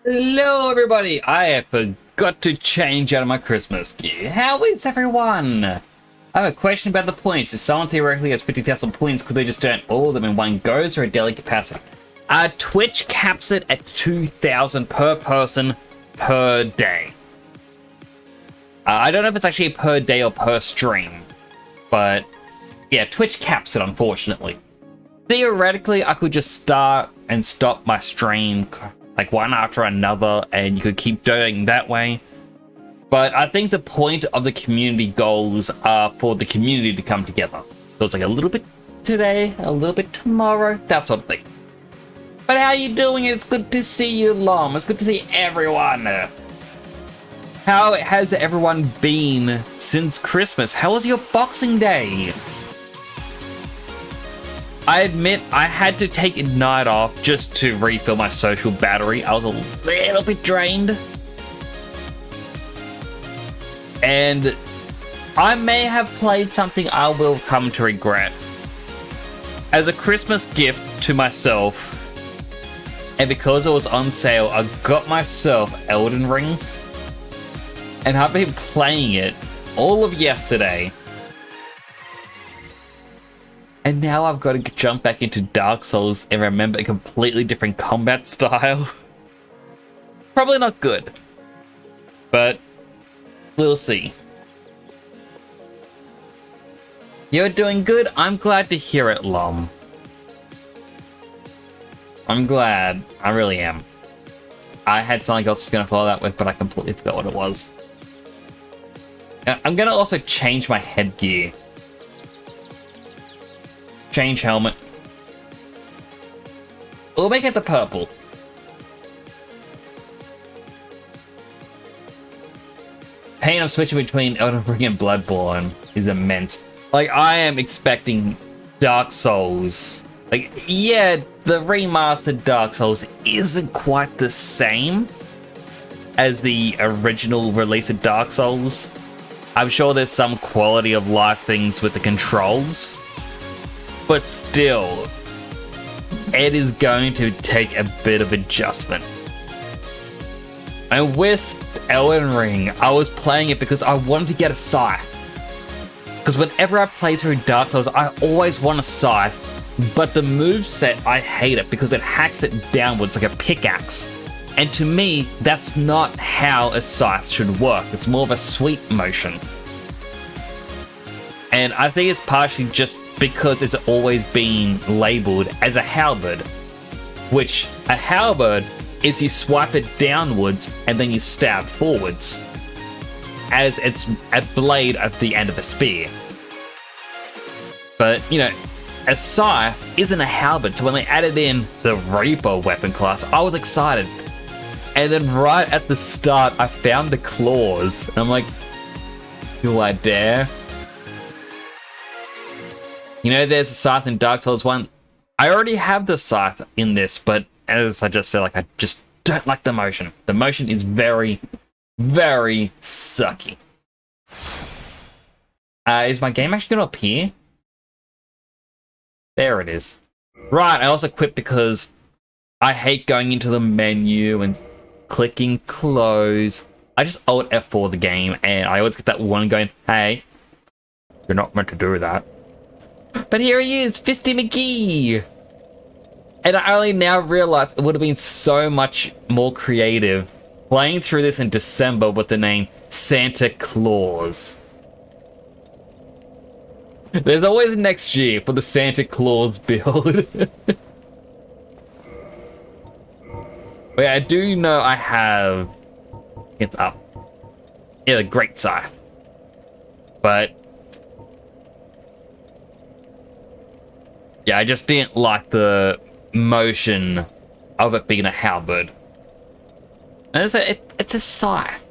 Hello everybody, I forgot to change out of my Christmas gear. How is everyone? I have a question about the points. If someone theoretically has 50,000 points, could they just earn all of them in one go or a daily capacity? Twitch caps it at 2,000 per person per day. I don't know if it's actually per day or per stream, but yeah, Twitch caps it unfortunately. Theoretically, I could just start and stop my stream like one after another, and you could keep doing that way. But I think the point of the community goals are for the community to come together. So it's like a little bit today, a little bit tomorrow, that sort of thing. But how are you doing? It's good to see you, Lom. It's good to see everyone. How has everyone been since Christmas? How was your Boxing Day? I admit I had to take a night off just to refill my social battery. I was a little bit drained. And I may have played something I will come to regret. As a Christmas gift to myself, and because it was on sale, I got myself Elden Ring. And I've been playing it all of yesterday. And now I've got to jump back into Dark Souls and remember a completely different combat style. Probably not good. But we'll see. You're doing good? I'm glad to hear it, Lom. I'm glad. I really am. I had something else I was going to follow that with, but I completely forgot what it was. I'm going to also change my headgear. Change helmet. We'll make it the purple. Pain of switching between Elden Ring and Bloodborne is immense. Like, I am expecting Dark Souls. Like, yeah, the remastered Dark Souls isn't quite the same as the original release of Dark Souls. I'm sure there's some quality of life things with the controls. But still, it is going to take a bit of adjustment. And with Elden Ring, I was playing it because I wanted to get a scythe. Because whenever I play through Dark Souls, I always want a scythe, but the moveset, I hate it because it hacks it downwards like a pickaxe. And to me, that's not how a scythe should work. It's more of a sweep motion. And I think it's partially just because it's always been labeled as a halberd, which a halberd is you swipe it downwards and then you stab forwards, as it's a blade at the end of a spear. But, you know, a scythe isn't a halberd, so when they added in the Reaper weapon class, I was excited. And then right at the start, I found the claws, and I'm like, do I dare? You know, there's a scythe in Dark Souls 1. I already have the scythe in this, but as I just said, like, I just don't like the motion. The motion is very, very sucky. Is my game actually going to appear? There it is. Right, I also quit because I hate going into the menu and clicking close. I just Alt F4 the game, and I always get that one going, hey, you're not meant to do that. But here he is, Fisty McGee! And I only now realize it would have been so much more creative playing through this in December with the name Santa Claus. There's always next year for the Santa Claus build. Wait, I do know I have... It's up. Yeah, the Great Scythe. But... yeah, I just didn't like the motion of it being a halberd. And it's a scythe.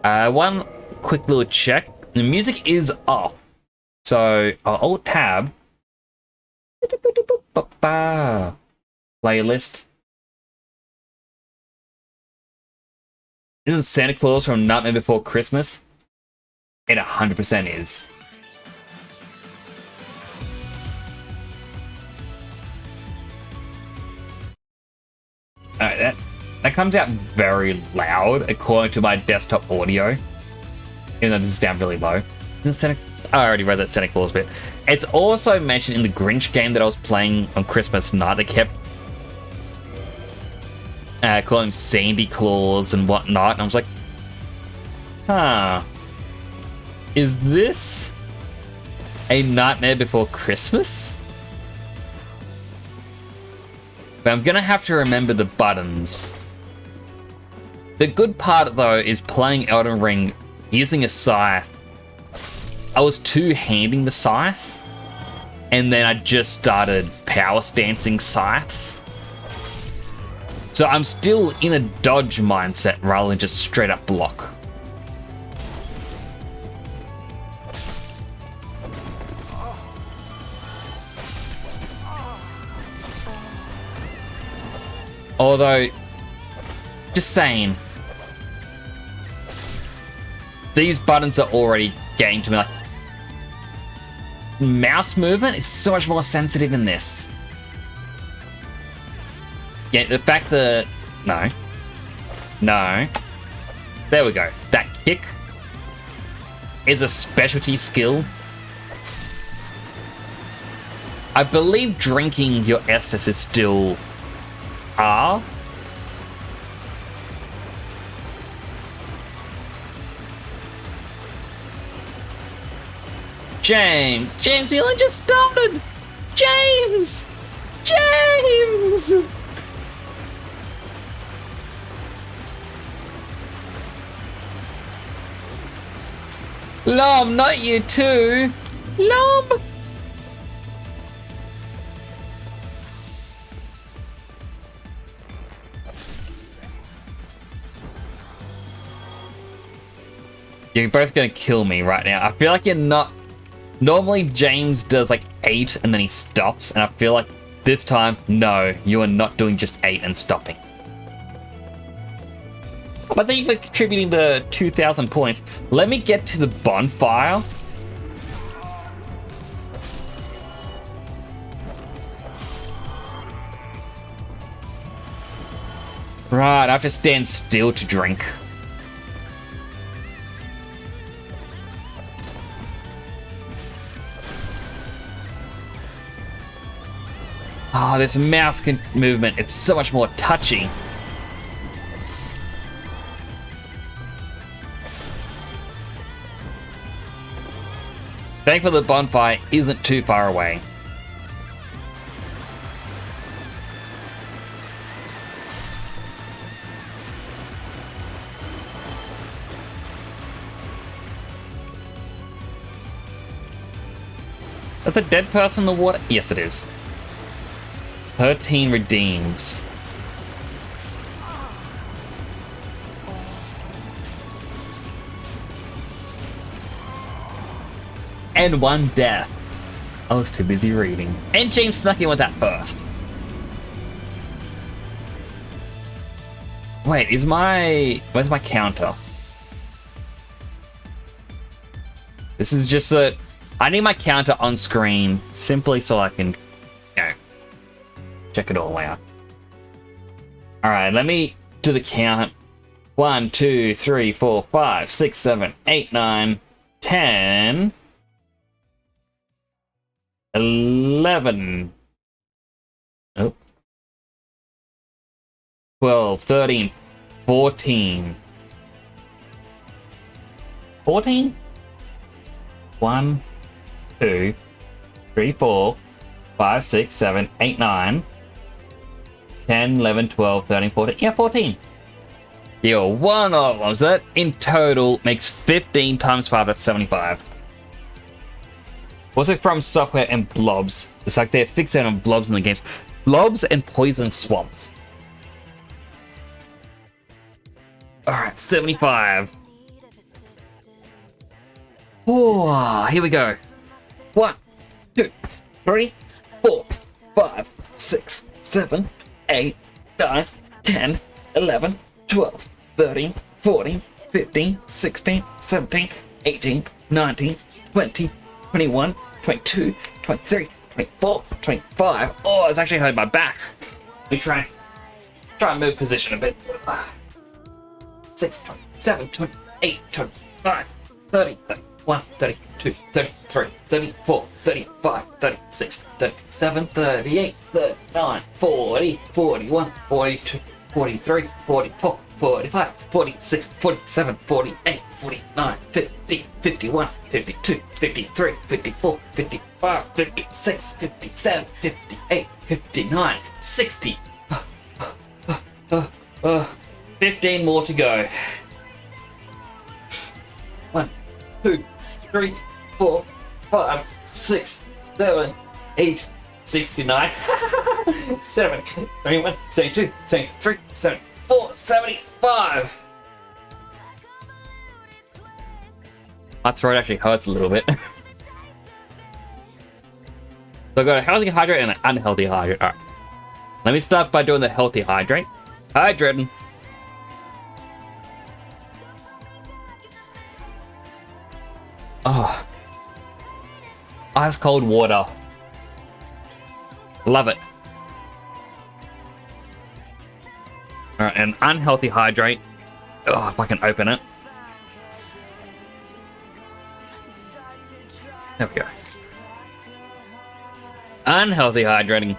One quick little check. The music is off. So, I'll Alt-Tab. Playlist. Isn't Santa Claus from Nightmare Before Christmas? It 100% is. Alright, that comes out very loud according to my desktop audio. Even though this is down really low. I already read that Santa Claus bit. It's also mentioned in the Grinch game that I was playing on Christmas night. They kept calling him Sandy Claus and whatnot. And I was like, huh. Is this a Nightmare Before Christmas? But I'm gonna have to remember the buttons. The good part though is playing Elden Ring using a scythe. I was two-handing the scythe, and then I just started power stancing scythes. So I'm still in a dodge mindset rather than just straight up block. Although, just saying, these buttons are already getting to me. Like, mouse movement is so much more sensitive in this. Yeah, the fact that... No. There we go. That kick is a specialty skill. I believe drinking your Estus is still R. James, we only just started. James. Lom, not you too. Lom. You're both gonna kill me right now. I feel like you're not... Normally James does like 8 and then he stops, and I feel like this time, no, you are not doing just 8 and stopping. But thank you for contributing the 2,000 points. Let me get to the bonfire. Right, I have to stand still to drink. Oh, this mouse movement, it's so much more touchy. Thankfully the bonfire isn't too far away. Is that a dead person in the water? Yes, it is. 13 redeems. And 1 death. I was too busy reading. And James snuck in with that first. Wait, where's my counter? This is just that I need my counter on screen simply so I can, check it all out. Alright, let me do the count. 1, 2, 3, 4, 5, 6, 7, 8, 9, 10, 11. Oh. 12, 13, 14. 14? 1, 2, 3, 4, 5, 6, 7, 8, 9, 10, 11, 12, 13, 14. Yeah, 14. Yo, one of them. So that in total makes 15 times 5, that's 75. Also from Software and blobs. It's like they're fixated on blobs in the games. Blobs and poison swamps. Alright, 75. Oh, here we go. 1, 2, 3, 4, 5, 6, 7, 8, 9, 10, 11, 12, 13, 14, 15, 16, 17, 18, 19, 20, 21, 22, 23, 24, 25. Oh, it's actually hurting my back. Let me try Try and move position a bit. 6, 20, 7, 20, 8, 29, 30, 31, 32, 33, 34, 35, 36, 37, 38, 39, 40, 41, 42, 43, 44, 45, 46, 47, 48, 49, 50, 51, 52, 53, 54, 55, 56, 57, 58, 59, 60. 15 more to go. 1, 2, 3, 4, 5, 6, 7, 8, 69, 7, 21, 72, 73, 74, 75. My throat actually hurts a little bit. So I got a healthy hydrate and an unhealthy hydrate. Alright. Let me start by doing the healthy hydrate. Hydrating. Oh. Ice cold water. Love it. Alright, an unhealthy hydrate. Oh, if I can open it. There we go. Unhealthy hydrating.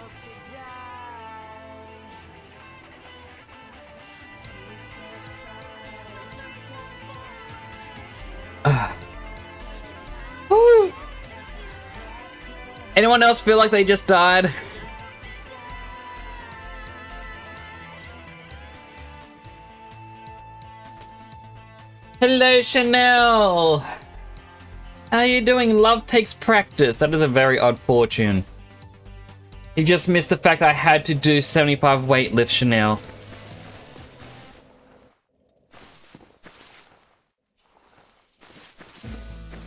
Anyone else feel like they just died? Hello, Chanel! How are you doing? Love takes practice. That is a very odd fortune. You just missed the fact I had to do 75 weight lift, Chanel.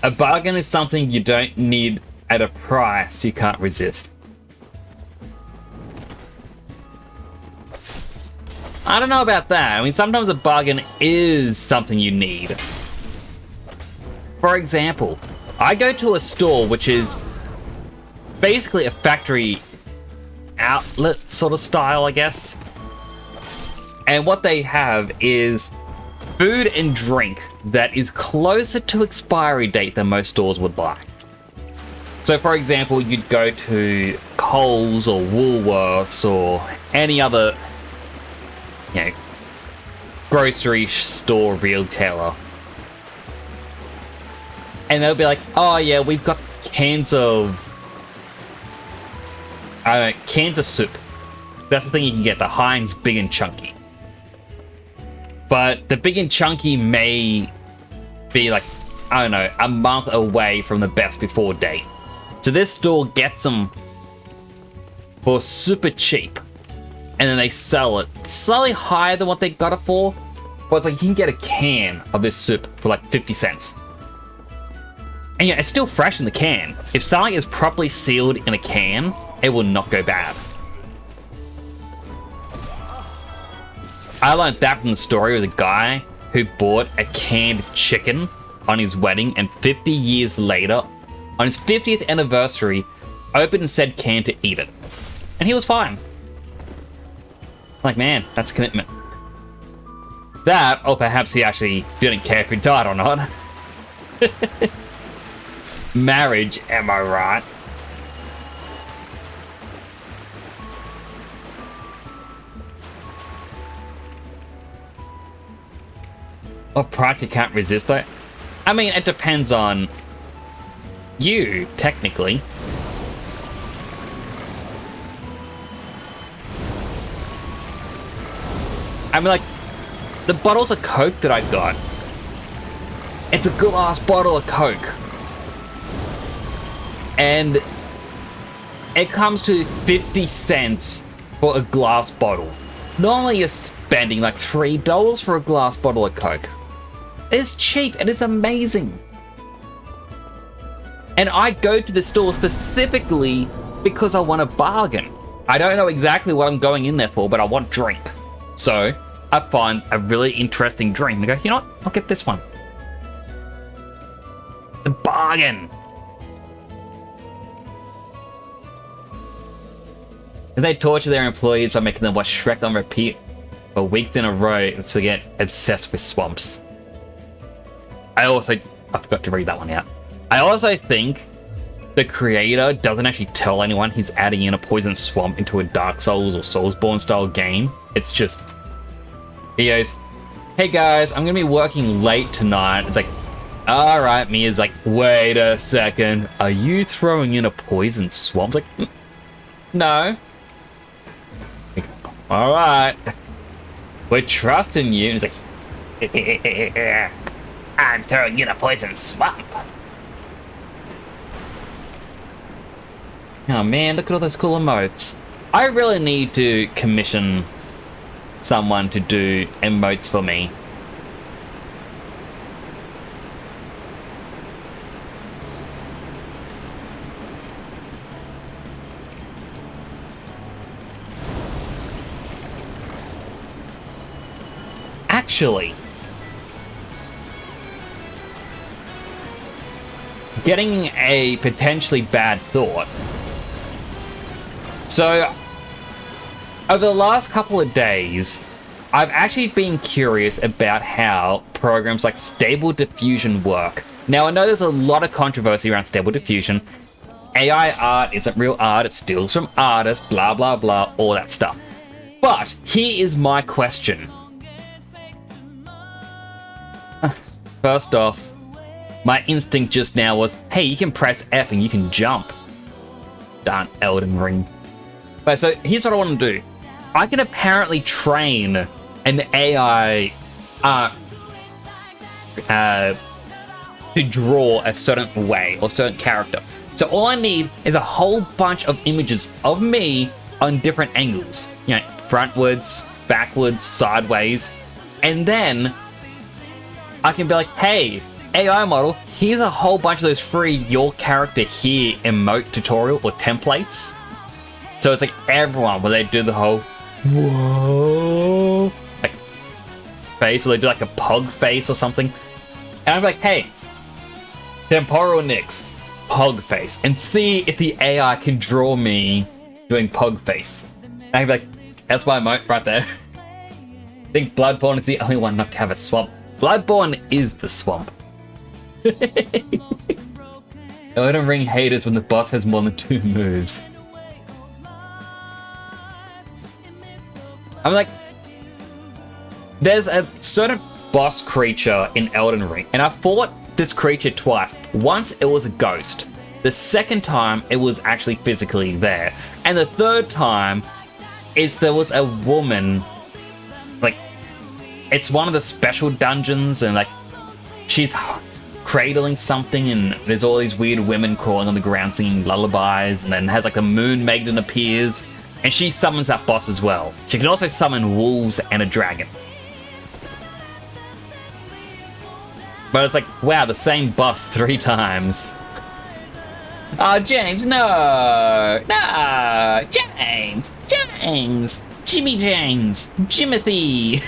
A bargain is something you don't need at a price you can't resist. I don't know about that. I mean, sometimes a bargain is something you need. For example, I go to a store which is basically a factory outlet sort of style, I guess. And what they have is food and drink that is closer to expiry date than most stores would like. So, for example, you'd go to Coles or Woolworths or any other, you know, grocery store retailer, and they'll be like, "Oh yeah, we've got cans of soup." That's the thing you can get, the Heinz Big and Chunky. But the Big and Chunky may be like, I don't know, a month away from the best before date. So this store gets them for super cheap, and then they sell it slightly higher than what they got it for. But it's like, you can get a can of this soup for like 50 cents. And yeah, it's still fresh in the can. If something is properly sealed in a can, it will not go bad. I learned that from the story of the guy who bought a canned chicken on his wedding, and 50 years later, on his 50th anniversary, opened said can to eat it. And he was fine. Like, man, that's commitment. That, or perhaps he actually didn't care if he died or not. Marriage, am I right? What price you can't resist, though? I mean, it depends on you, technically. I mean, like, the bottles of Coke that I got, it's a glass bottle of Coke. And it comes to 50 cents for a glass bottle. Normally you're spending like $3 for a glass bottle of Coke. It's cheap, it is amazing. And I go to the store specifically because I want a bargain. I don't know exactly what I'm going in there for, but I want drink. So I find a really interesting drink and I go, you know what? I'll get this one. The bargain. And they torture their employees by making them watch Shrek on repeat. for weeks in a row to get obsessed with swamps. I forgot to read that one out. I also think the creator doesn't actually tell anyone he's adding in a poison swamp into a Dark Souls or Soulsborne style game. It's just, he goes, hey guys, I'm gonna be working late tonight. It's like, alright, Mia's like, wait a second, are you throwing in a poison swamp? Like, no. Like, alright, we're trusting you. And he's like, I'm throwing in a poison swamp. Oh man, look at all those cool emotes. I really need to commission someone to do emotes for me. Actually, getting a potentially bad thought. So, over the last couple of days, I've actually been curious about how programs like Stable Diffusion work. Now, I know there's a lot of controversy around Stable Diffusion. AI art isn't real art, it steals from artists, blah blah blah, all that stuff. But, here is my question. First off, my instinct just now was, hey, you can press F and you can jump. Darn Elden Ring. But so here's what I want to do. I can apparently train an AI to draw a certain way or certain character. So all I need is a whole bunch of images of me on different angles. You know, frontwards, backwards, sideways. And then I can be like, hey, AI model, here's a whole bunch of those free your character here emote tutorial or templates. So it's like everyone, where they do the whole whoa like face, or they do like a pug face or something. And I'm like, hey, temporal Nyx, pug face, and see if the AI can draw me doing pug face. And I'd be like, that's my emote right there. I think Bloodborne is the only one not to have a swamp. Bloodborne is the swamp. Elden Ring haters when the boss has more than 2 moves. I'm like, there's a certain boss creature in Elden Ring, and I fought this creature twice. Once it was a ghost. The second time it was actually physically there. And the third time is there was a woman, like, it's one of the special dungeons, and like, she's cradling something, and there's all these weird women crawling on the ground singing lullabies, and then has like a moon maiden appears, and she summons that boss as well. She can also summon wolves and a dragon. But it's like, wow, the same boss 3 times. Oh, James, no! No! James! James! Jimmy James! Jimothy!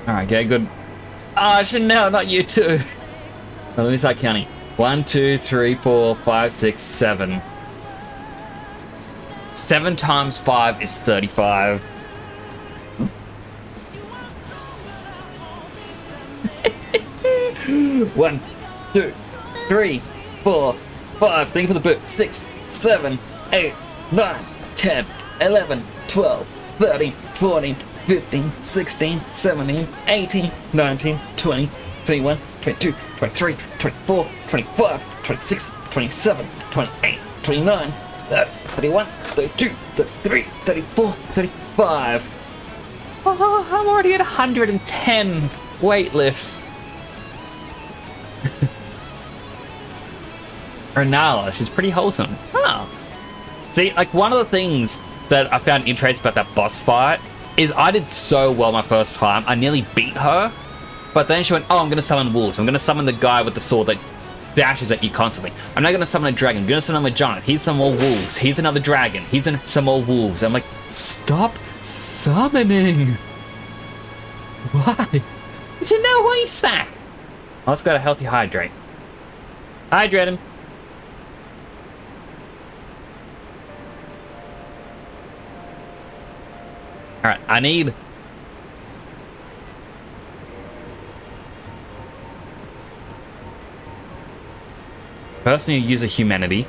Alright, okay, good. Oh, no, not you too. Well, let me start counting. 1, 2, 3, 4, 5, 6, 7. 7 times 5 is 35. One, 2, 3, 4, 5. Thank you for the book. 6, 7, 8, 9, 10, 11, 12, 13, 14, 15, 16, 17, 18, 19, 20, 21, 22, 23, 24, 25, 26, 27, 28, 29, 30, 31, 32, 33, 34, 35. Oh, I'm already at 110 weightlifts. Renala, she's pretty wholesome. Oh. See, like, one of the things that I found interesting about that boss fight is I did so well my first time. I nearly beat her, but then she went, oh, I'm going to summon wolves. I'm going to summon the guy with the sword that dashes at you constantly. I'm not going to summon a dragon. I'm going to summon a giant. Here's some more wolves. Here's another dragon. Here's some more wolves. I'm like, stop summoning. Why? It's a no way smack. Let's go to healthy hydrate. Hydrate him. Alright, I need... Personally, use a humanity.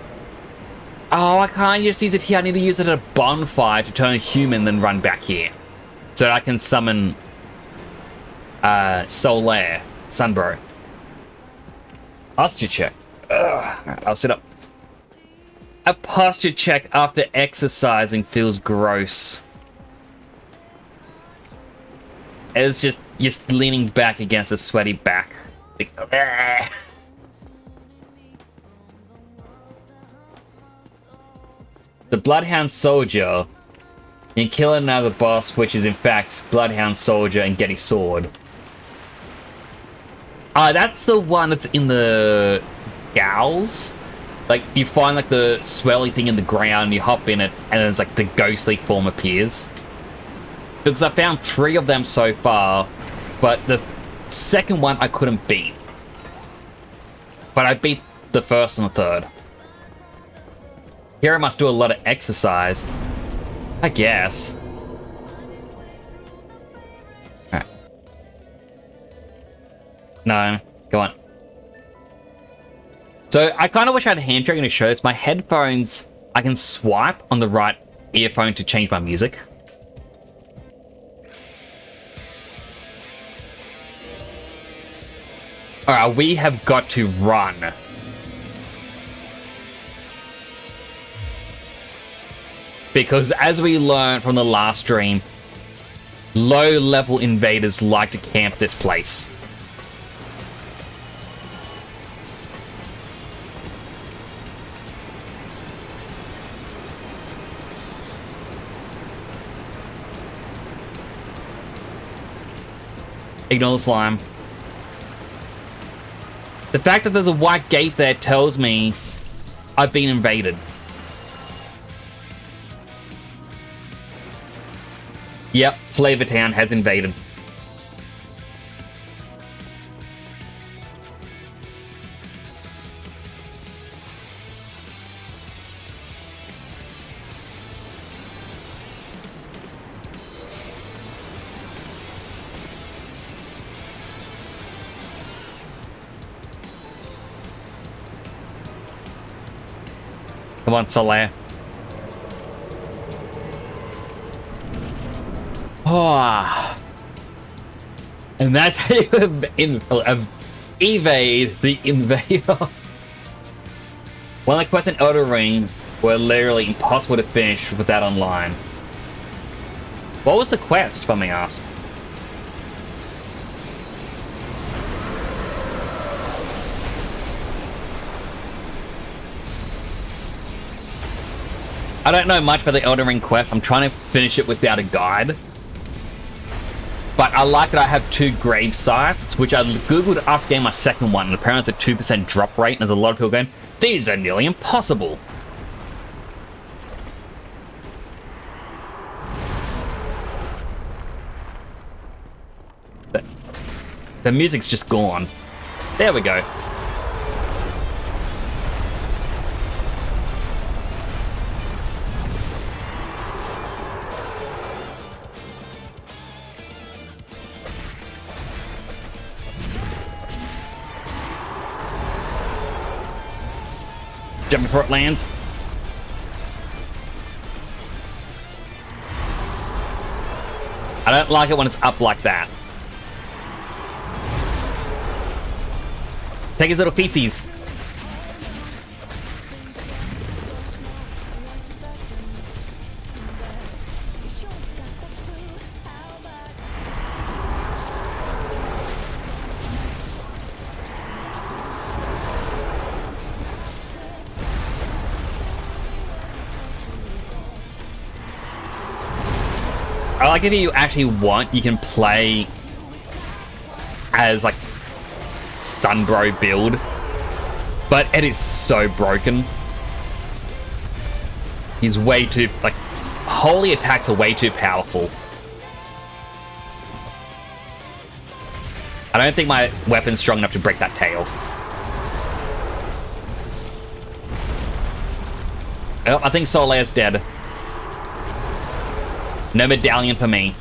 Oh, I can't just use it here. I need to use it at a bonfire to turn human, then run back here. So I can summon... Solaire. Sunbro. Posture check. Alright, I'll sit up. A posture check after exercising feels gross. It's just you're leaning back against a sweaty back. Like, the Bloodhound Soldier. You can kill another boss, which is in fact Bloodhound Soldier and get his sword. That's the one that's in the gals. Like, you find like the swirly thing in the ground, you hop in it, and then it's like the ghostly form appears. Because I found 3 of them so far, but the second one I couldn't beat. But I beat the first and the third. Here I must do a lot of exercise. I guess. Alright. No, go on. So I kind of wish I had a hand tracking to show this. My headphones, I can swipe on the right earphone to change my music. Alright, we have got to run. Because as we learned from the last stream, low-level invaders like to camp this place. Ignore the slime. The fact that there's a white gate there tells me I've been invaded. Yep, Flavor Town has invaded. Come on, Solaire. Oh. And that's how you evade the invader. One of the quests in Elden Ring were literally impossible to finish with that online. What was the quest, if I may ask? I don't know much about the Elden Ring quest. I'm trying to finish it without a guide. But I like that I have 2 grave sites, which I googled after getting my second one, and apparently it's a 2% drop rate, and there's a lot of people going, these are nearly impossible. The music's just gone. There we go. Jump before it lands. I don't like it when it's up like that. Take his little feetsies. I like if you actually want, you can play as like Sunbro build, but it is so broken. He's way too, like, holy attacks are way too powerful. I don't think my weapon's strong enough to break that tail. Oh, I think Soleia's dead. No medallion for me.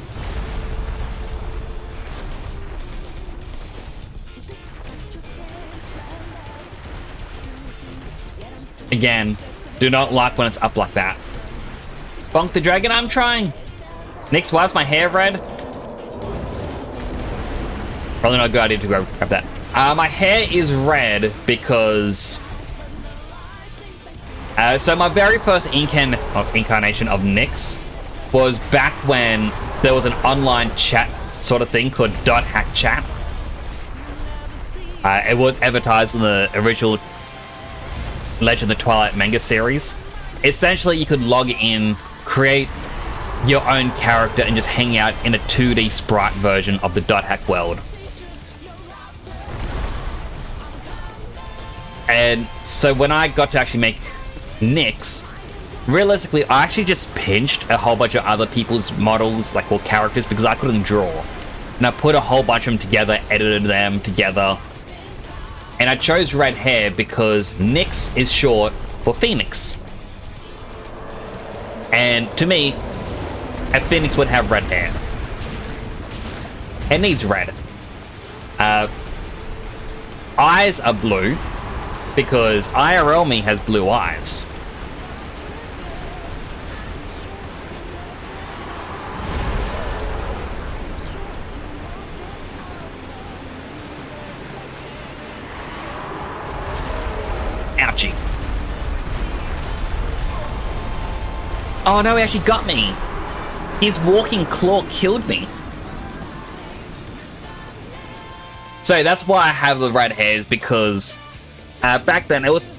Again, do not like when it's up like that. Bonk the dragon, I'm trying. Nix, why is my hair red? Probably not a good idea to go grab that. My hair is red because... so my very first incarnation of Nix was back when there was an online chat sort of thing called .hack chat. It was advertised in the original Legend of the Twilight manga series. Essentially, you could log in, create your own character, and just hang out in a 2D sprite version of the .hack world. And so when I got to actually make Nix, realistically, I actually just pinched a whole bunch of other people's models, like, or characters, because I couldn't draw. And I put a whole bunch of them together, edited them together. And I chose red hair because Nix is short for Phoenix. And to me, a Phoenix would have red hair. It needs red. Eyes are blue because IRL me has blue eyes. Ouchie. Oh no, he actually got me. His walking claw killed me. So that's why I have the red hairs, because back then it was...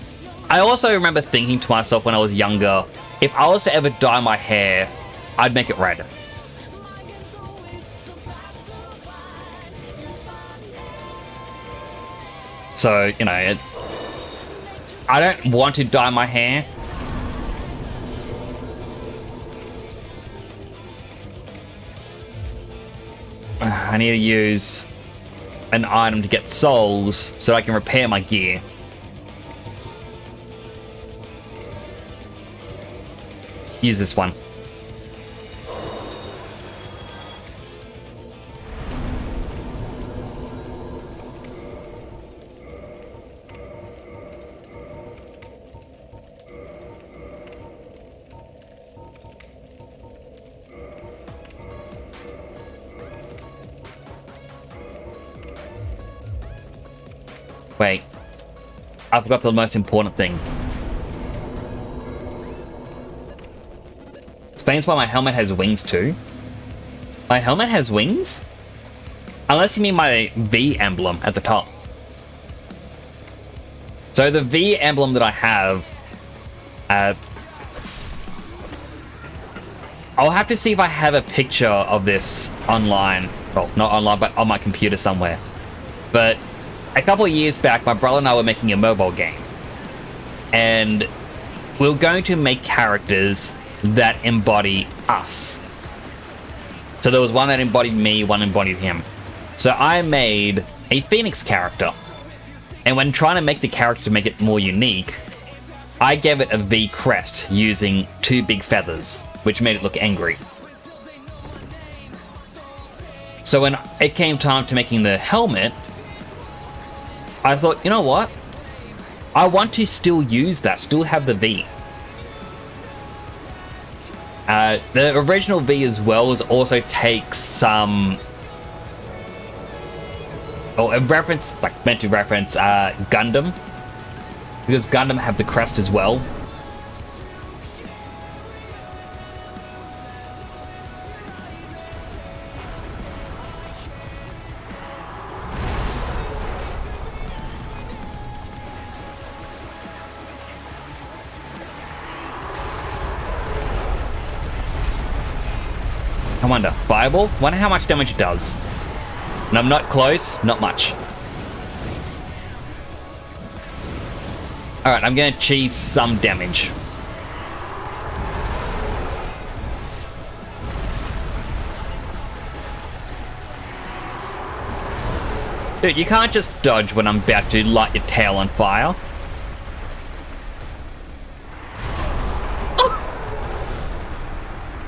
I also remember thinking to myself when I was younger, if I was to ever dye my hair, I'd make it red. So, you know, I don't want to dye my hair. I need to use an item to get souls so I can repair my gear. Use this one. Wait, I forgot the most important thing. Explains why my helmet has wings too. My helmet has wings? Unless you mean my V emblem at the top. So the V emblem that I have... I'll have to see if I have a picture of this online. Well, not online, but on my computer somewhere. But... a couple of years back, my brother and I were making a mobile game. And we were going to make characters that embody us. So there was one that embodied me, one embodied him. So I made a Phoenix character. And when trying to make the character to make it more unique, I gave it a V crest using 2 big feathers, which made it look angry. So when it came time to making the helmet, I thought, you know what? I want to still use that, still have the V. The original V as well was also take some... or a reference, like meant to reference Gundam. Because Gundam have the crest as well. I wonder, Fireball? Wonder how much damage it does. And I'm not close, not much. Alright, I'm gonna cheese some damage. Dude, you can't just dodge when I'm about to light your tail on fire. Oh!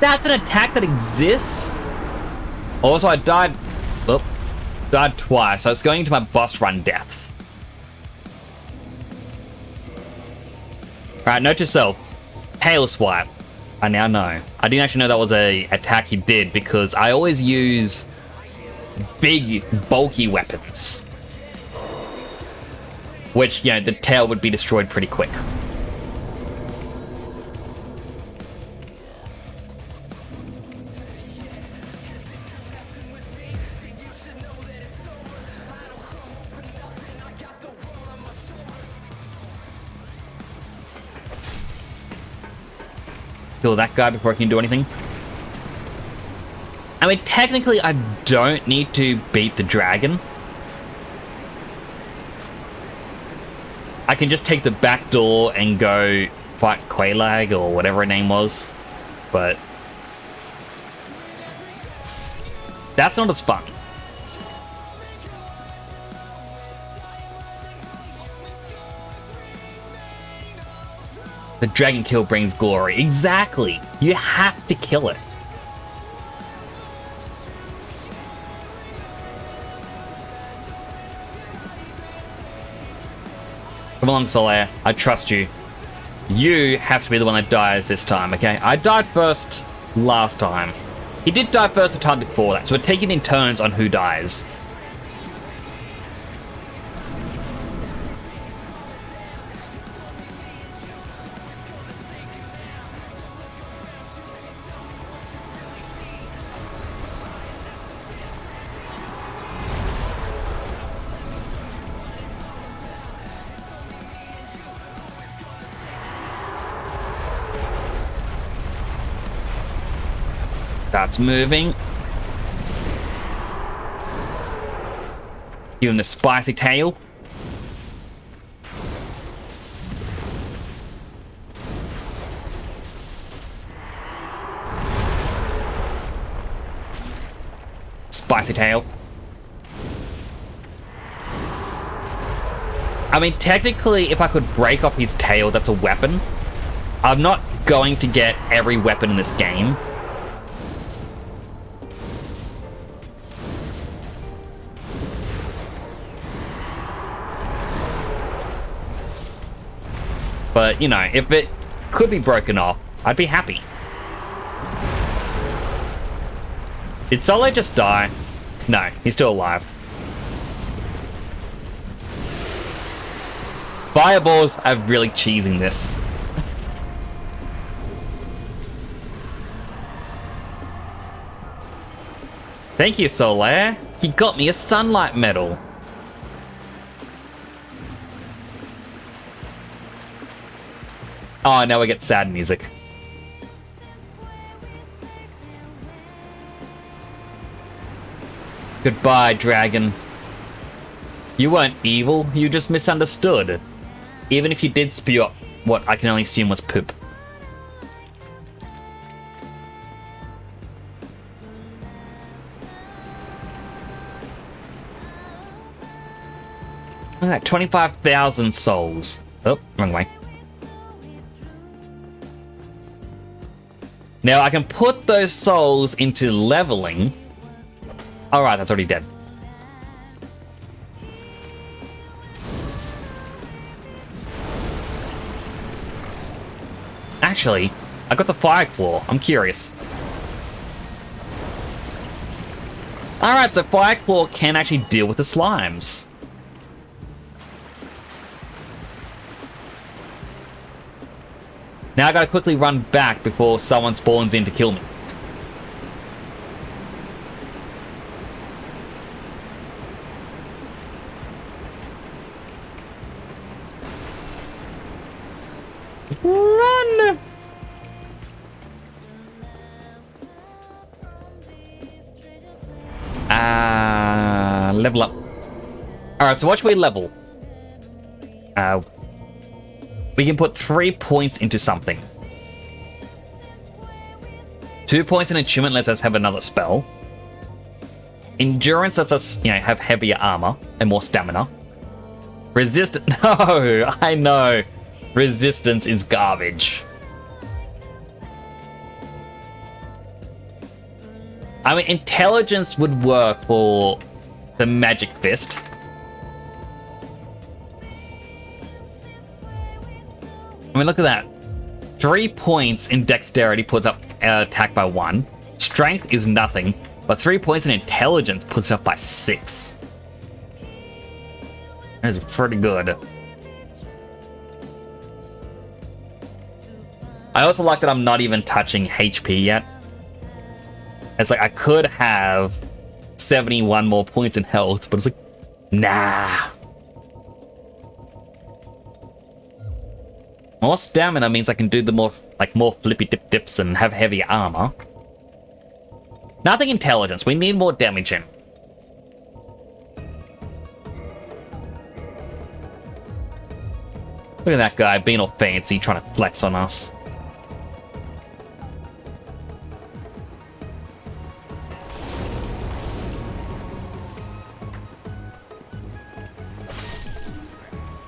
That's an attack that exists? Also, I died... Oh, died twice. So I was going into my boss run deaths. Alright, note to self. Tail swipe. I now know. I didn't actually know that was a attack he did because I always use big, bulky weapons. Which, you know, the tail would be destroyed pretty quick. Kill that guy before I can do anything. I mean, technically, I don't need to beat the dragon. I can just take the back door and go fight Quelaag or whatever her name was. But that's not as fun. The dragon kill brings glory. Exactly. You have to kill it. Come along, Solaire. I trust you. You have to be the one that dies this time, okay? I died first last time. He did die first the time before that, so we're taking in turns on who dies. That's moving. Give him the spicy tail. Spicy tail. I mean, technically, if I could break off his tail, that's a weapon. I'm not going to get every weapon in this game. But, you know, if it could be broken off, I'd be happy. Did Solo just die? No, he's still alive. Fireballs are really cheesing this. Thank you, Solaire. You got me a sunlight medal. Oh, now we get sad music. Goodbye, dragon. You weren't evil, you just misunderstood. Even if you did spew up what I can only assume was poop. Look at that, 25,000 souls. Oh, wrong way. Now, I can put those souls into leveling. Alright, that's already dead. Actually, I got the Fire Claw. I'm curious. Alright, so Fire Claw can actually deal with the slimes. Now I gotta quickly run back before someone spawns in to kill me. Run! Level up. Alright, so what should we level? We can put 3 points into something. 2 points in attunement lets us have another spell. Endurance lets us, have heavier armor and more stamina. No, I know. Resistance is garbage. I mean, intelligence would work for the magic fist. I mean, look at that. 3 points in dexterity puts up attack by 1. Strength is nothing, but 3 points in intelligence puts it up by 6. That is pretty good. I also like that I'm not even touching HP yet. It's like I could have 71 more points in health, but it's like, nah. More stamina means I can do the more flippy dips and have heavy armor. Nothing intelligence. We need more damage in. Look at that guy being all fancy, trying to flex on us.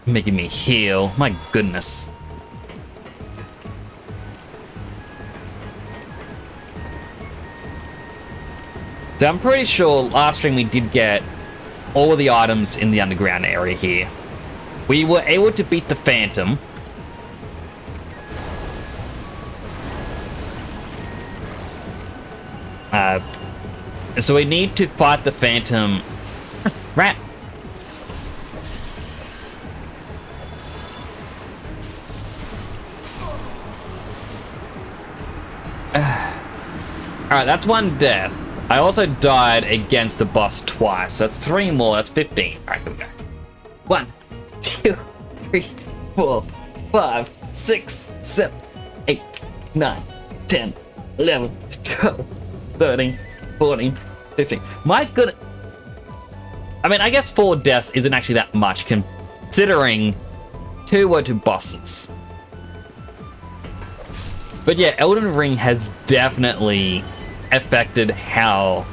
Making me heal. My goodness. So I'm pretty sure last stream we did get all of the items in the underground area here. We were able to beat the Phantom. So we need to fight the Phantom. Rat. Alright, that's one death. I also died against the boss twice. That's 3 more. That's 15. Alright, here we go. 1, 2, 3, 4, 5, 6, 7, 8, 9, 10, 11, 12, 13, 14, 15. My good... I mean, I guess 4 deaths isn't actually that much, considering 2 were to bosses. But yeah, Elden Ring has definitely affected how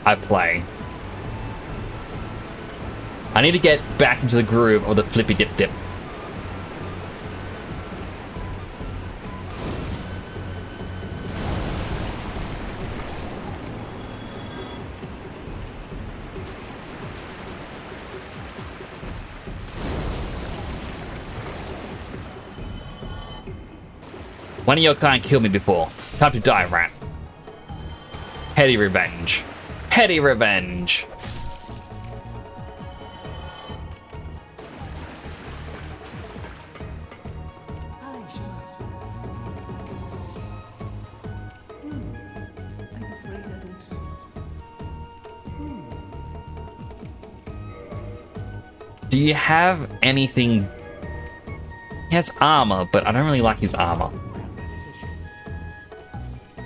I play. I need to get back into the groove of the flippy dip. One of your kind killed me before. Time to die, rat. Petty revenge. Petty revenge. Do you have anything? He has armor, but I don't really like his armor.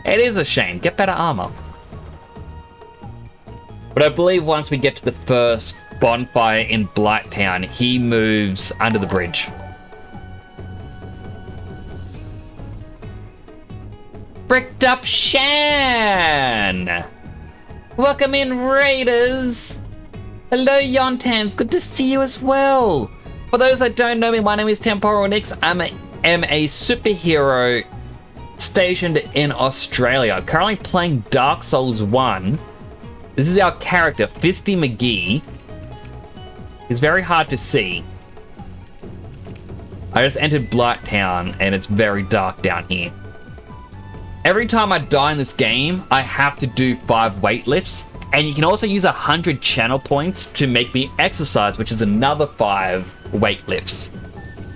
It is a shame. Get better armor. But I believe once we get to the first bonfire in Blighttown, he moves under the bridge. Bricked up Shan! Welcome in, Raiders! Hello, Yontans. Good to see you as well. For those that don't know me, my name is Temporal Nix. I am a superhero stationed in Australia. I'm currently playing Dark Souls 1. This is our character, Fisty McGee. He's very hard to see. I just entered Blighttown and it's very dark down here. Every time I die in this game, I have to do 5 weightlifts, and you can also use 100 channel points to make me exercise, which is another 5 weightlifts.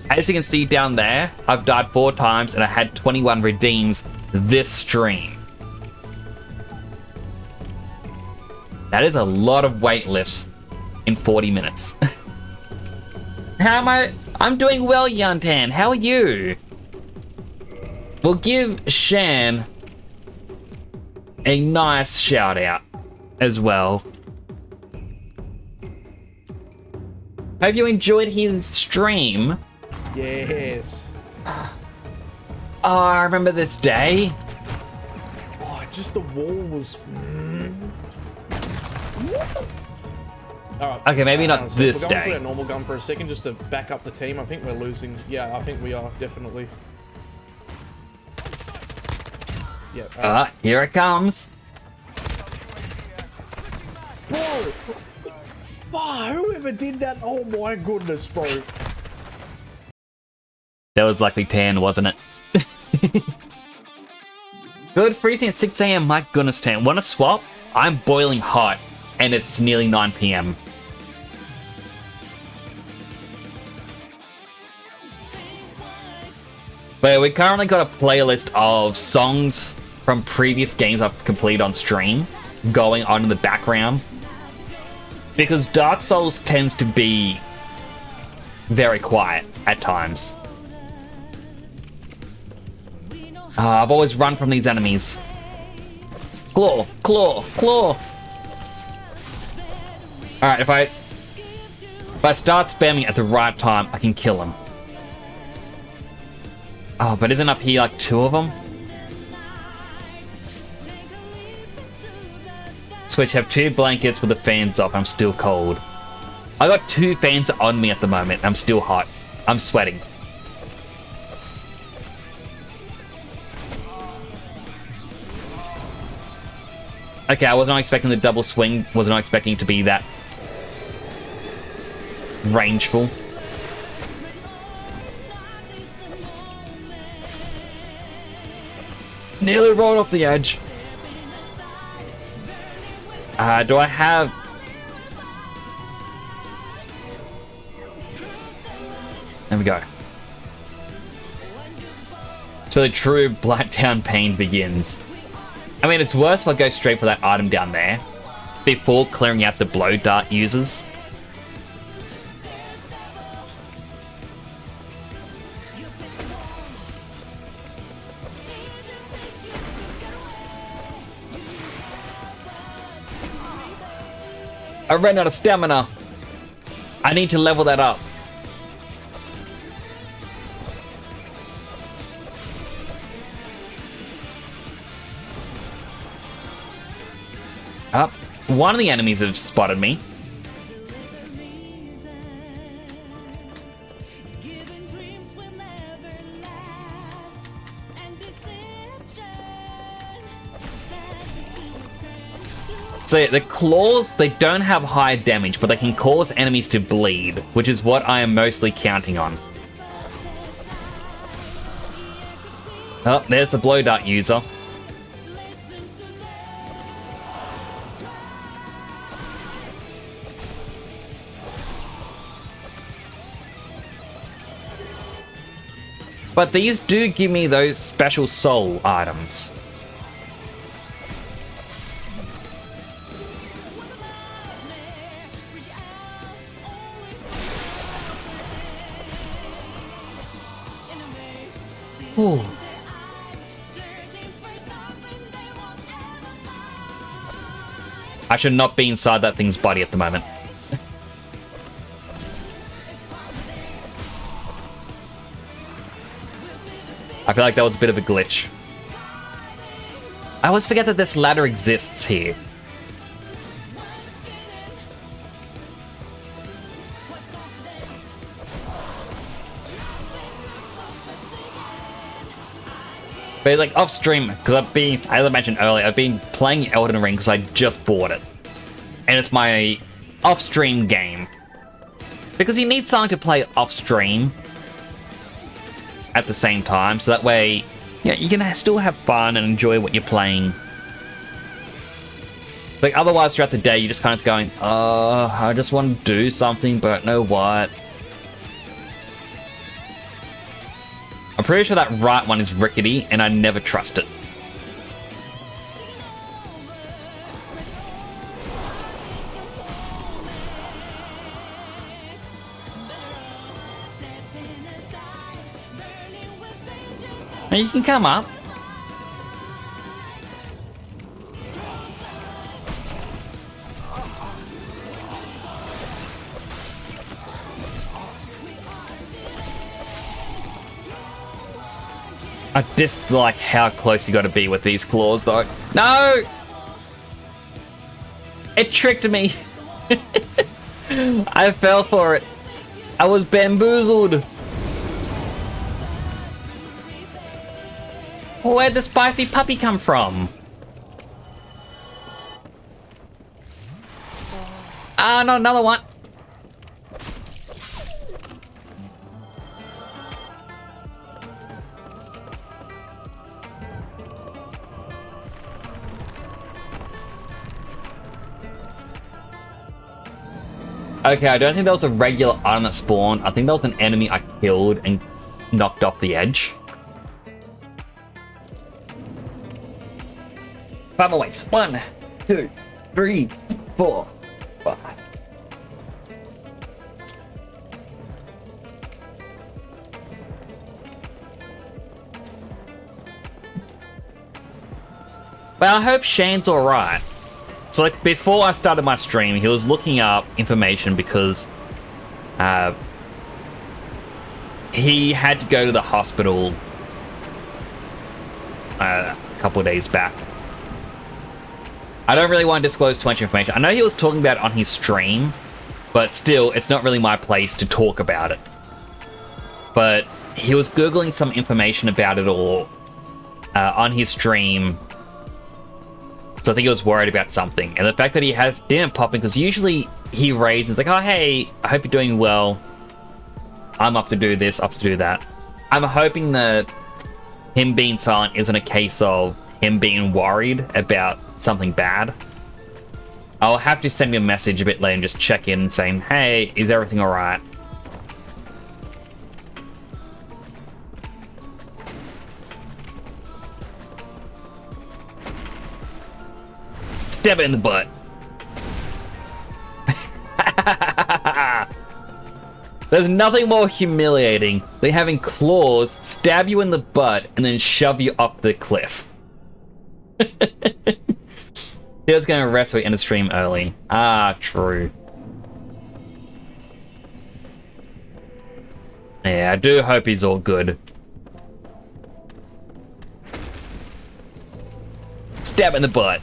As you can see down there, I've died 4 times and I had 21 redeems this stream. That is a lot of weightlifts in 40 minutes. How am I? I'm doing well, Yuntan. How are you? We'll give Shan a nice shout out as well. Hope you enjoyed his stream. Yes. Oh, I remember this day. Oh, just the wall was... Alright. Okay, maybe not this we're going day. to our normal gun for a second just to back up the team. I think we're losing. Yeah, I think we are, definitely. Yeah. Here it comes. Bro! Wow, whoever did that, oh my goodness, bro. That was likely 10, wasn't it? Good freezing at 6 a.m. My goodness, 10. Want to swap? I'm boiling hot, and it's nearly 9 p.m. But we currently got a playlist of songs from previous games I've completed on stream going on in the background. Because Dark Souls tends to be very quiet at times. I've always run from these enemies. Claw, claw, claw. Alright, if I start spamming at the right time, I can kill him. Oh, but isn't up here like 2 of them? Switch, have 2 blankets with the fans off. I'm still cold. I got 2 fans on me at the moment. I'm still hot. I'm sweating. Okay, I was not expecting the double swing. Was not expecting it to be that rangeful. Nearly rolled off the edge. Do I have... There we go. So the true Blacktown pain begins. I mean, it's worse if I go straight for that item down there before clearing out the blow dart users. I ran out of stamina. I need to level that up. Up. One of the enemies have spotted me. So yeah, the claws, they don't have high damage, but they can cause enemies to bleed, which is what I am mostly counting on. Oh, there's the blow dart user. But these do give me those special soul items. Ooh. I should not be inside that thing's body at the moment. I feel like that was a bit of a glitch. I always forget that this ladder exists here. But like off stream, because I've been, as I mentioned earlier, I've been playing Elden Ring because I just bought it. And it's my off-stream game. Because you need something to play off-stream at the same time, so that way, yeah, you can still have fun and enjoy what you're playing. Like otherwise throughout the day you're just kind of going, I just want to do something, but I don't know what. I'm pretty sure that right one is rickety, and I never trust it. Now you can come up. I dislike how close you got to be with these claws, though. No! It tricked me. I fell for it. I was bamboozled. Where'd the spicy puppy come from? Ah, not another one. Okay, I don't think that was a regular item that spawned. I think that was an enemy I killed and knocked off the edge. 5 more weights. 1, 2, 3, 4, 5. But I hope Shane's alright. So, like, before I started my stream, he was looking up information because he had to go to the hospital a couple of days back. I don't really want to disclose too much information. I know he was talking about it on his stream, but still, it's not really my place to talk about it. But he was Googling some information about it all on his stream. So I think he was worried about something. And the fact that he didn't pop in, because usually he raids and is like, oh, hey, I hope you're doing well. I'm off to do this, off to do that. I'm hoping that him being silent isn't a case of him being worried about something bad. I'll have to send me a message a bit later and just check in saying, hey, is everything alright? Stab it in the butt. There's nothing more humiliating than having claws stab you in the butt and then shove you off the cliff. He was going to rest so we end the stream early. Ah, true. Yeah, I do hope he's all good. Stab in the butt.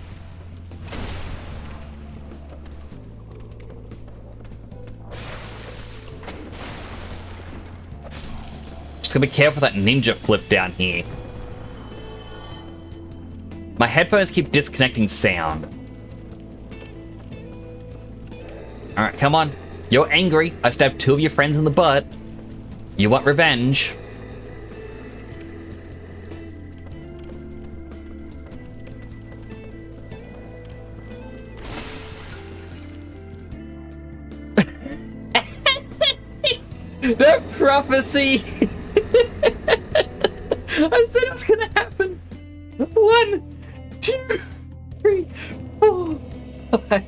Just gotta be careful with that ninja flip down here. My headphones keep disconnecting sound. Alright, come on. You're angry. I stabbed 2 of your friends in the butt. You want revenge. That prophecy! I said it was gonna happen. 1, 2, 3, 4, 5.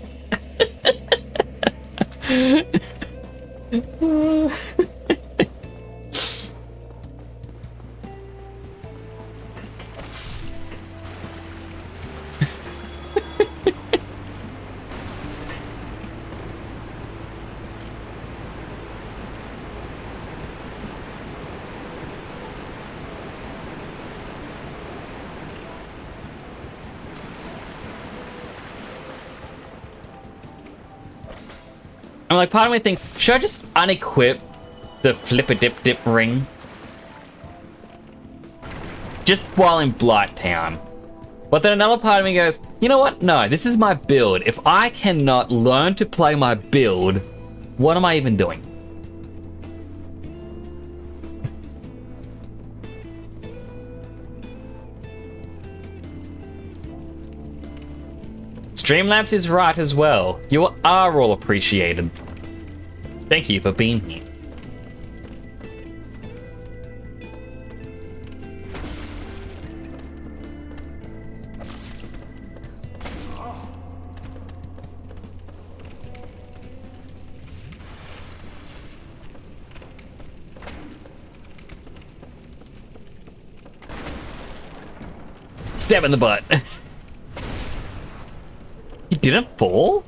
I'm like, part of me thinks, should I just unequip the flip-a-dip-dip ring? Just while in Blighttown. But then another part of me goes, you know what? No, this is my build. If I cannot learn to play my build, what am I even doing? Streamlabs is right as well. You are all appreciated. Thank you for being here. Stab in the butt. He didn't fall?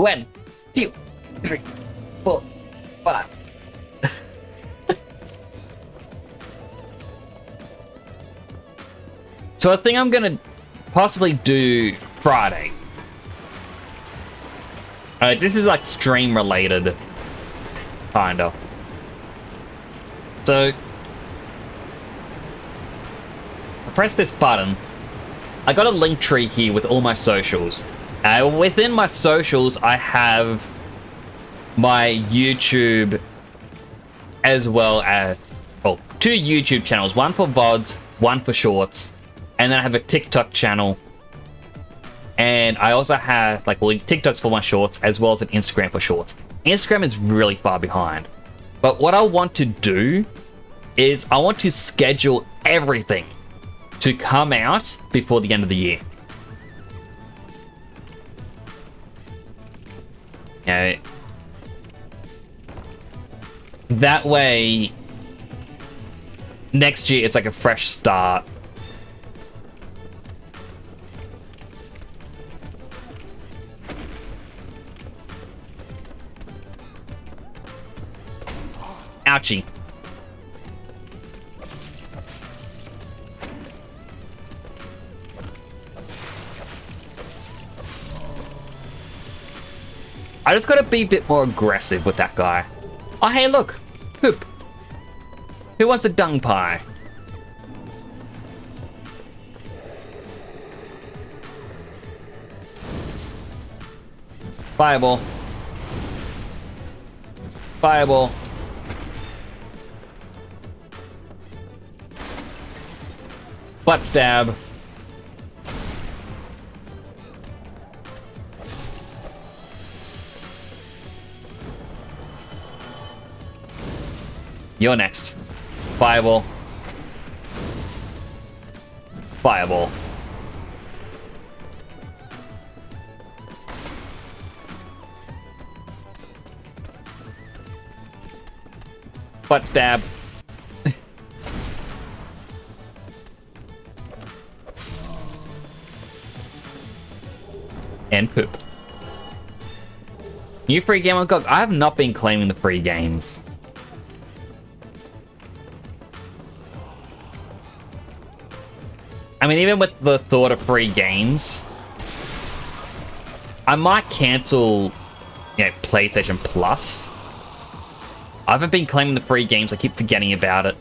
1, 2, 3, 4, 5. So I think I'm gonna possibly do Friday. This is like stream related, kinda. So I press this button. I got a link tree here with all my socials. Within my socials, I have my YouTube as well as, well, 2 YouTube channels, one for VODs, one for shorts, and then I have a TikTok channel. And I also have, like, well, TikTok's for my shorts as well as an Instagram for shorts. Instagram is really far behind. But what I want to do is I want to schedule everything to come out before the end of the year. Okay. That way, next year it's like a fresh start. Ouchie. I just gotta be a bit more aggressive with that guy. Oh, hey, look. Poop. Who wants a dung pie? Fireball. Fireball. Butt stab. You're next. Fireball. Fireball. Butt stab. And poop. New free game on GOG. I have not been claiming the free games. I mean, even with the thought of free games, I might cancel, you know, PlayStation Plus. I haven't been claiming the free games. I keep forgetting about it.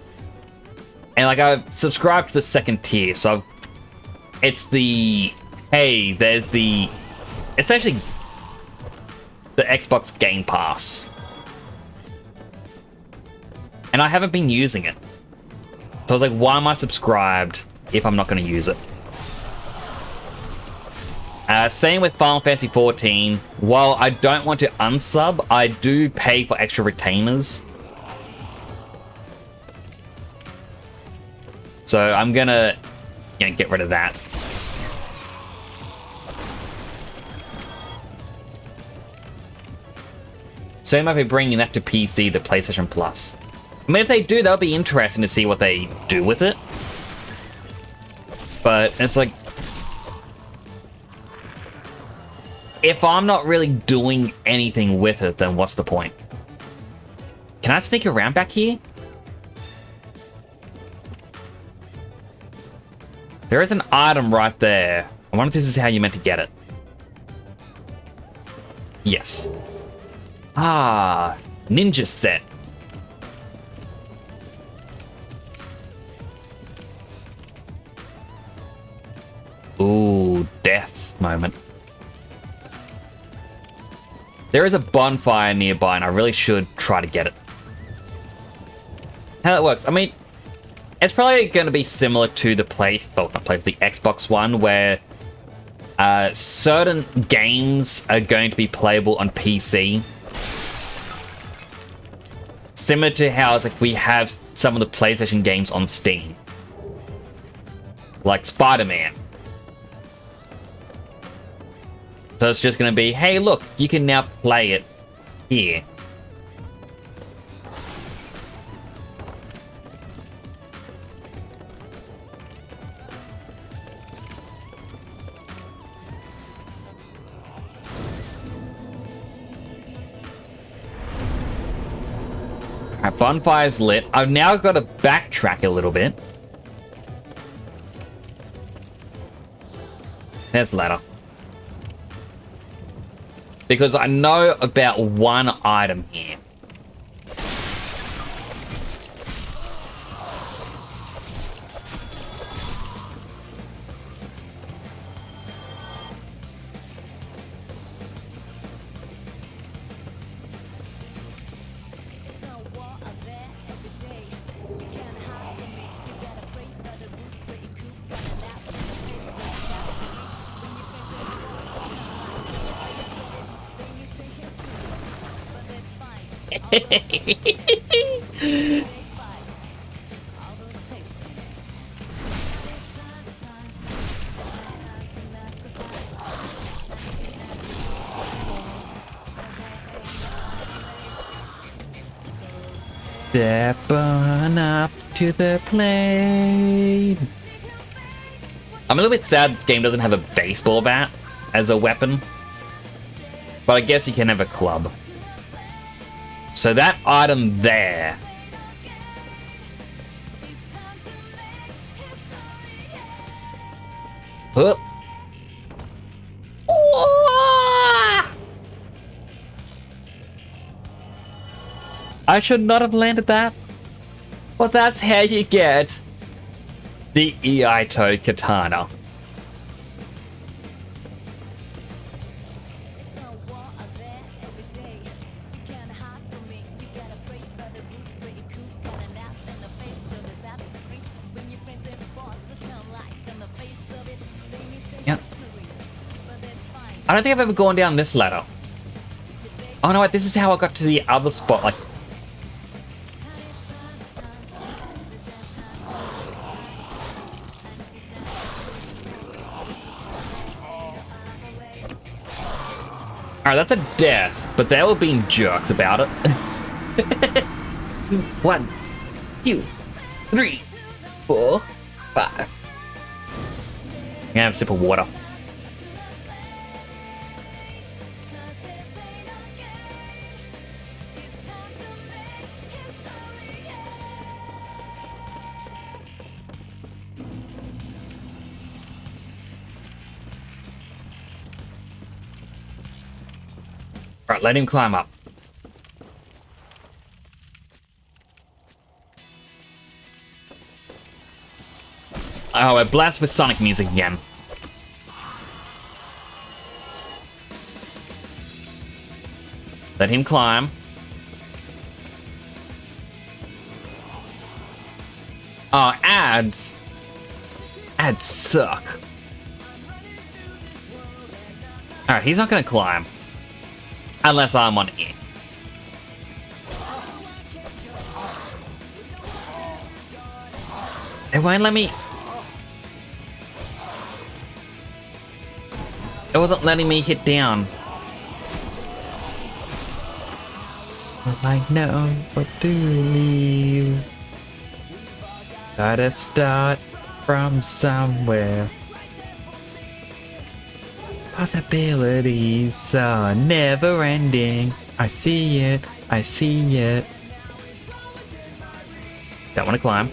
And, like, I've subscribed to the second tier, so it's the... Hey, there's the... Essentially, the Xbox Game Pass. And I haven't been using it. So I was like, why am I subscribed if I'm not going to use it? Same with Final Fantasy XIV. While I don't want to unsub, I do pay for extra retainers. So I'm gonna, you know, get rid of that. So they might be bringing that to PC, the PlayStation Plus. I mean, if they do, that'll be interesting to see what they do with it. But it's like, if I'm not really doing anything with it, then what's the point? Can I sneak around back here? There is an item right there. I wonder if this is how you meant to get it. Yes. Ah, ninja set. Ooh, death moment. There is a bonfire nearby, and I really should try to get it. How that works? I mean, it's probably going to be similar to the the Xbox One, where certain games are going to be playable on PC. Similar to how it's like we have some of the PlayStation games on Steam. Like Spider-Man. So it's just going to be, hey, look, you can now play it here. Our bonfire's lit. I've now got to backtrack a little bit. There's the ladder. Because I know about one item here. Step on up to the plane. I'm a little bit sad this game doesn't have a baseball bat as a weapon. But I guess you can have a club. So that item there. Oh. I should not have landed that. But that's how you get the Iaito Katana. I don't think I've ever gone down this ladder. Oh no, wait, this is how I got to the other spot, like... Alright, that's a death, but they were being jerks about it. 1, 2, 3, 4, 5. I'm gonna have a sip of water. Alright, let him climb up. Oh, we're blessed with Sonic music again. Let him climb. Oh, ads. Ads suck. Alright, he's not gonna climb. Unless I'm on it. It won't let me... It wasn't letting me hit down. But I know what to leave. Gotta start from somewhere. Possibilities are never ending. I see it, I see it. Don't want to climb.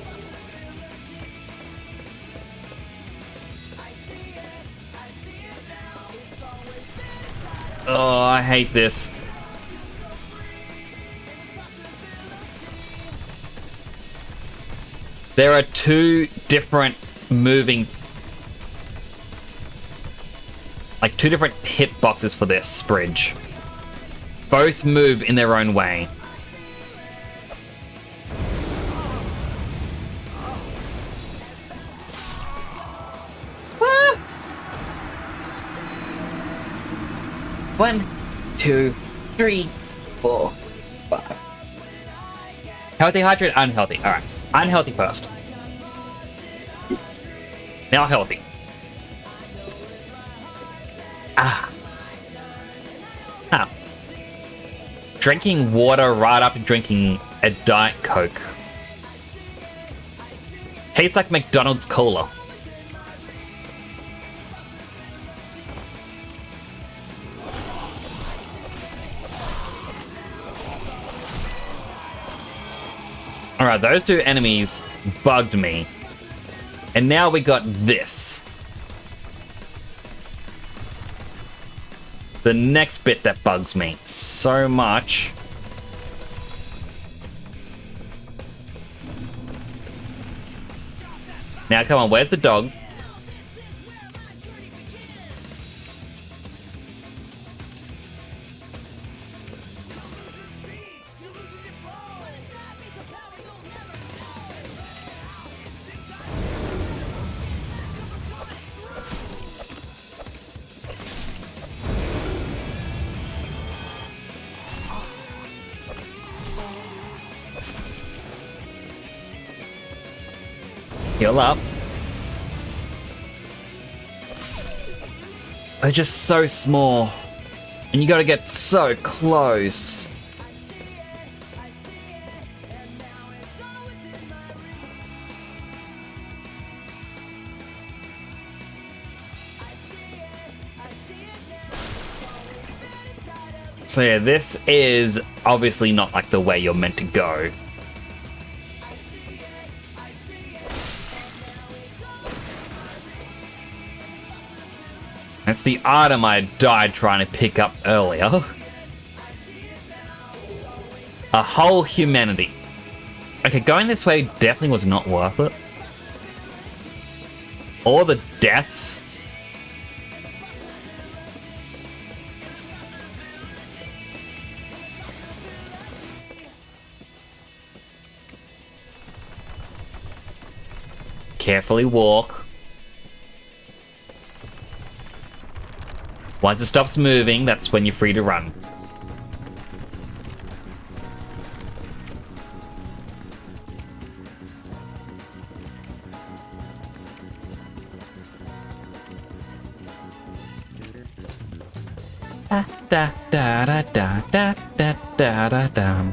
Oh, I hate this. There are two different moving... Like, two different hitboxes for this bridge. Both move in their own way. Ah! 1, 2, 3, 4, 5. Healthy, hydrated, unhealthy. Alright. Unhealthy first. Now healthy. Ah. Huh. Drinking water right after drinking a Diet Coke. Tastes like McDonald's cola. Alright, those two enemies bugged me. And now we got this. The next bit that bugs me so much. Now, come on, where's the dog? Heal up. They're just so small. And you gotta get so close. So yeah, this is obviously not like the way you're meant to go. That's the item I died trying to pick up earlier. A whole humanity. Okay, going this way definitely was not worth it. All the deaths. Carefully walk. Once it stops moving, that's when you're free to run. Da da da da da da da da da.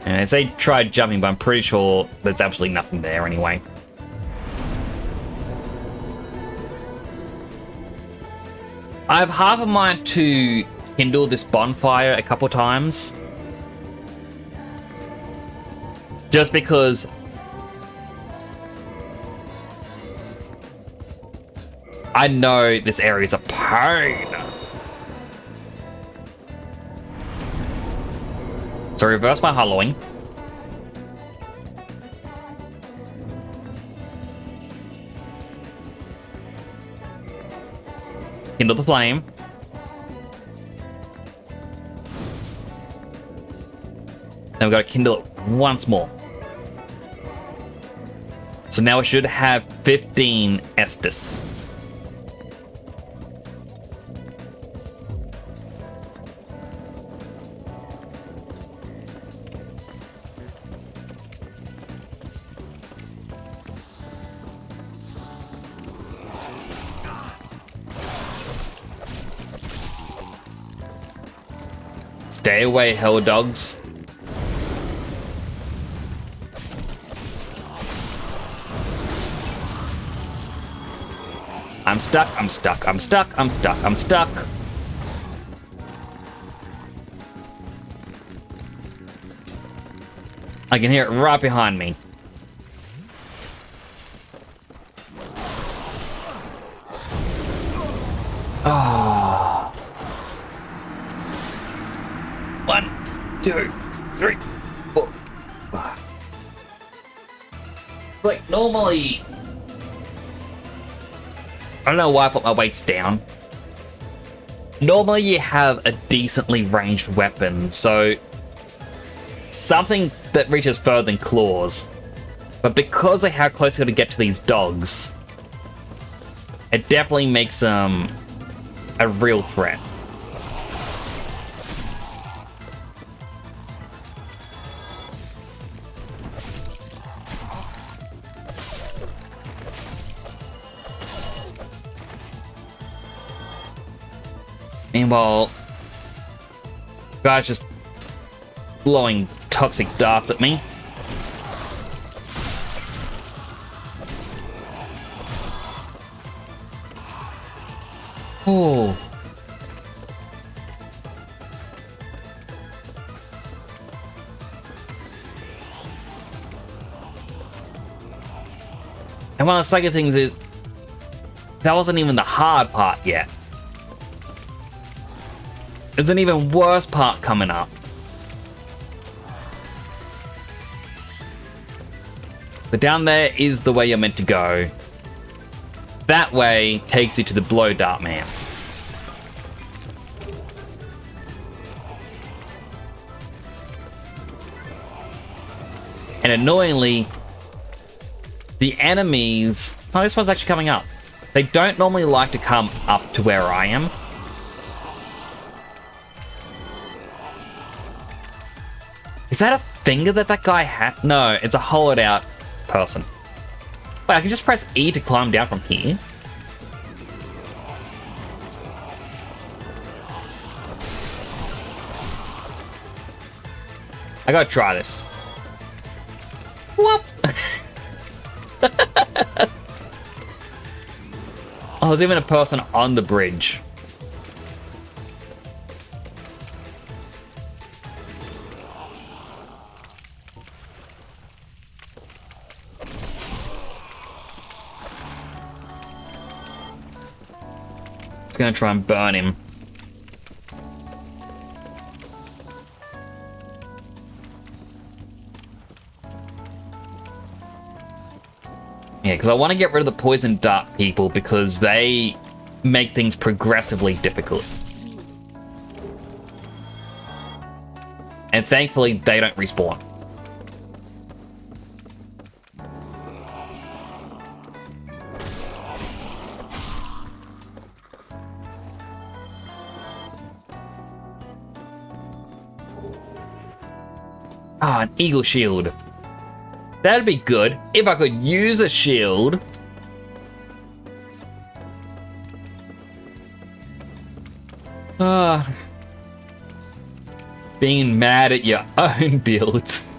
And I say try jumping, but I'm pretty sure there's absolutely nothing there anyway. I have half a mind to kindle this bonfire a couple times. Just because I know this area is a pain. So reverse my hollowing. Kindle the flame. Then we've got to kindle it once more. So now we should have 15 Estus. Stay away, hell dogs. I'm stuck, I'm stuck, I'm stuck, I'm stuck, I'm stuck. I can hear it right behind me. Oh. 1, 2, 3, 4, 5. Like normally, I don't know why I put my weights down. Normally you have a decently ranged weapon, so something that reaches further than claws. But because of how close I gotta get to these dogs, it definitely makes them a real threat. Meanwhile, guys just blowing toxic darts at me. Oh. And one of the second things is, that wasn't even the hard part yet. There's an even worse part coming up. But down there is the way you're meant to go. That way takes you to the Blow Dart Man. And annoyingly, the enemies... Oh, this one's actually coming up. They don't normally like to come up to where I am. Is that a finger that guy had? No, it's a hollowed out person. Wait, I can just press E to climb down from here. I gotta try this. Whoop! Oh, there's even a person on the bridge. Just gonna try and burn him. Yeah, because I want to get rid of the poison dart people because they make things progressively difficult. And thankfully, they don't respawn. Ah, an eagle shield. That'd be good if I could use a shield. Being mad at your own builds.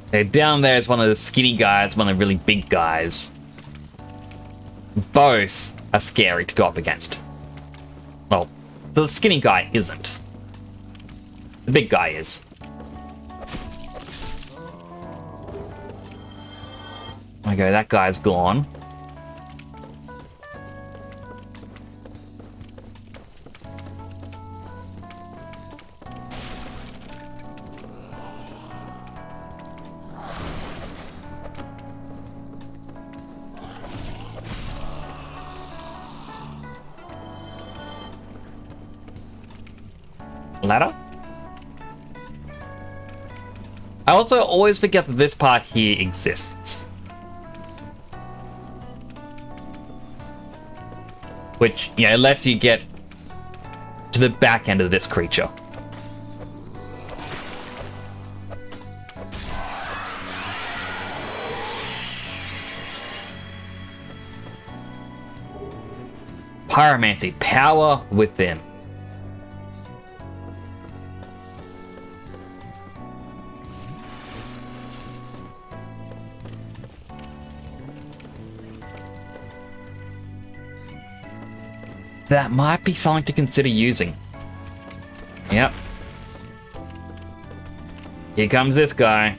Okay, down there is one of the skinny guys, one of the really big guys. Both are scary to go up against. Well, the skinny guy isn't. The big guy is. Okay, that guy's gone. Ladder? I also always forget that this part here exists. Which, you know, lets you get to the back end of this creature. Pyromancy, power within. That might be something to consider using. Yep. Here comes this guy.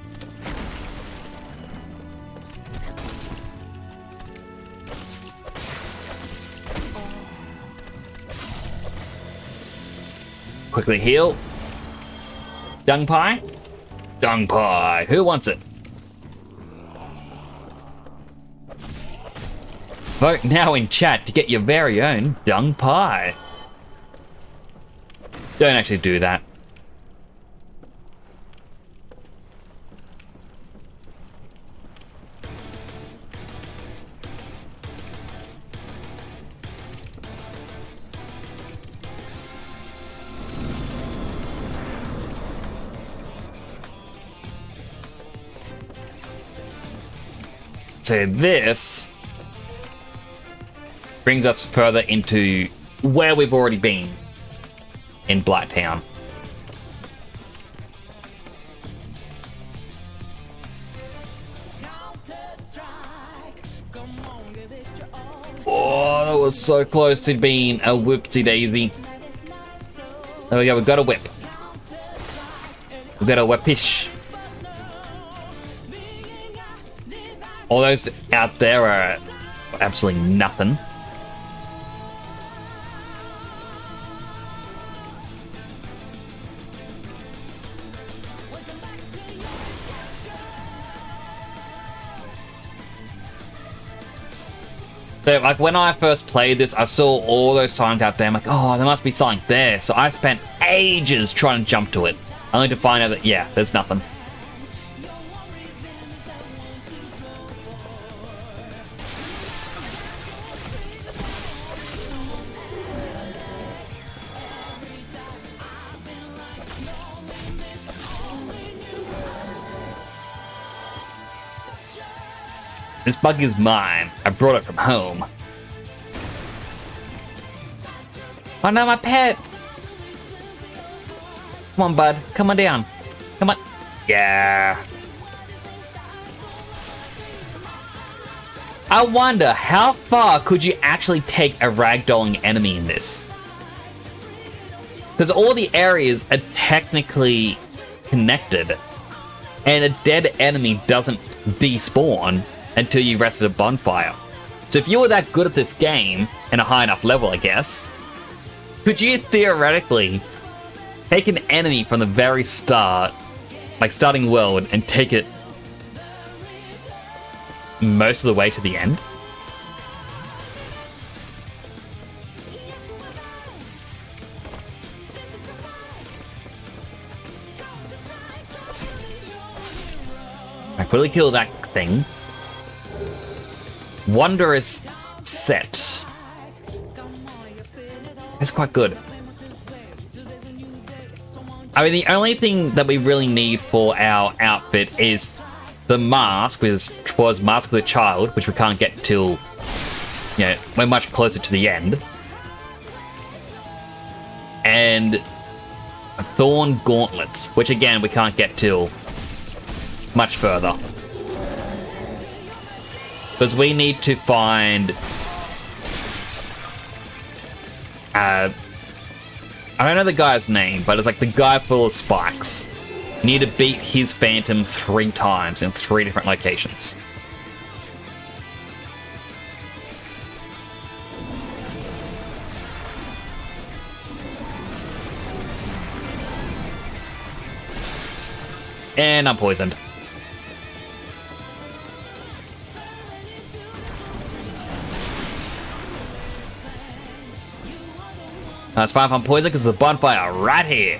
Quickly heal. Dung pie? Dung pie. Who wants it? Vote now in chat to get your very own dung pie. Don't actually do that. So this brings us further into where we've already been in Blacktown. was so close to being a whoopsie daisy. There we go, we got a whip. We got a whippish. All those out there are absolutely nothing. So, like, when I first played this, I saw all those signs out there. I'm like, oh, there must be something there. So I spent ages trying to jump to it, only to find out that, yeah, there's nothing. This bug is mine. I brought it from home. Oh no, my pet! Come on, bud. Come on down. Come on. Yeah. I wonder, how far could you actually take a ragdolling enemy in this? Because all the areas are technically connected, and a dead enemy doesn't despawn until you rest at a bonfire. So if you were that good at this game, and a high enough level, I guess, could you theoretically take an enemy from the very start, like starting world, and take it most of the way to the end? I quickly kill that thing. Wondrous set. That's quite good. I mean, the only thing that we really need for our outfit is the mask, which was Mask of the Child, which we can't get till, you know, we're much closer to the end. And Thorn Gauntlets, which again, we can't get till much further. Because we need to find... I don't know the guy's name, but it's like the guy full of spikes. You need to beat his phantom 3 times in 3 different locations. And I'm poisoned. That's fine if I'm poisoned because there's a bonfire right here.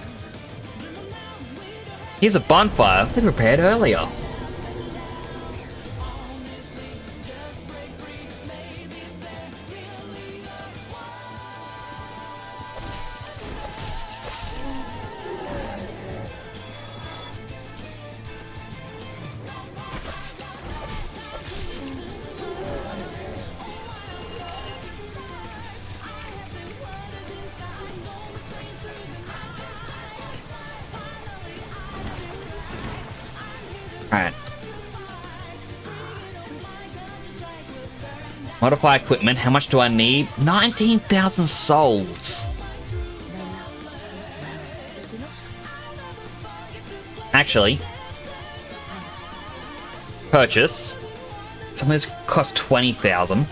Here's a bonfire we prepared earlier. Alright. Modify equipment. How much do I need? 19,000 souls. Actually, purchase. Some of this cost 20,000.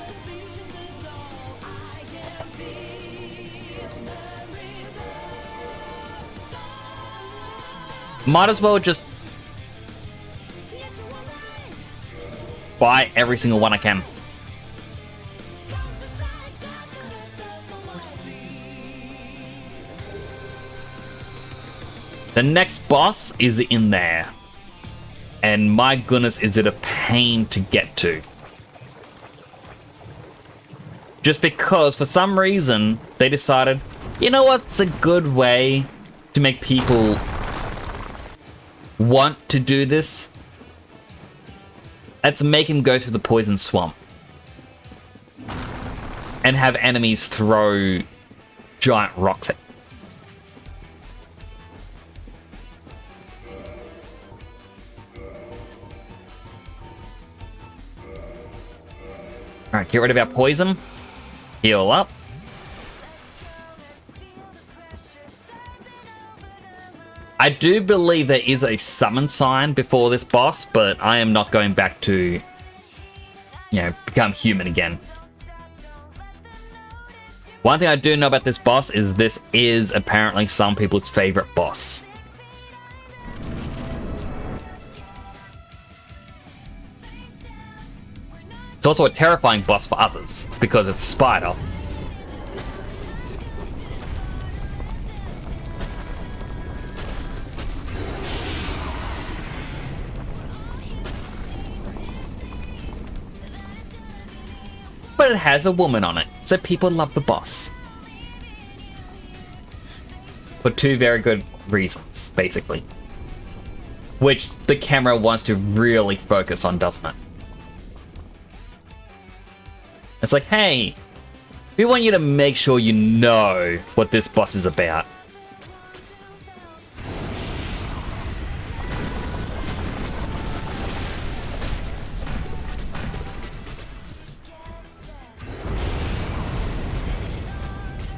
Might as well just buy every single one I can. The next boss is in there. And my goodness, is it a pain to get to. Just because, for some reason, they decided, you know what's a good way to make people want to do this? Let's make him go through the poison swamp. And have enemies throw giant rocks at him. Alright, get rid of our poison. Heal up. I do believe there is a summon sign before this boss, but I am not going back to, become human again. One thing I do know about this boss is this is apparently some people's favorite boss. It's also a terrifying boss for others, because it's a spider. But it has a woman on it, so people love the boss. For two very good reasons, basically. Which the camera wants to really focus on, doesn't it? It's like, hey, we want you to make sure you know what this boss is about.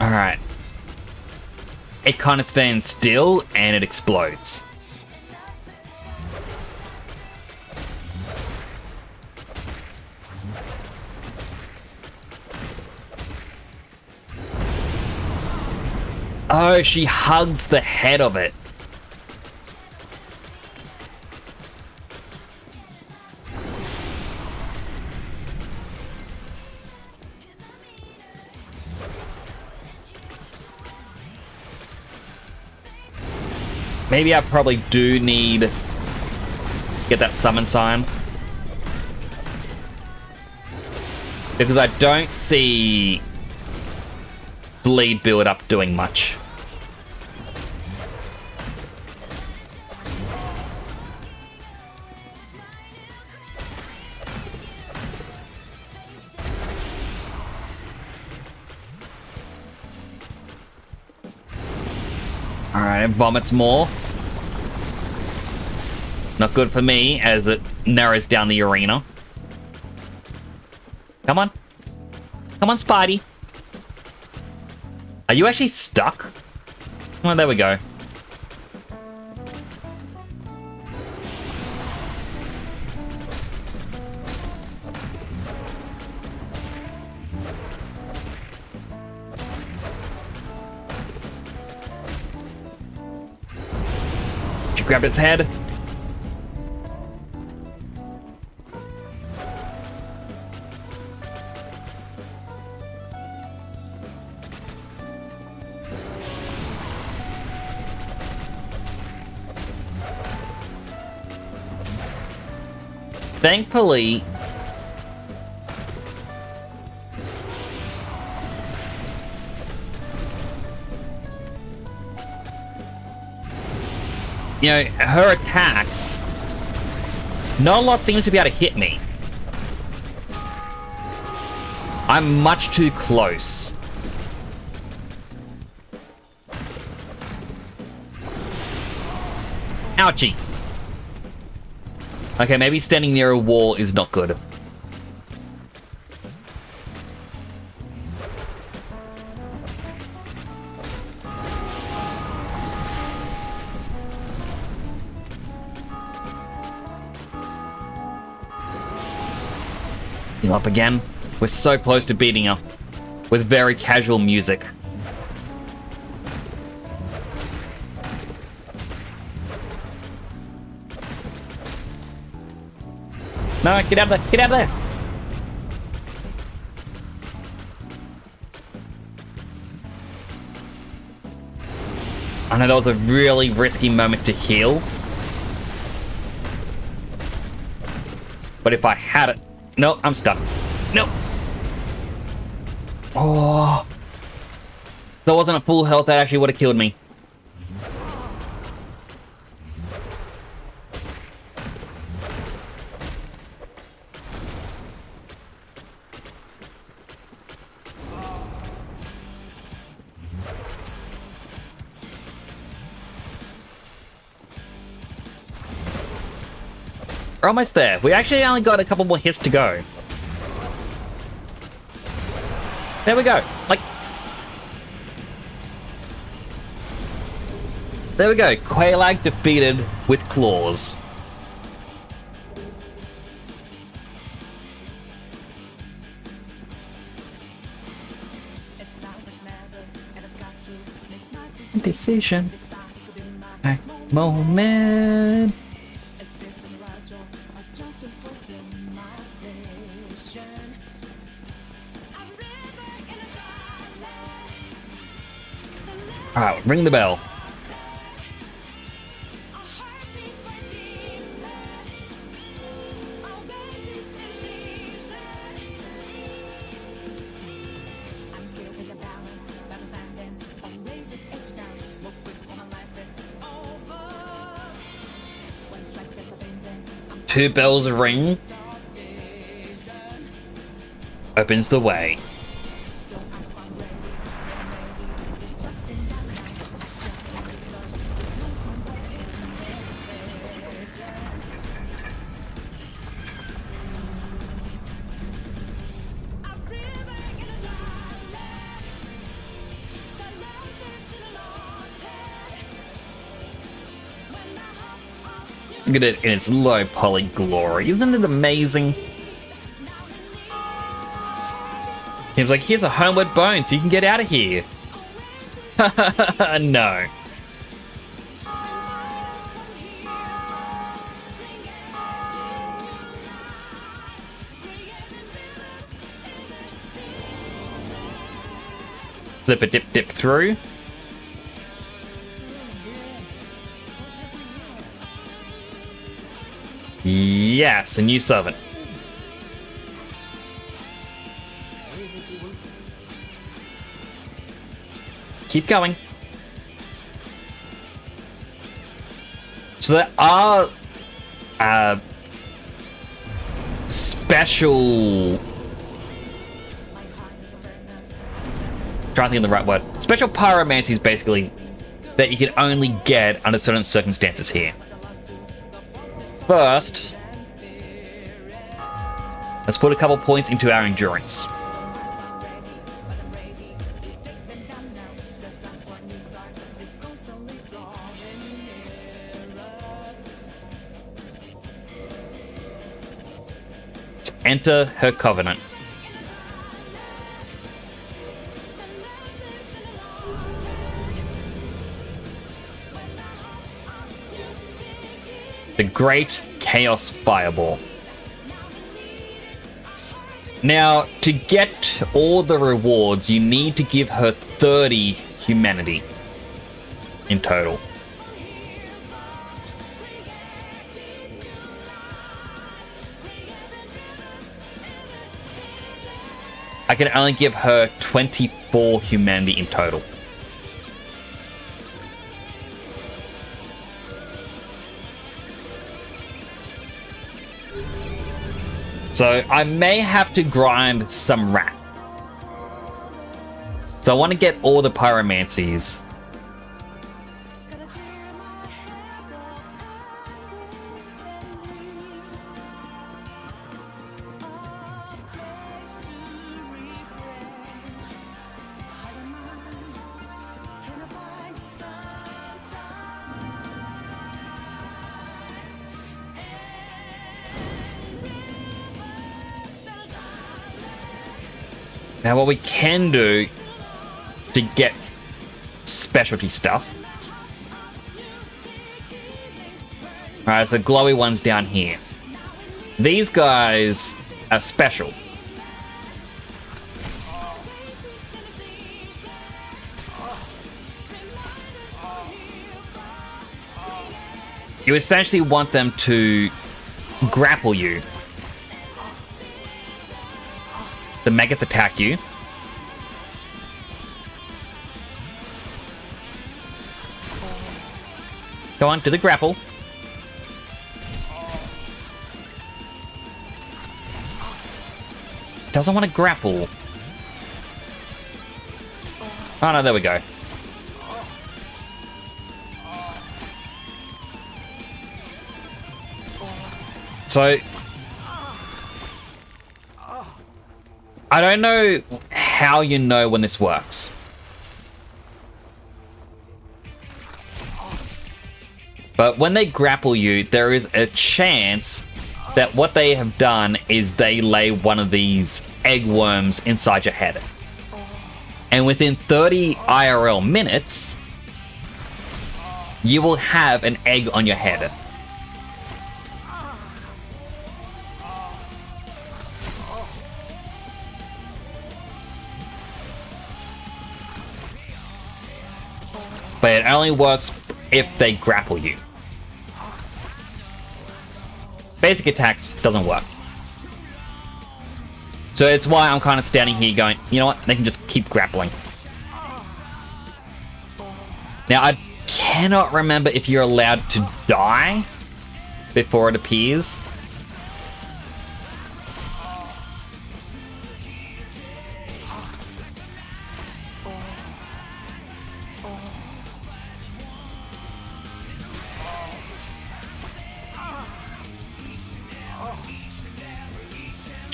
Alright. It kind of stands still and it explodes. Oh, she hugs the head of it. Maybe I probably do need to get that summon sign. Because I don't see bleed build up doing much. Alright, it vomits more. Not good for me as it narrows down the arena. Come on. Come on, Spidey. Are you actually stuck? Oh, there we go. Did you grab his head? Thankfully, her attacks, not a lot seems to be able to hit me. I'm much too close. Ouchie. Okay, maybe standing near a wall is not good. Heal up again. We're so close to beating her. With very casual music. No, get out of there! Get out of there! I know that was a really risky moment to heal. But if I had it... No, I'm stuck. No! Oh! If that wasn't a full health, that actually would have killed me. We're almost there. We actually only got a couple more hits to go. There we go. Like, there we go. Quelaag defeated with claws. Decision. Moment. Alright, ring the bell. Two bells ring. Opens the way. Look at it in its low poly glory. Isn't it amazing? Seems like here's a homeward bone so you can get out of here. No. Flip a dip through. Yes, a new servant. Keep going. So there are special... trying to think of the right word. Special pyromancies, basically, that you can only get under certain circumstances here. First, let's put a couple points into our endurance. Let's enter her covenant. The Great Chaos Fireball. Now, to get all the rewards, you need to give her 30 humanity in total. I can only give her 24 humanity in total. So I may have to grind some rats. So I want to get all the pyromancies. Now what we can do to get specialty stuff. Alright, so the glowy ones down here. These guys are special. You essentially want them to grapple you. The maggots attack you. Go on, do the grapple. Doesn't want to grapple. Oh no, there we go. So I don't know how you know when this works. But when they grapple you, there is a chance that what they have done is they lay one of these egg worms inside your head. And within 30 IRL minutes, you will have an egg on your head. But it only works if they grapple you. Basic attacks doesn't work. So it's why I'm kind of standing here going, you know what, they can just keep grappling. Now, I cannot remember if you're allowed to die before it appears.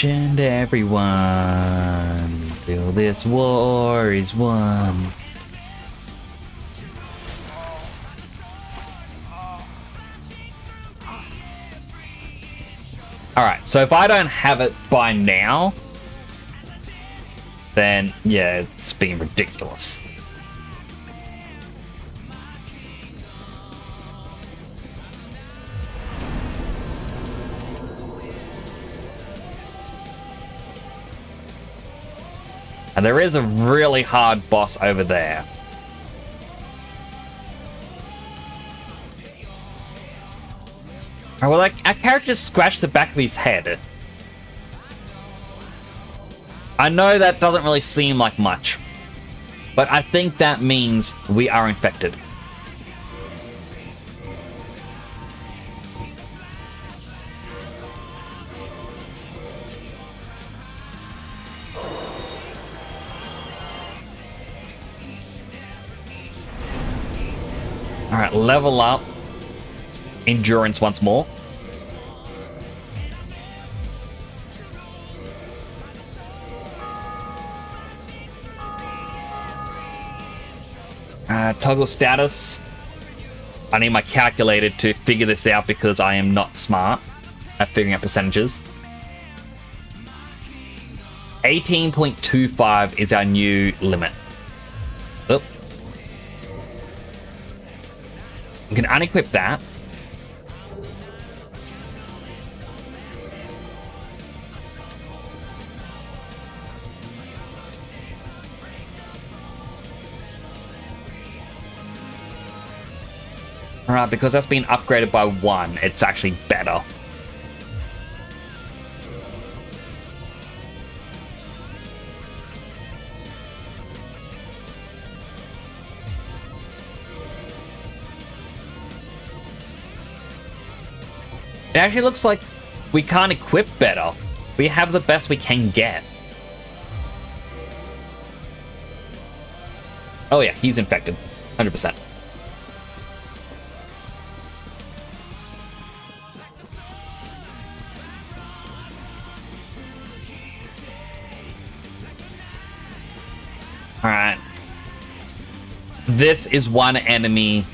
And everyone, till this war is won. Alright, so if I don't have it by now, then yeah, it's being ridiculous. And there is a really hard boss over there. Well, like, our character scratched the back of his head. I know that doesn't really seem like much, but I think that means we are infected. Alright, level up. Endurance once more. Toggle status. I need my calculator to figure this out because I am not smart at figuring out percentages. 18.25 is our new limit. Oop. We can unequip that. Alright, because that's been upgraded by 1, it's actually better. It actually looks like we can't equip better. We have the best we can get. Oh yeah, he's infected. 100%. Alright. This is one enemy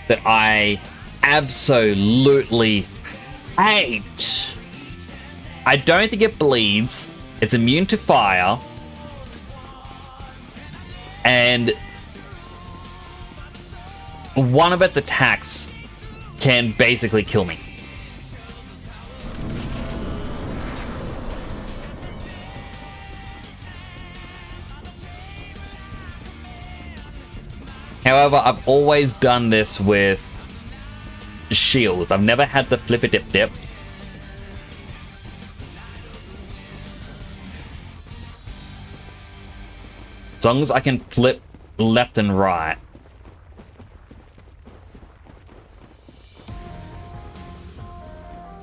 that I absolutely hate. I don't think it bleeds. It's immune to fire. And one of its attacks can basically kill me. However, I've always done this with shields. I've never had the flip-a-dip-dip. As long as I can flip left and right.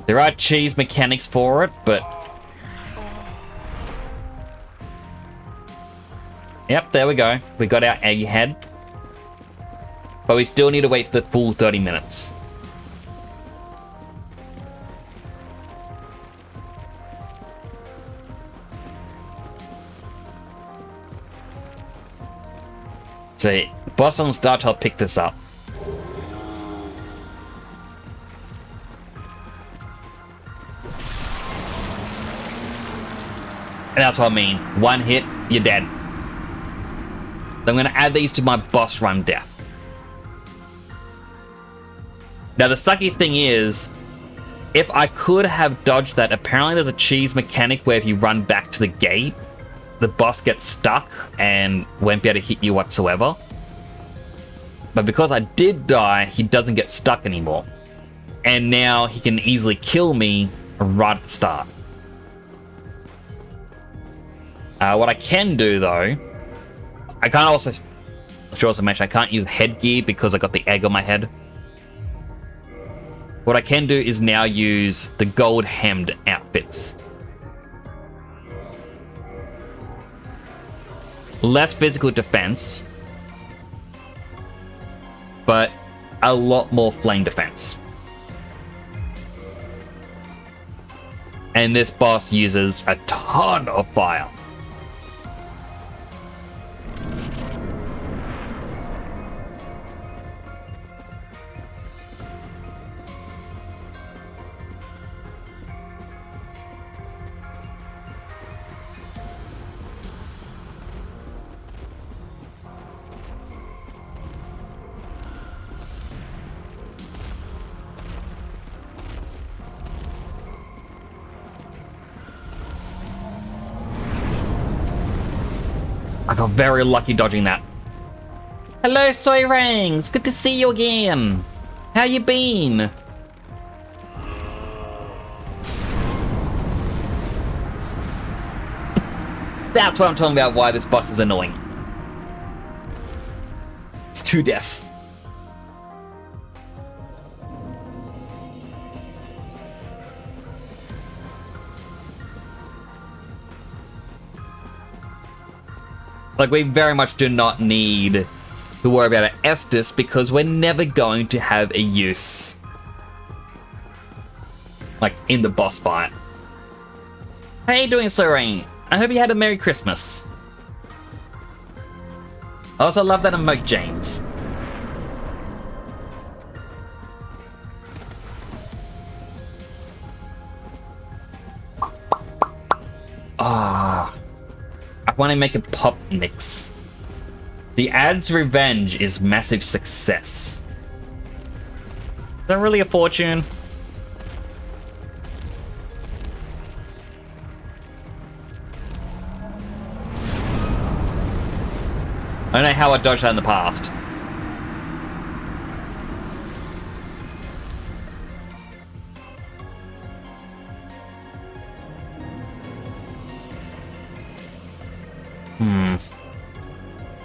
There are cheese mechanics for it, but... Yep, there we go. We got our egghead. But we still need to wait for the full 30 minutes. So, boss doesn't start till I pick this up. And that's what I mean. One hit, you're dead. So I'm going to add these to my boss run death. Now, the sucky thing is, if I could have dodged that, apparently there's a cheese mechanic where if you run back to the gate, the boss gets stuck and won't be able to hit you whatsoever. But because I did die, he doesn't get stuck anymore. And now he can easily kill me right at the start. What I can do, though, I can't also... I should also mention, I can't use headgear because I got the egg on my head. What I can do is now use the gold-hemmed outfits. Less physical defense, but a lot more flame defense. And this boss uses a ton of fire. I got very lucky dodging that. Hello, Soy Rangs. Good to see you again. How you been? That's what I'm talking about, why this boss is annoying. It's 2 deaths. Like, we very much do not need to worry about an Estus because we're never going to have a use, like, in the boss fight. How you doing, Serene? I hope you had a Merry Christmas. I also love that emote, James. Ah. I want to make a pop mix. The ad's revenge is massive success. Is that really a fortune? I don't know how I dodged that in the past.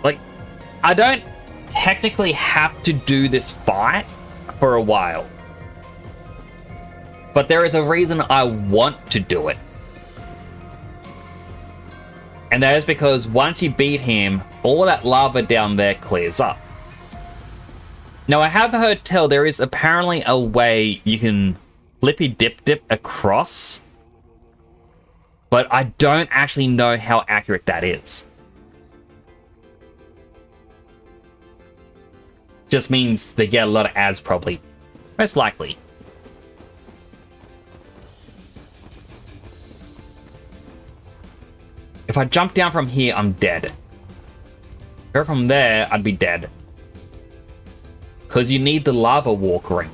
Like, I don't technically have to do this fight for a while. But there is a reason I want to do it. And that is because once you beat him, all that lava down there clears up. Now, I have heard tell there is apparently a way you can flippy dip across. But I don't actually know how accurate that is. Just means they get a lot of ads, probably. Most likely. If I jump down from here, I'm dead. Go from there, I'd be dead. Because you need the lava walk ring.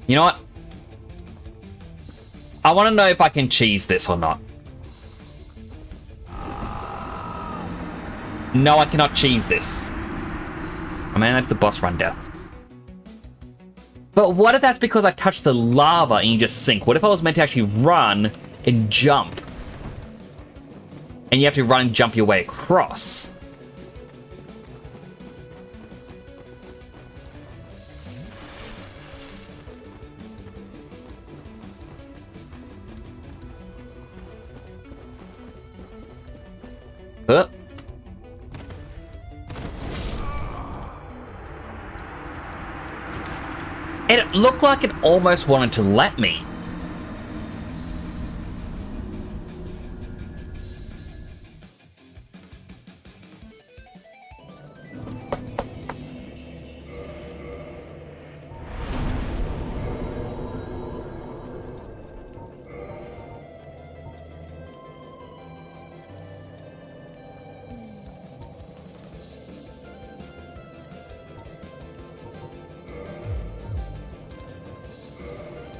You know what? I want to know if I can cheese this or not. No, I cannot cheese this. Oh man, that's the boss run death. But what if that's because I touched the lava and you just sink? What if I was meant to actually run and jump? And you have to run and jump your way across? Huh? It looked like it almost wanted to let me.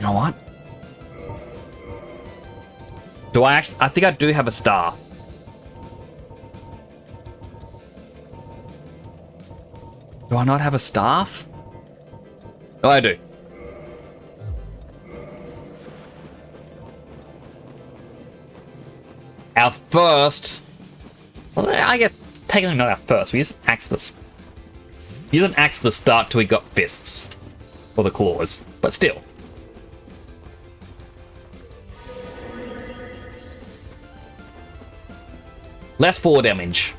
You know what? Do I actually... I think I do have a star. Do I not have a staff? Oh, I do. Our first... Well, I guess technically not our first. We use an axe to the start till we got fists. Or the claws. But still. Less 4 damage.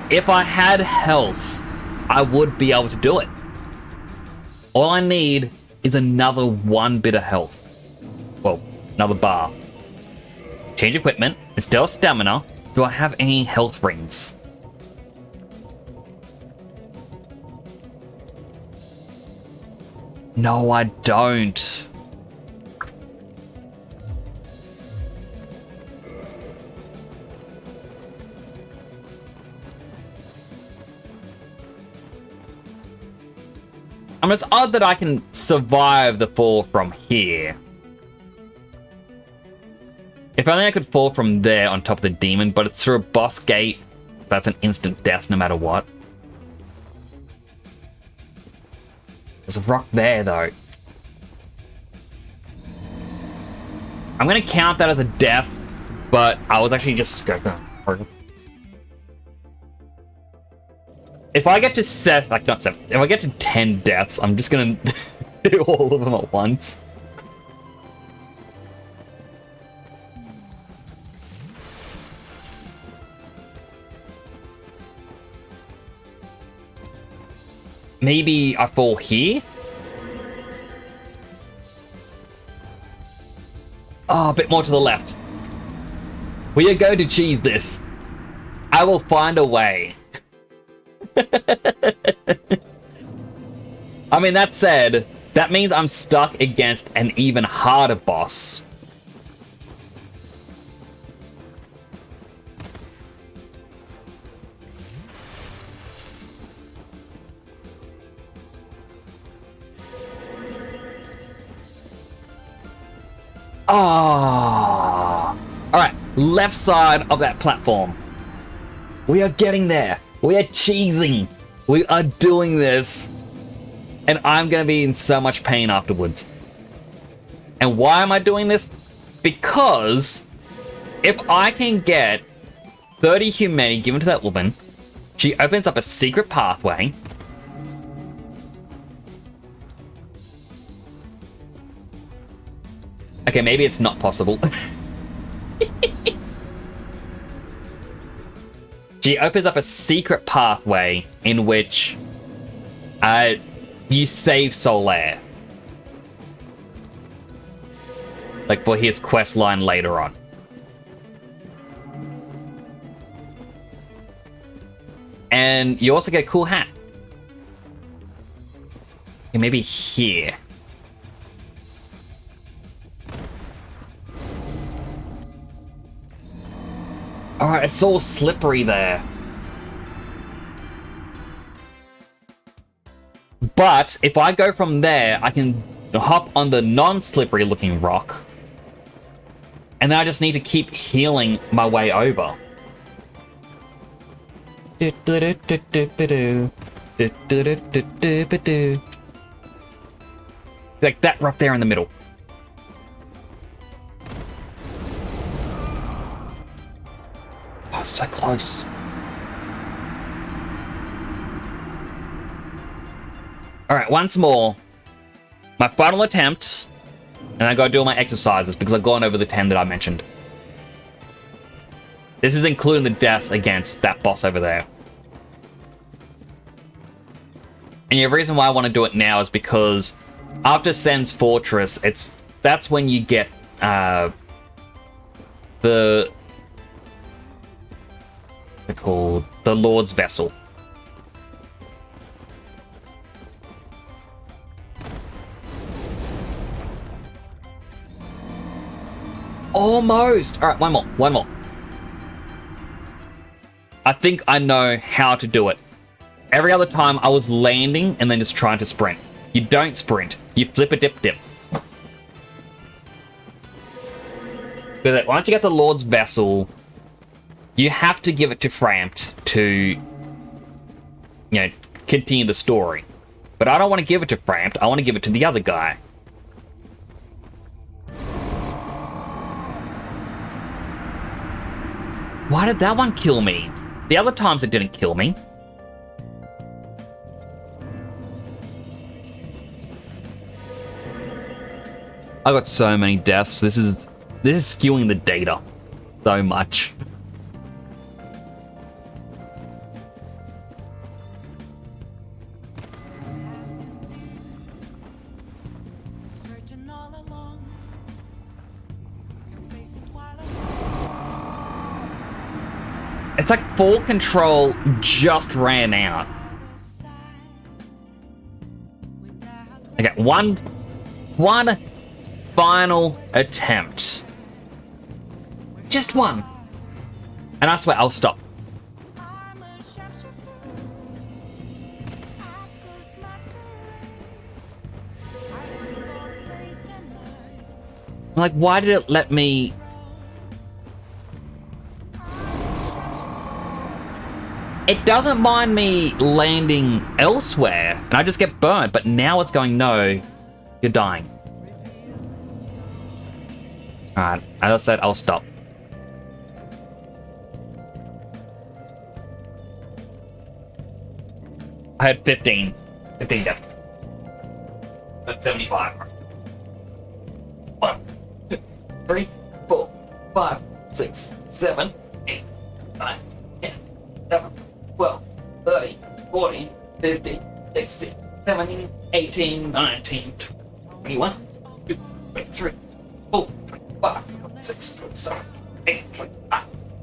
If I had health, I would be able to do it. All I need is another 1 bit of health. Well, another bar. Change equipment. Instead of stamina, do I have any health rings? No, I don't. I mean, it's odd that I can survive the fall from here. If only I could fall from there on top of the demon, but it's through a boss gate. That's an instant death no matter what. There's a rock there, though. I'm going to count that as a death, but I was actually just... If I get to 7, like not 7, if I get to 10 deaths, I'm just gonna do all of them at once. Maybe I fall here? Oh, a bit more to the left. We are going to cheese this. I will find a way. I mean, that said, that means I'm stuck against an even harder boss. Ah! Alright, left side of that platform. We are getting there. We are cheesing. We are doing this. And I'm going to be in so much pain afterwards. And why am I doing this? Because if I can get 30 humanity given to that woman, she opens up a secret pathway. Okay, maybe it's not possible. She opens up a secret pathway in which you save Solaire. Like for his quest line later on. And you also get a cool hat. Okay, maybe here. Alright, it's all slippery there. But if I go from there, I can hop on the non-slippery looking rock. And then I just need to keep healing my way over. Like that rock there in the middle. Oh, so close. Alright, once more. My final attempt. And I gotta do all my exercises because I've gone over the 10 that I mentioned. This is including the deaths against that boss over there. And the reason why I want to do it now is because after Sen's Fortress, that's when you get they're called the Lord's Vessel. Almost. All right, one more. I think I know how to do it. Every other time I was landing and then just trying to sprint. You don't sprint. You flip a dip. Because once you get the Lord's Vessel, you have to give it to Frampt to, continue the story. But I don't want to give it to Frampt. I want to give it to the other guy. Why did that one kill me? The other times it didn't kill me. I got so many deaths. This is skewing the data so much. It's like Ball Control just ran out. Okay, one final attempt. Just one. And I swear I'll stop. Like, why did it let me... It doesn't mind me landing elsewhere, and I just get burnt, but now it's going, no, you're dying. Alright, as I said, I'll stop. I had 15 deaths. That's 75. 1, 2, 3, 4, 5, 6, 7, 8, 9, 10, 11, 12, 30, 40, 50, 60, 70, 18, 19, 21, 22, 23, 24, 25, 26, 27, 28, 29,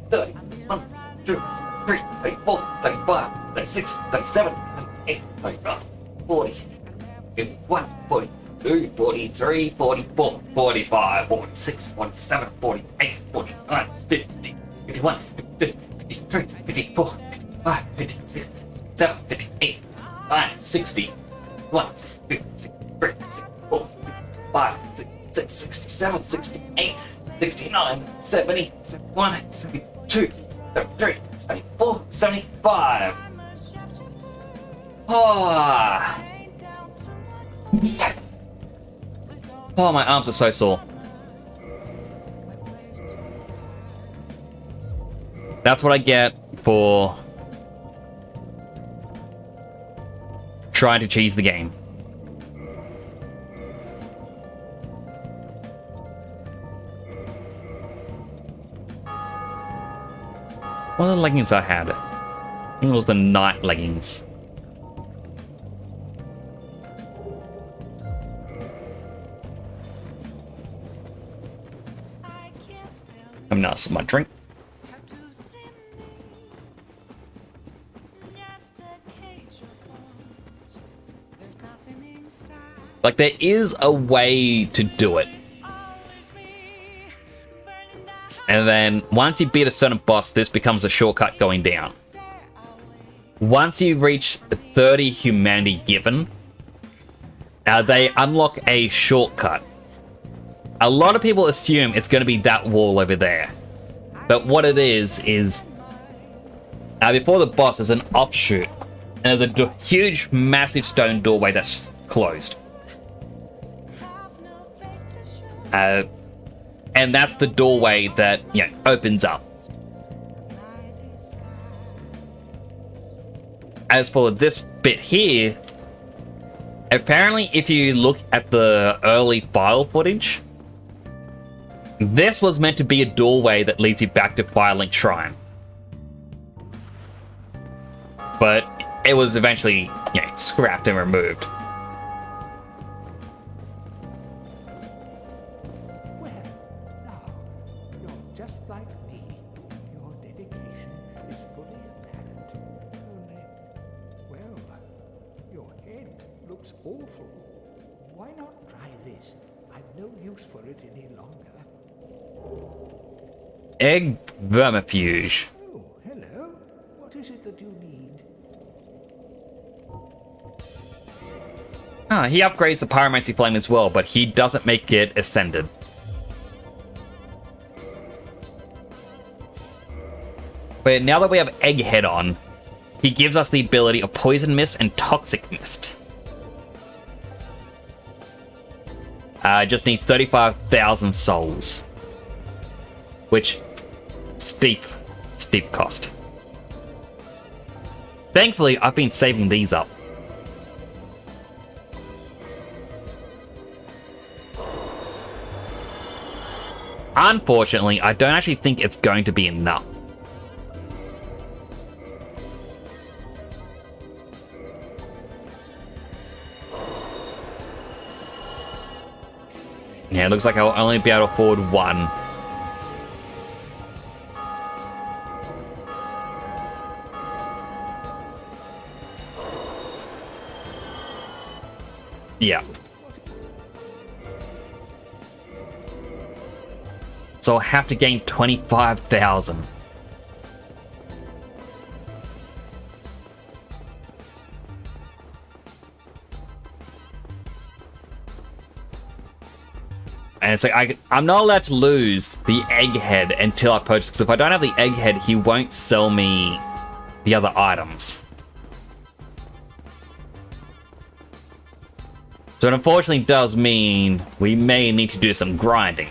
30, 1, 2, 3, 34, 35, 36, 37, 38, 39, 40, 41, 42, 43, 44, 45, 46, 47, 48, 49, 50, 51, 52, 53, 54, 55, 56, 57, 58, 59, 60, 1, 62, 63, 64, 65, 66, 67, 68, 69, 70, 71, 72, 73, 74, 75. Oh, my arms are so sore. That's what I get for trying to cheese the game. What are the leggings I had? I think it was the night leggings. I'm not some my drink. Like, there is a way to do it. And then once you beat a certain boss, this becomes a shortcut going down. Once you reach 30 humanity given, they unlock a shortcut. A lot of people assume it's going to be that wall over there. But what it is before the boss, there's an offshoot. And there's a huge, massive stone doorway that's closed. And that's the doorway that, opens up. As for this bit here, apparently if you look at the early file footage, this was meant to be a doorway that leads you back to Firelink Shrine. But it was eventually yeah, scrapped and removed. Well, now, you're just like me. Your dedication is fully apparent. Only, well, your head looks awful. Why not try this? I've no use for it any longer. Egg vermifuge. Oh, hello. What is it that you need? Ah, he upgrades the pyromancy flame as well, but he doesn't make it ascended. But now that we have Egghead on, he gives us the ability of Poison Mist and Toxic Mist. I just need 35,000 souls. Which, steep cost. Thankfully, I've been saving these up. Unfortunately, I don't actually think it's going to be enough. Yeah, it looks like I'll only be able to afford one. Yeah. So I'll have to gain 25,000. And it's like, I'm not allowed to lose the Egghead until I purchase, because if I don't have the Egghead, he won't sell me the other items. So it unfortunately does mean we may need to do some grinding.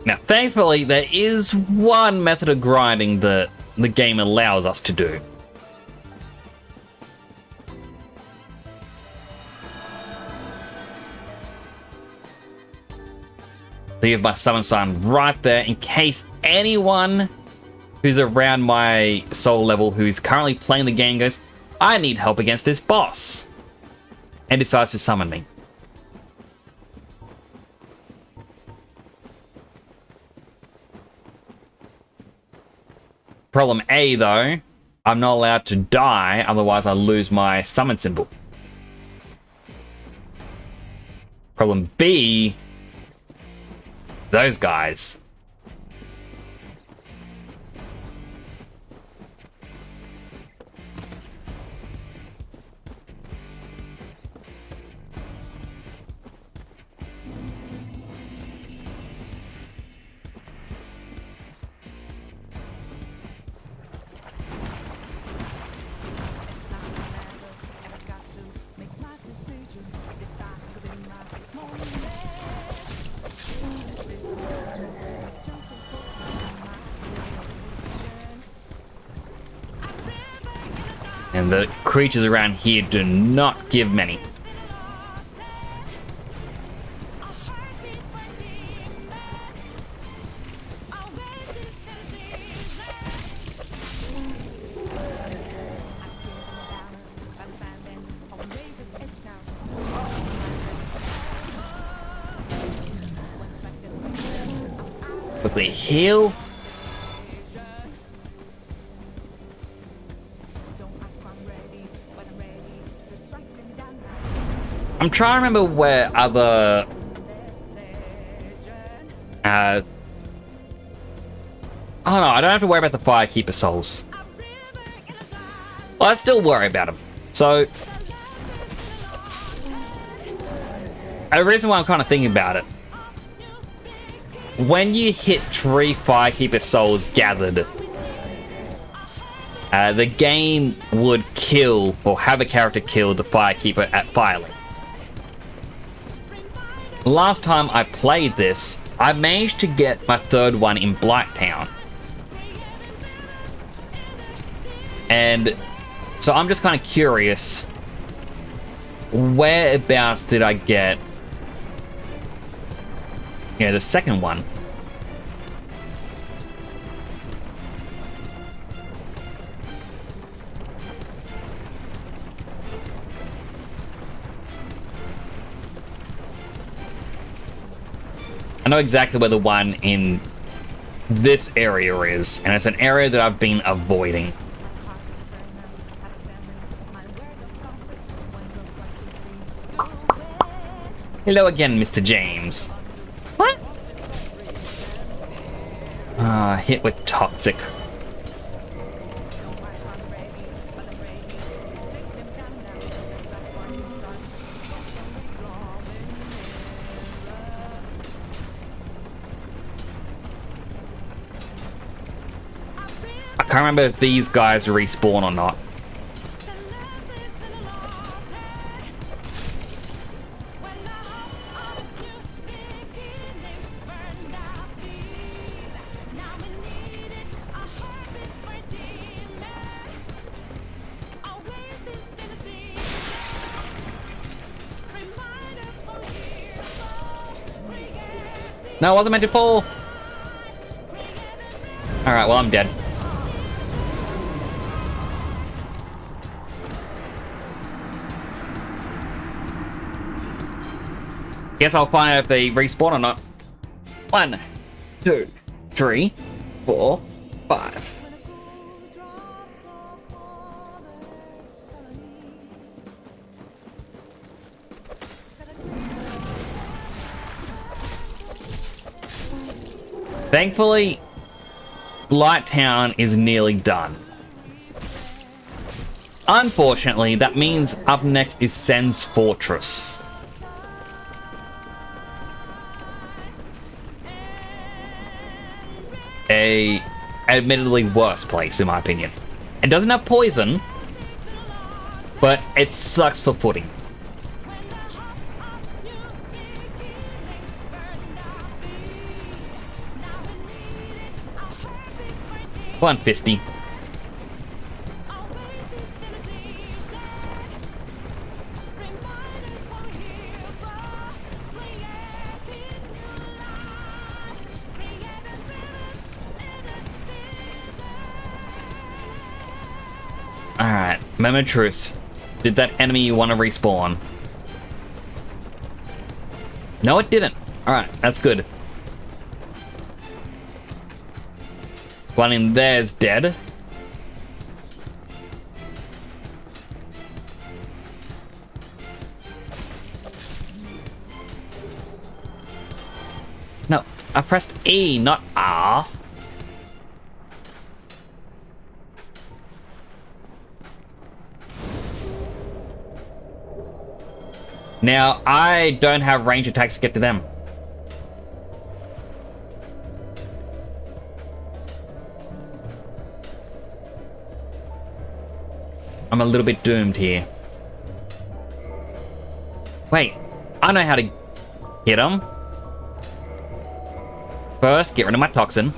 Now, thankfully, there is one method of grinding that the game allows us to do. Leave my summon sign right there in case anyone who's around my soul level who's currently playing the game goes, I need help against this boss, and decides to summon me. Problem A, though, I'm not allowed to die, otherwise I lose my summon symbol. Problem B, those guys. And the creatures around here do not give many. Quickly heal. I'm trying to remember where other oh no, I don't have to worry about the Firekeeper souls. Well, I still worry about them. So a reason why I'm kind of thinking about it, when you hit 3 Firekeeper souls gathered, the game would kill or have a character kill the Firekeeper at Firelink. Last time I played this, I managed to get my 3rd one in Blighttown. And so I'm just kind of curious, whereabouts did I get, the 2nd one? know exactly where the one in this area is, and it's an area that I've been avoiding. Hello again, Mr. James. What? Hit with toxic. I can't remember if these guys respawn or not. No, I wasn't meant to fall. Alright, well, I'm dead. Guess I'll find out if they respawn or not. 1, 2, 3, 4, 5. Thankfully, Blighttown is nearly done. Unfortunately, that means up next is Sen's Fortress. A admittedly worse place, in my opinion. It doesn't have poison, but it sucks for footing. Come on, Fisty. Alright, moment of truth. Did that enemy want to respawn? No, it didn't. Alright, that's good. One in there's dead. No, I pressed E, not R. Now, I don't have range attacks to get to them. I'm a little bit doomed here. Wait, I know how to hit him. First, get rid of my toxin.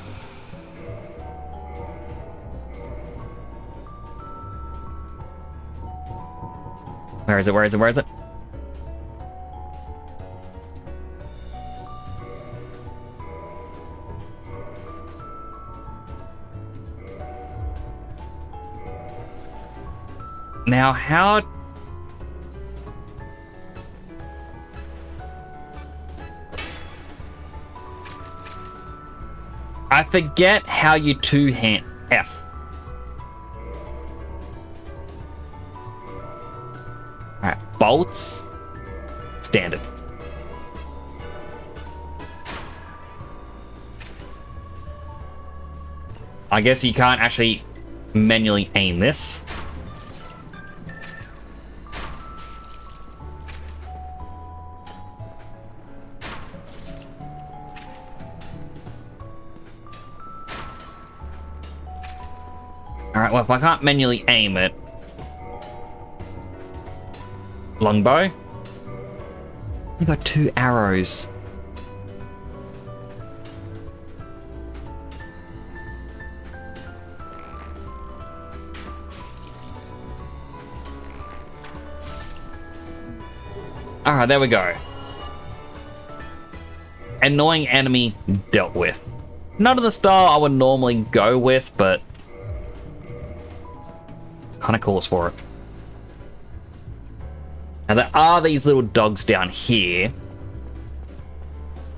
Where is it? Where is it? Where is it? Now, how... I forget how you two-hand F. Alright, bolts. Standard. I guess you can't actually manually aim this. Alright, well, if I can't manually aim it... Longbow? I got 2 arrows. Alright, there we go. Annoying enemy dealt with. Not in the style I would normally go with, but... kind of calls for it. Now there are these little dogs down here.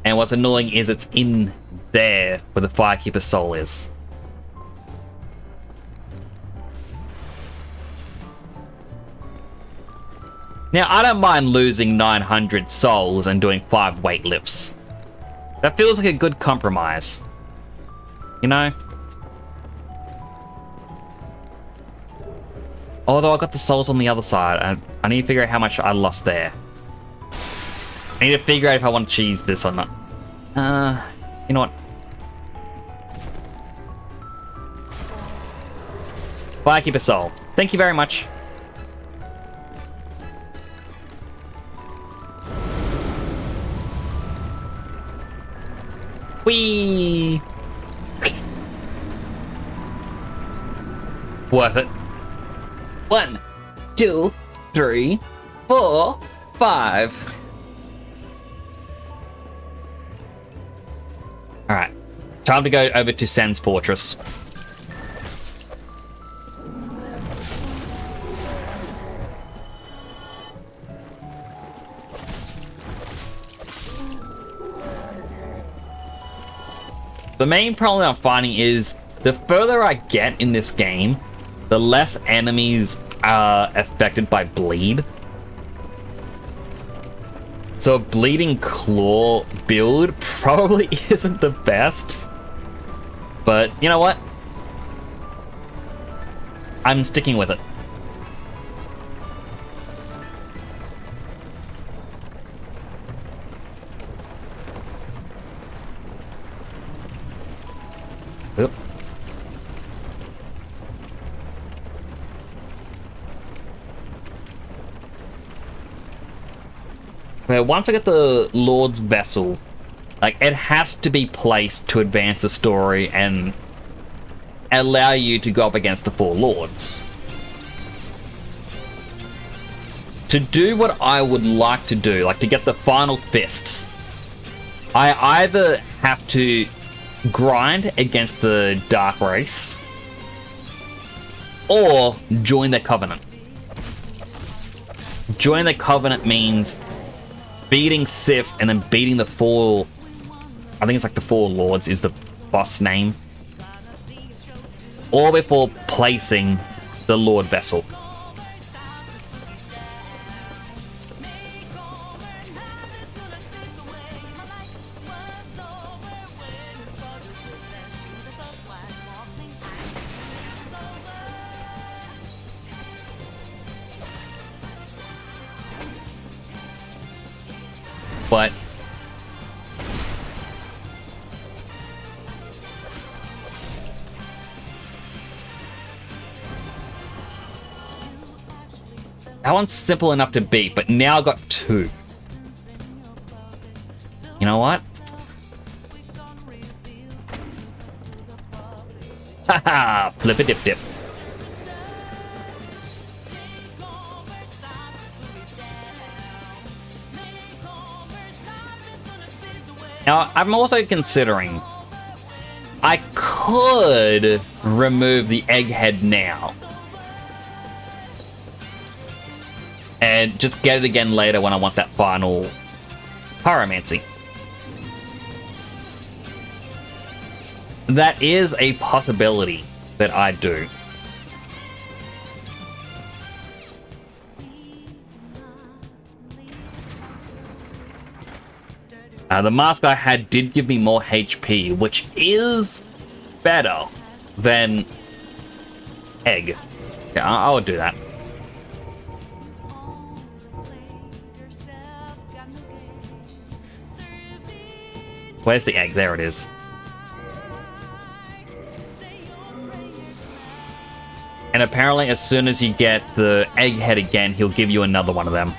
And what's annoying is it's in there where the Firekeeper's soul is. Now, I don't mind losing 900 souls and doing 5 weight lifts. That feels like a good compromise. You know? Although I got the souls on the other side, I need to figure out how much I lost there. I need to figure out if I want to cheese this or not. You know what? Firekeeper soul. Thank you very much. Whee! Worth it. 1, 2, 3, 4, 5. Alright. Time to go over to Sen's Fortress. The main problem I'm finding is the further I get in this game, the less enemies are affected by bleed. So a bleeding claw build probably isn't the best. But you know what? I'm sticking with it. Oop. Well, once I get the Lord's Vessel, like, it has to be placed to advance the story and allow you to go up against the 4 Lords. To do what I would like to do, like to get the final fist, I either have to grind against the Dark Race or join the Covenant. Join the Covenant means beating Sif and then beating the 4, I think it's like the 4 Lords is the boss name, or before placing the Lord Vessel. But that one's simple enough to beat, but now I got 2. You know what? Haha! Flip a dip dip. Now, I'm also considering I could remove the egghead now and just get it again later when I want that final pyromancy. That is a possibility that I do. The mask I had did give me more HP, which is better than egg. Yeah, I'll do that. Where's the egg? There it is. And apparently as soon as you get the egghead again, he'll give you another one of them.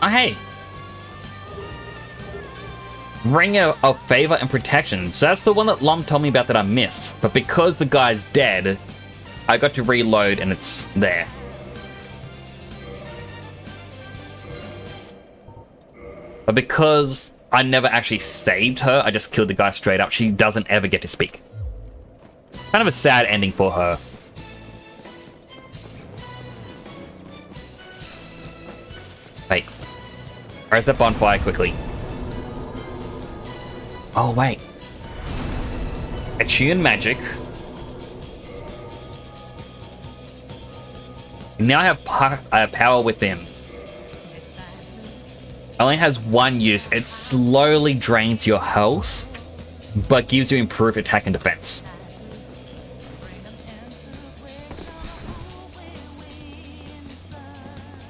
Oh, hey. Ring of Favor and Protection. So that's the one that Lom told me about that I missed. But because the guy's dead, I got to reload and it's there. But because I never actually saved her, I just killed the guy straight up. She doesn't ever get to speak. Kind of a sad ending for her. Wait. Where's that bonfire quickly? Oh, wait. Attune magic. You now have power within. Only has one use. It slowly drains your health, but gives you improved attack and defense.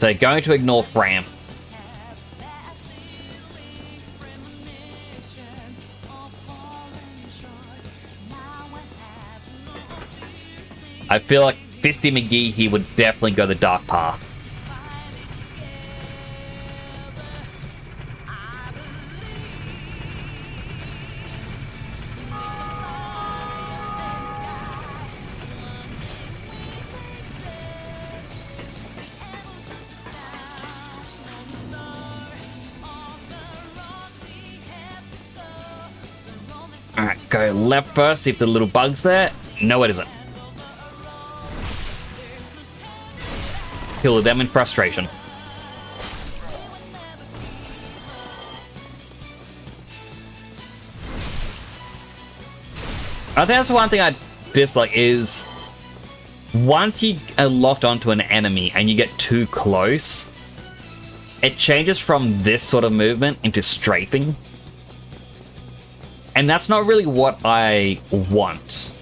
So going to ignore Fram. I feel like Fisty McGee, he would definitely go the dark path. Alright, go left first, see if the little bug's there. No, it isn't. Kill them in frustration. I think that's one thing I dislike is once you are locked onto an enemy and you get too close, it changes from this sort of movement into strafing. And that's not really what I want.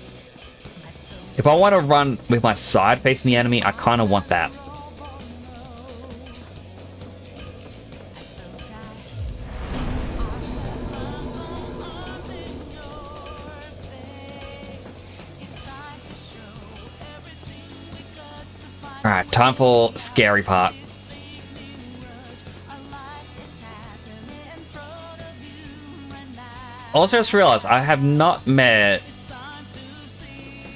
If I want to run with my side facing the enemy, I kind of want that. Alright, time for scary part. Also, just realized I have not met.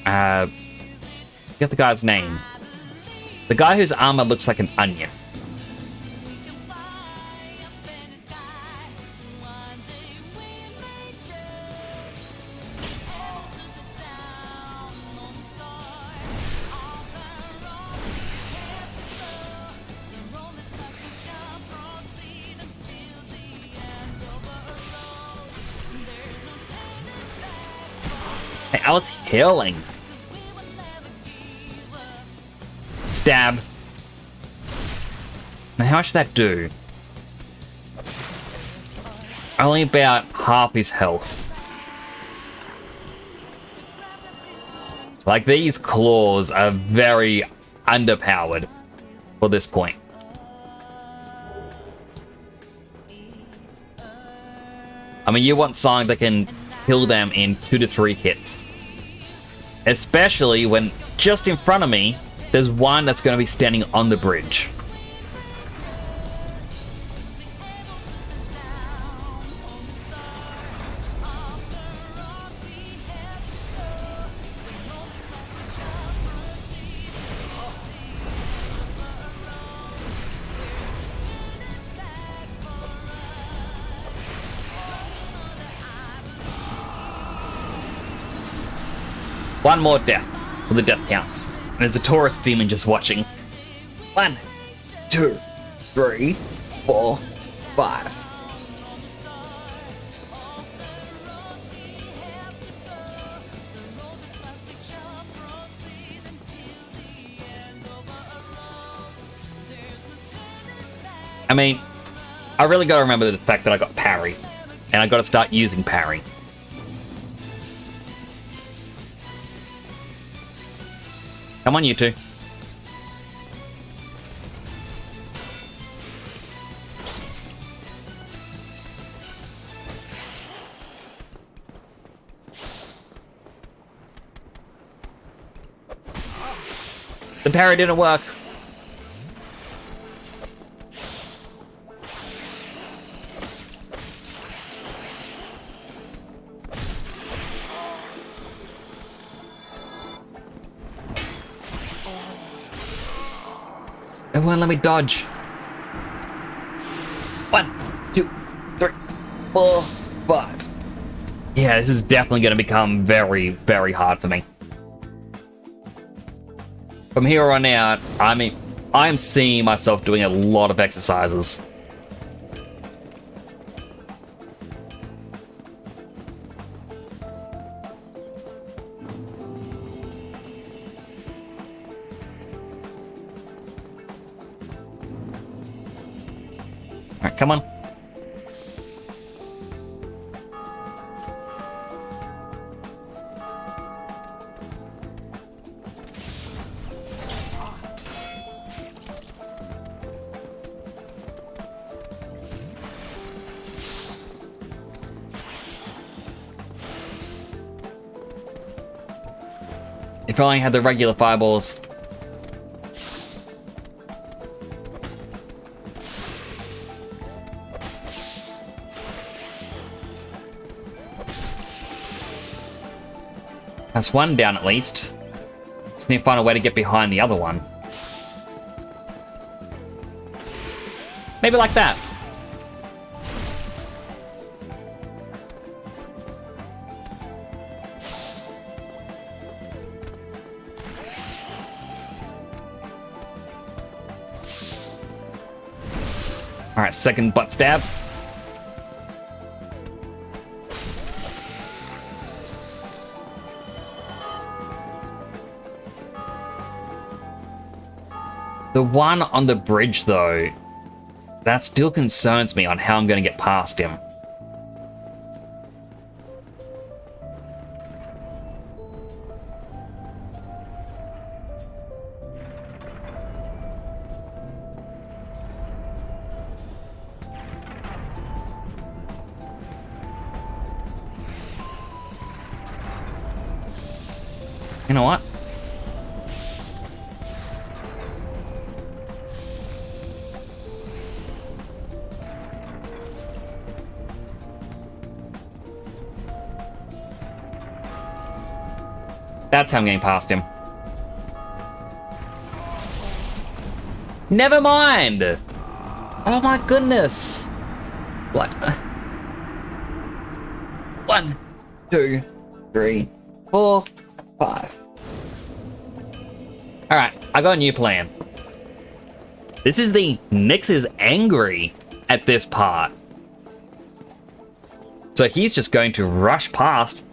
Get the guy's name. The guy whose armor looks like an onion. Hey, I was healing. Stab. Now, how much did that do? Only about half his health. Like, these claws are very underpowered for this point. I mean, you want something that can kill them in 2 to 3 hits. Especially when just in front of me, there's one that's going to be standing on the bridge. One more death for the death counts. And there's a Taurus demon just watching. 1, 2, 3, 4, 5. I mean, I really gotta remember the fact that I got parry. And I gotta start using parry. Come on, you two. The parry didn't work. It won't let me dodge. 1, 2, 3, 4, 5. Yeah, this is definitely going to become very, very hard for me. From here on out, I mean, I'm seeing myself doing a lot of exercises. Alright, come on. If I only had the regular fireballs. That's one down at least. Just need to find a way to get behind the other one. Maybe like that. Alright, second butt stab. The one on the bridge, though, that still concerns me on how I'm going to get past him. You know what? That's how I'm getting past him. Never mind! Oh my goodness! What? 1, 2, 3, 4, 5. Alright, I got a new plan. This is the Nyx is angry at this part. So he's just going to rush past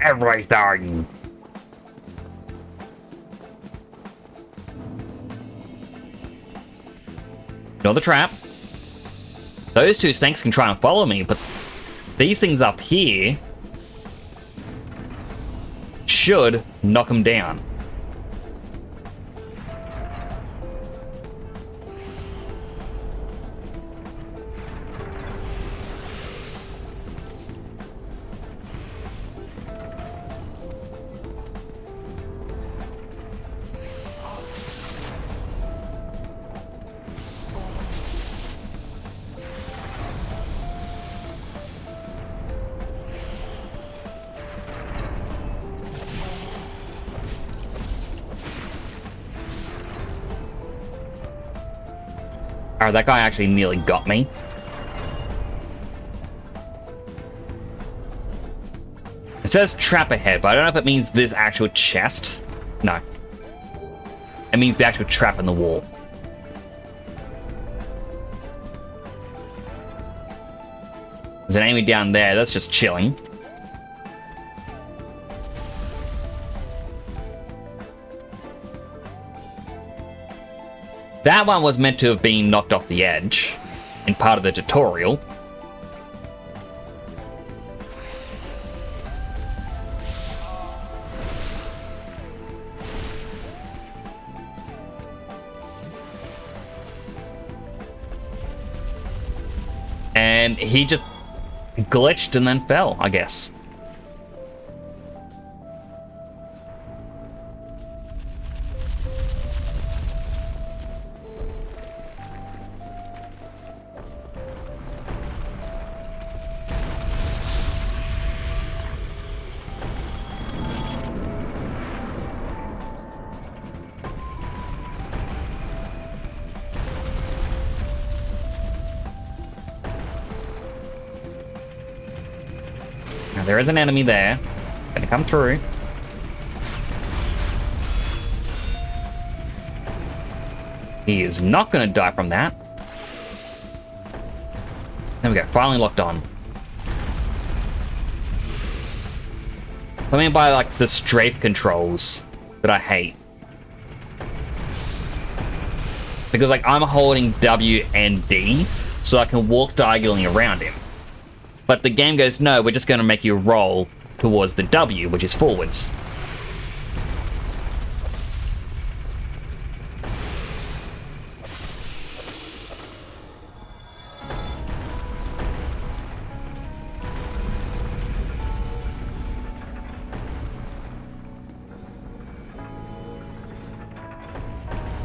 everything. Ignore the trap. Those two snakes can try and follow me, but these things up here should knock them down. Alright, that guy actually nearly got me. It says trap ahead, but I don't know if it means this actual chest. No. It means the actual trap in the wall. There's an enemy down there that's just chilling. That one was meant to have been knocked off the edge in part of the tutorial. And he just glitched and then fell, I guess. Now, there is an enemy there. Gonna come through. He is not gonna die from that. There we go, finally locked on. I mean by like the strafe controls that I hate. Because like I'm holding W and D so I can walk diagonally around him. But the game goes, no, we're just gonna make you roll towards the W, which is forwards.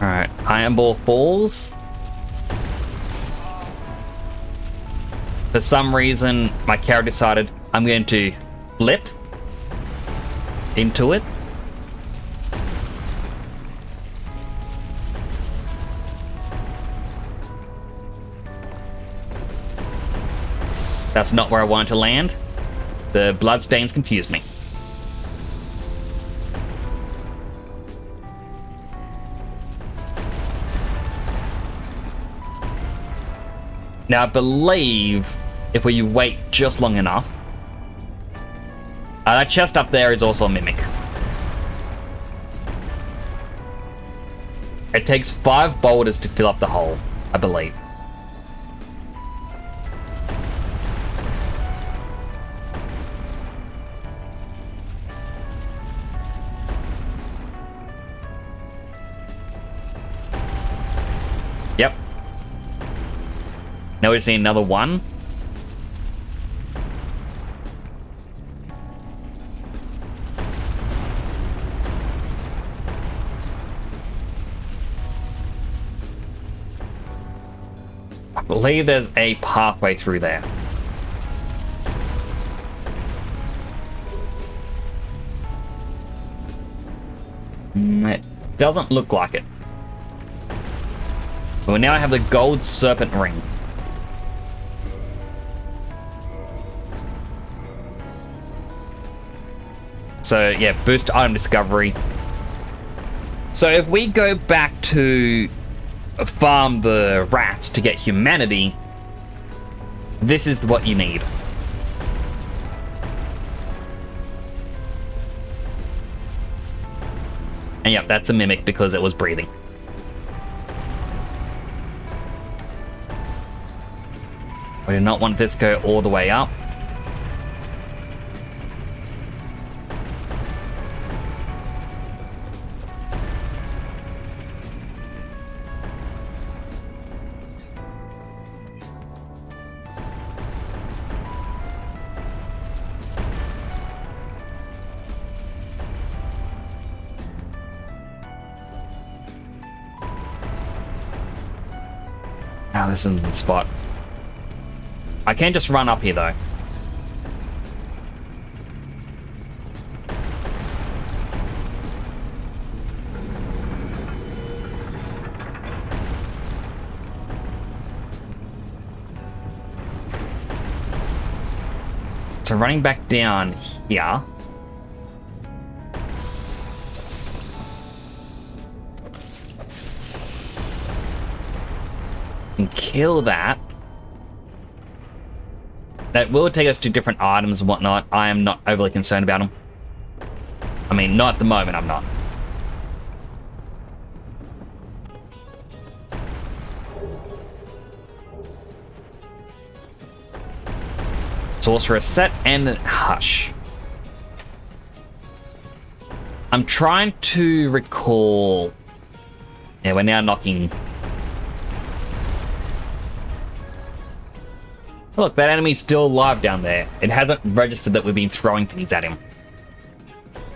Alright, Iron Ball falls. For some reason, my character decided I'm going to flip into it. That's not where I wanted to land. The bloodstains confused me. Now, I believe if we wait just long enough... that chest up there is also a mimic. It takes 5 boulders to fill up the hole, I believe. Yep. Now we're seeing another one. I believe there's a pathway through there. It doesn't look like it. But we now have the gold serpent ring. So yeah, boost item discovery. So if we go back to farm the rats to get humanity, this is what you need. And yep, that's a mimic because it was breathing. We do not want this to go all the way up. Now this isn't the spot. I can't just run up here though. So running back down here. And kill that. That will take us to different items and whatnot. I am not overly concerned about them. I mean, not at the moment, I'm not. Sorcerer set and hush. I'm trying to recall... Yeah, we're now knocking... Look, that enemy's still alive down there. It hasn't registered that we've been throwing things at him.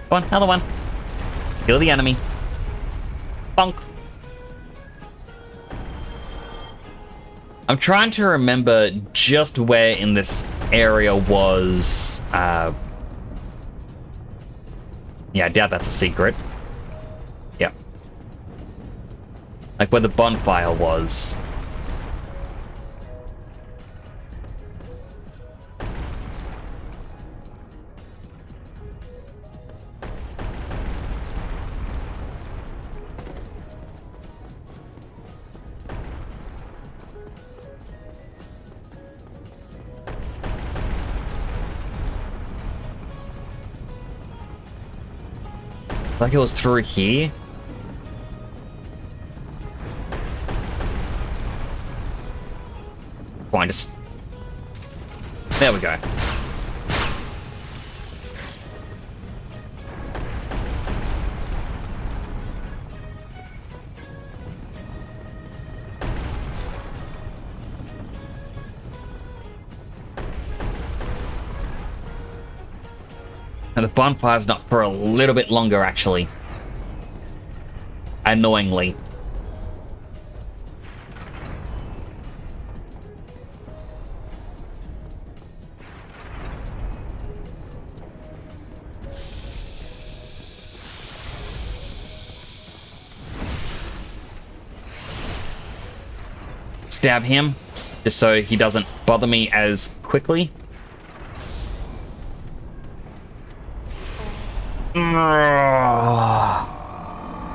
Come on, another one. Kill the enemy. Bonk. I'm trying to remember just where in this area was... Yeah, I doubt that's a secret. Yep. Like where the bonfire was. Like it was through here. Fine, just... There we go. And the bonfire's not for a little bit longer, actually. Annoyingly. Stab him, just so he doesn't bother me as quickly.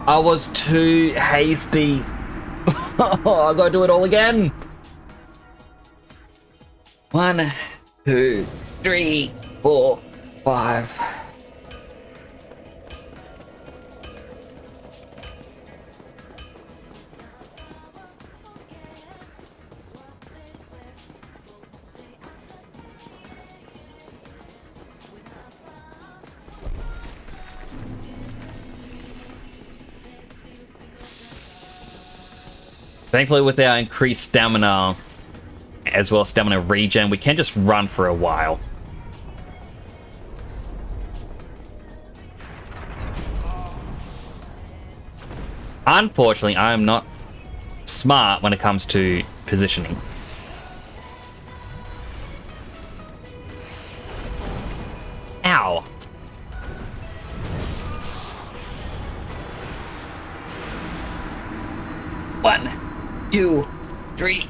I was too hasty. I gotta do it all again. 1, 2, 3, 4, 5. Thankfully, with our increased stamina, as well as stamina regen, we can just run for a while. Unfortunately, I am not smart when it comes to positioning. Ow. One, 2, 3,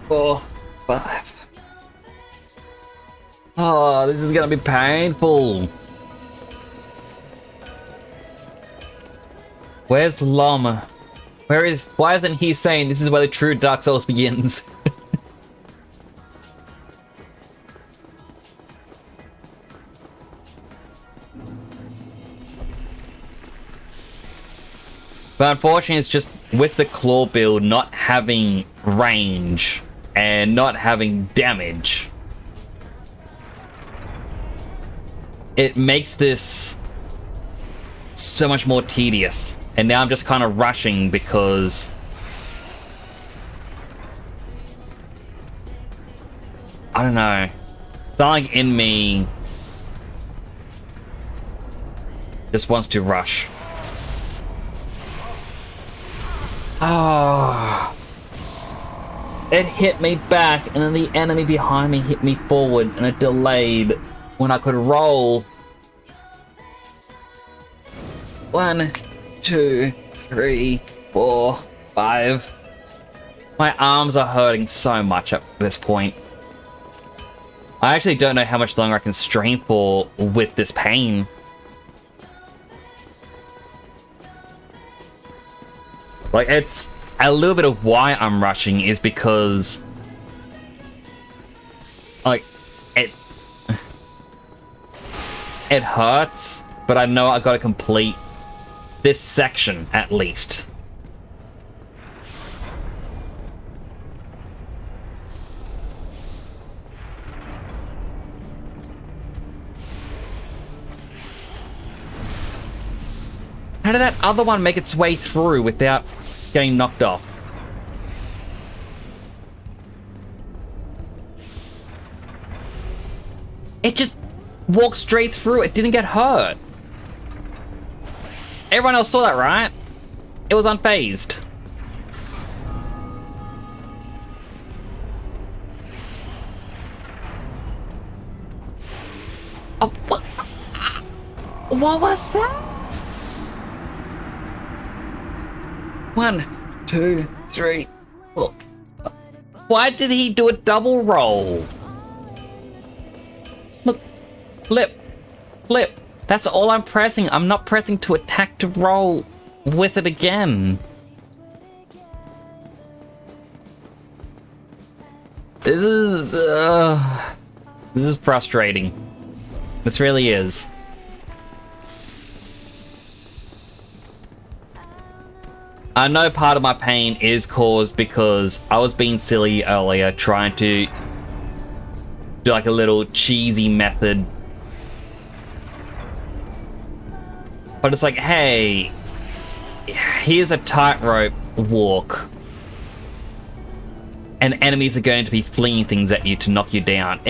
4, 5. Oh, this is gonna be painful. Where's Llama? Why isn't he saying this is where the true Dark Souls begins? But unfortunately, it's just with the claw build not having range and not having damage, it makes this so much more tedious. And now I'm just kind of rushing because I don't know, something in me just wants to rush. Oh, it hit me back, and then the enemy behind me hit me forwards, and it delayed when I could roll. 1, 2, 3, 4, 5. My arms are hurting so much at this point. I actually don't know how much longer I can strain for with this pain. Like, it's a little bit of why I'm rushing is because, like, it hurts, but I know I gotta complete this section at least. How did that other one make its way through without getting knocked off? It just walked straight through. It didn't get hurt. Everyone else saw that, right? It was unfazed. Oh, what was that? 1, 2, 3, 4. Why did he do a double roll? Look, flip, flip. That's all I'm pressing. I'm not pressing to attack to roll with it again. This is frustrating. This really is. I know part of my pain is caused because I was being silly earlier, trying to do like a little cheesy method. But it's like, hey, here's a tightrope walk. And enemies are going to be flinging things at you to knock you down.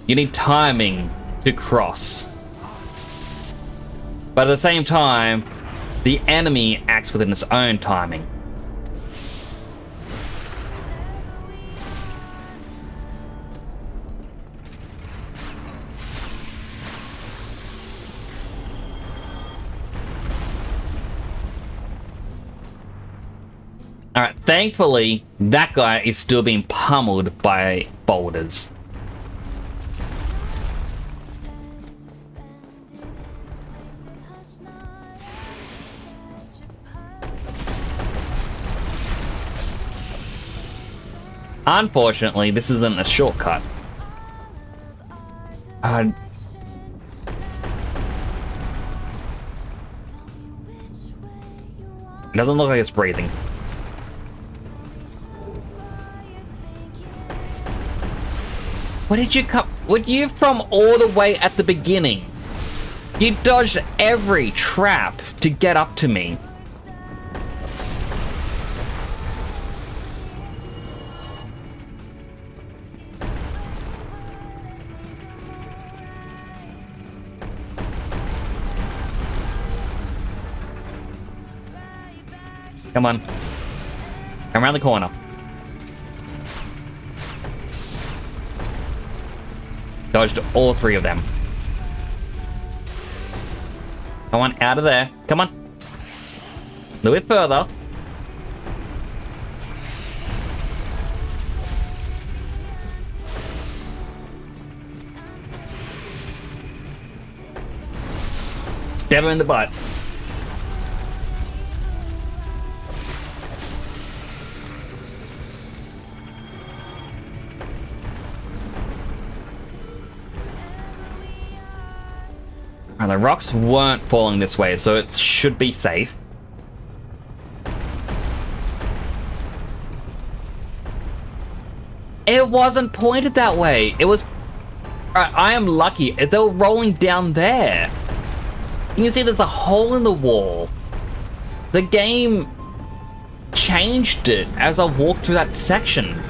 You need timing to cross. But at the same time, the enemy acts within its own timing. Alright, thankfully, that guy is still being pummeled by boulders. Unfortunately, this isn't a shortcut. It doesn't look like it's breathing. Where did you come? Were you from all the way at the beginning? You dodged every trap to get up to me. Come on. Come around the corner. Dodged all three of them. Come on, out of there. Come on. A little bit further. Stab him in the butt. And the rocks weren't falling this way, so it should be safe. It wasn't pointed that way. It was... I am lucky. They were rolling down there. You can see there's a hole in the wall. The game changed it as I walked through that section.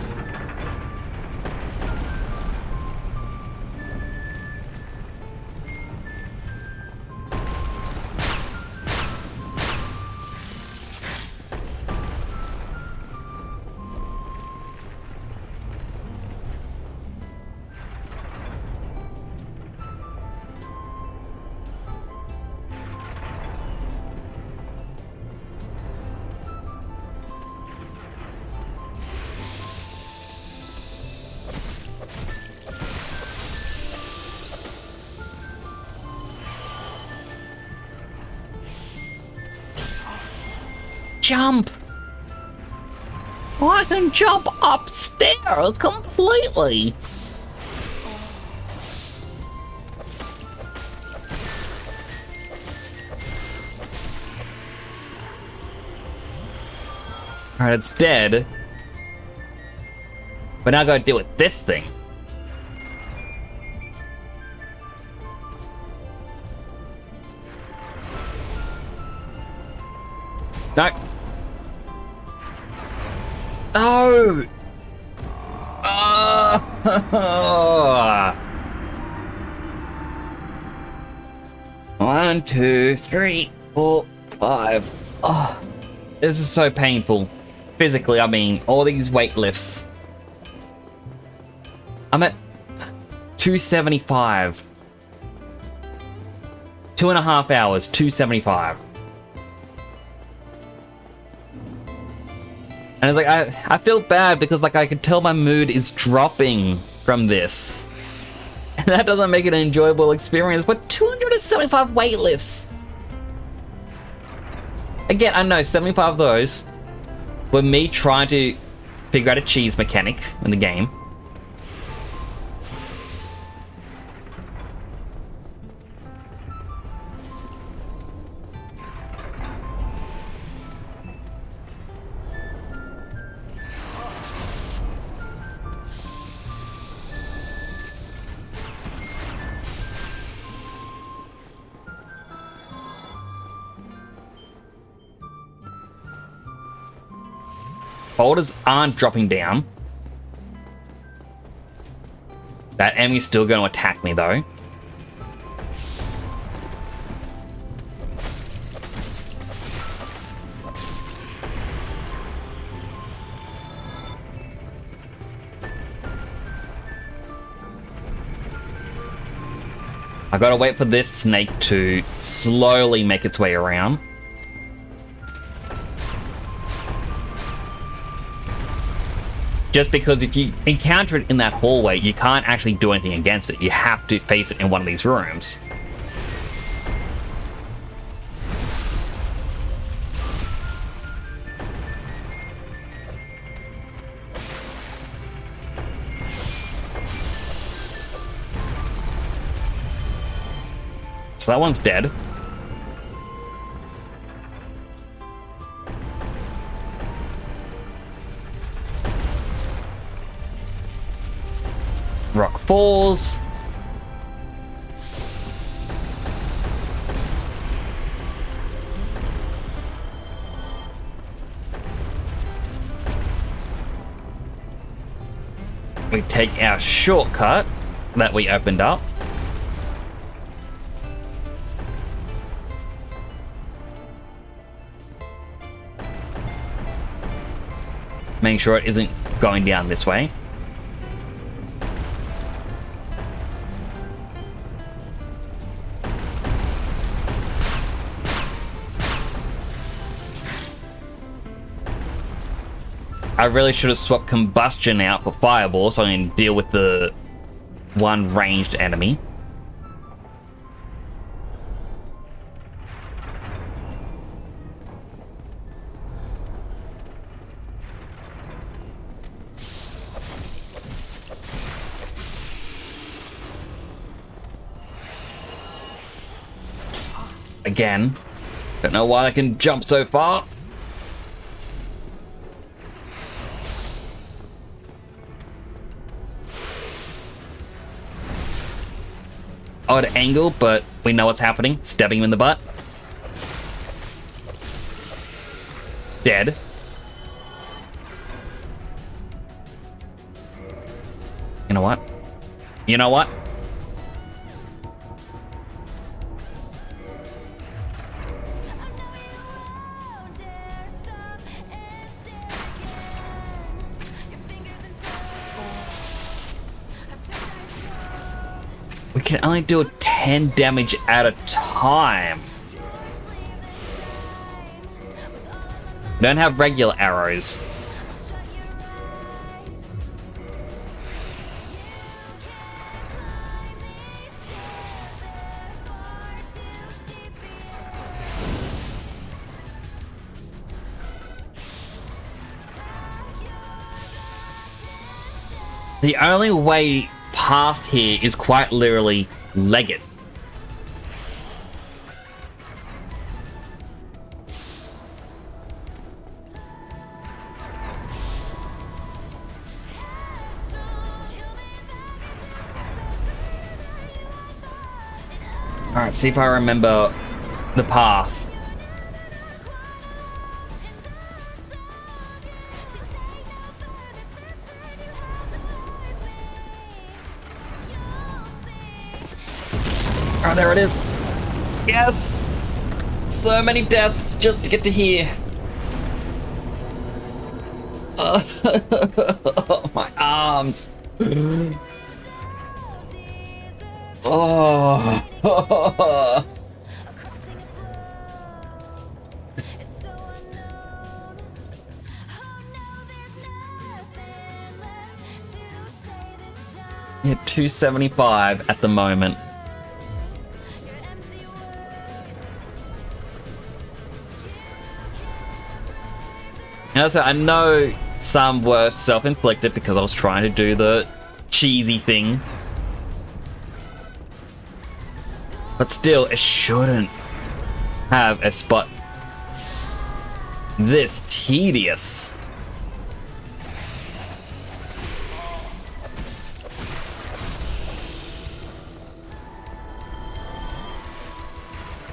Jump! I can jump upstairs completely! Alright, it's dead. But now I gotta deal with this thing. No! No! One, two, three, 4, 5. Oh, this is so painful. Physically, I mean, all these weight lifts. I'm at 275. 2.5 hours, 275. And it's like, I feel bad because like I can tell my mood is dropping from this. And that doesn't make it an enjoyable experience, but 275 weightlifts! Again, I know 75 of those were me trying to figure out a cheese mechanic in the game. Boulders aren't dropping down. That enemy's still going to attack me, though. I gotta wait for this snake to slowly make its way around. Just because if you encounter it in that hallway, you can't actually do anything against it. You have to face it in one of these rooms. So that one's dead. Rock falls. We take our shortcut that we opened up. Making sure it isn't going down this way. I really should have swapped combustion out for fireball so I can deal with the one ranged enemy. Again, don't know why I can jump so far. Odd angle, but we know what's happening. Stabbing him in the butt. Dead. You know what? You know what? We can only do 10 damage at a time. We don't have regular arrows. The only way past here is quite literally leg it. Alright, see if I remember the path. Oh, there it is. Yes! So many deaths just to get to here. My arms. Oh. Yeah, 275 at the moment. And also, I know some were self-inflicted because I was trying to do the cheesy thing. But still, it shouldn't have a spot this tedious.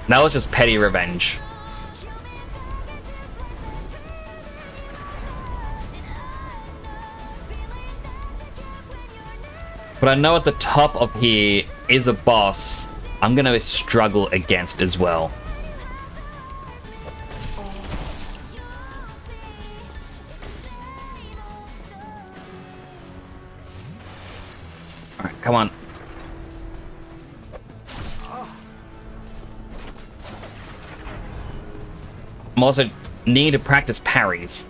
That was just petty revenge. But I know at the top of here is a boss I'm gonna struggle against as well. Alright, come on. I'm also needing to practice parries.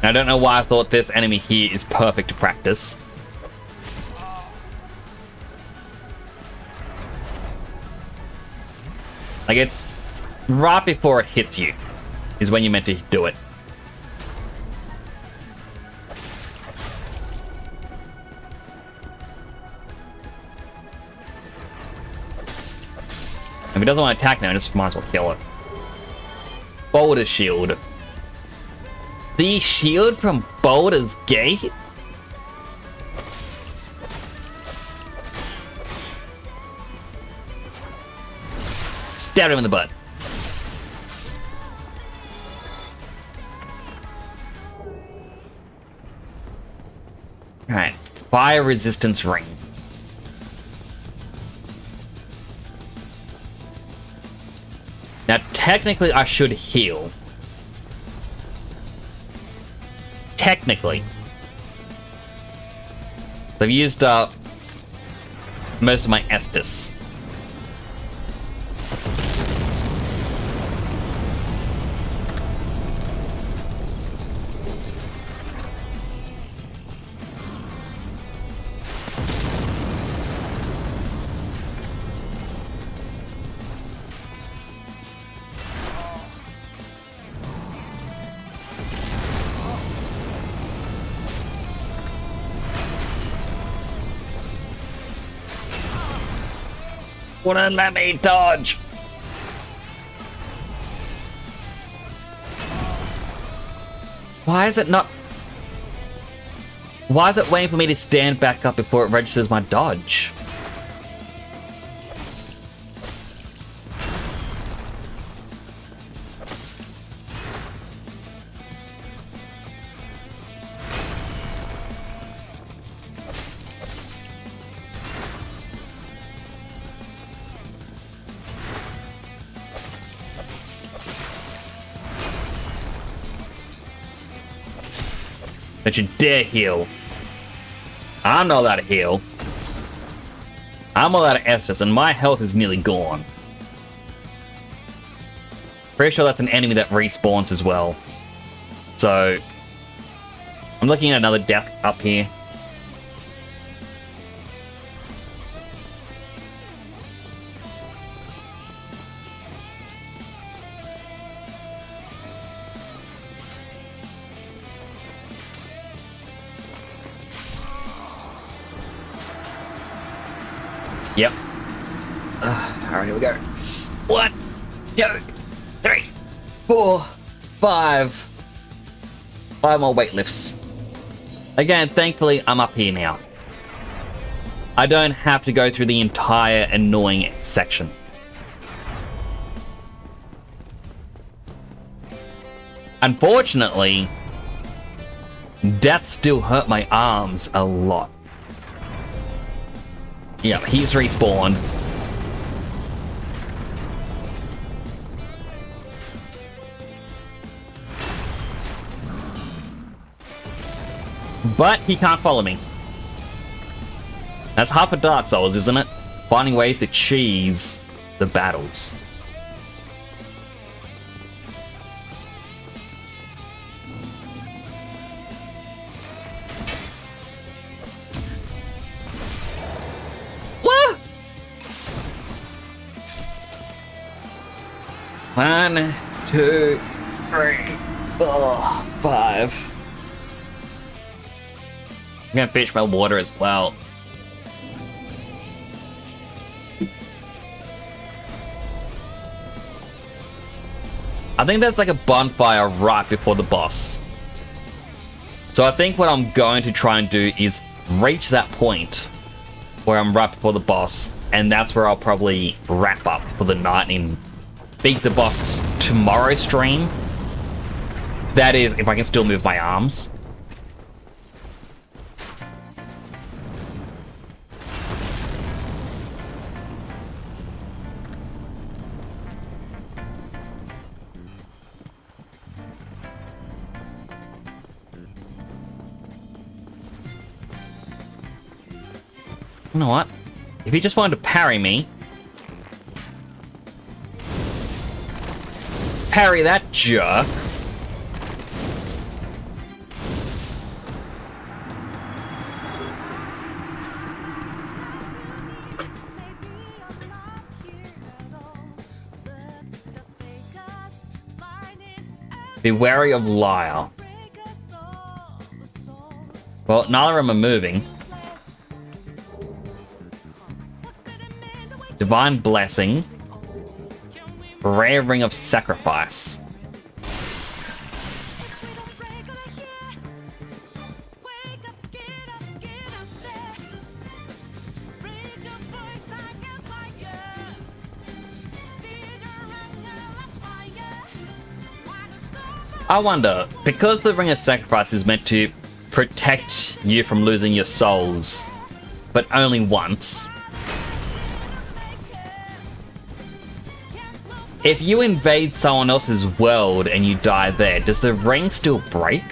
I don't know why I thought this enemy here is perfect to practice. Like, it's right before it hits you is when you're meant to do it. If it doesn't want to attack now, I just might as well kill it. Boulder's Shield. The shield from Boulder's Gate? Stab him in the butt. Alright. Fire resistance ring. Now, technically, I should heal. Technically. So I've used up most of my Estus. Wouldn't let me dodge. Why is it not? Why is it waiting for me to stand back up before it registers my dodge? Don't you dare heal. I'm not allowed to heal. I'm allowed to Estus, and my health is nearly gone. Pretty sure that's an enemy that respawns as well. So, I'm looking at another death up here. Yep. Alright, here we go. 1, 2, 3, 4, 5. 5 more weight lifts. Again, thankfully, I'm up here now. I don't have to go through the entire annoying section. Unfortunately, death still hurt my arms a lot. Yeah, he's respawned. But he can't follow me. That's half of Dark Souls, isn't it? Finding ways to cheese the battles. What? 1, 2, 3, 4, 5. I'm gonna fetch my water as well. I think there's like a bonfire right before the boss. So I think what I'm going to try and do is reach that point where I'm right before the boss, and that's where I'll probably wrap up for the night and beat the boss tomorrow stream. That is, if I can still move my arms. You know what? If he just wanted to parry me... Parry that jerk. Be wary of Liar. Well, neither of them are moving. Divine Blessing. Rare Ring of Sacrifice. I wonder, because the Ring of Sacrifice is meant to protect you from losing your souls, but only once. If you invade someone else's world and you die there, does the ring still break?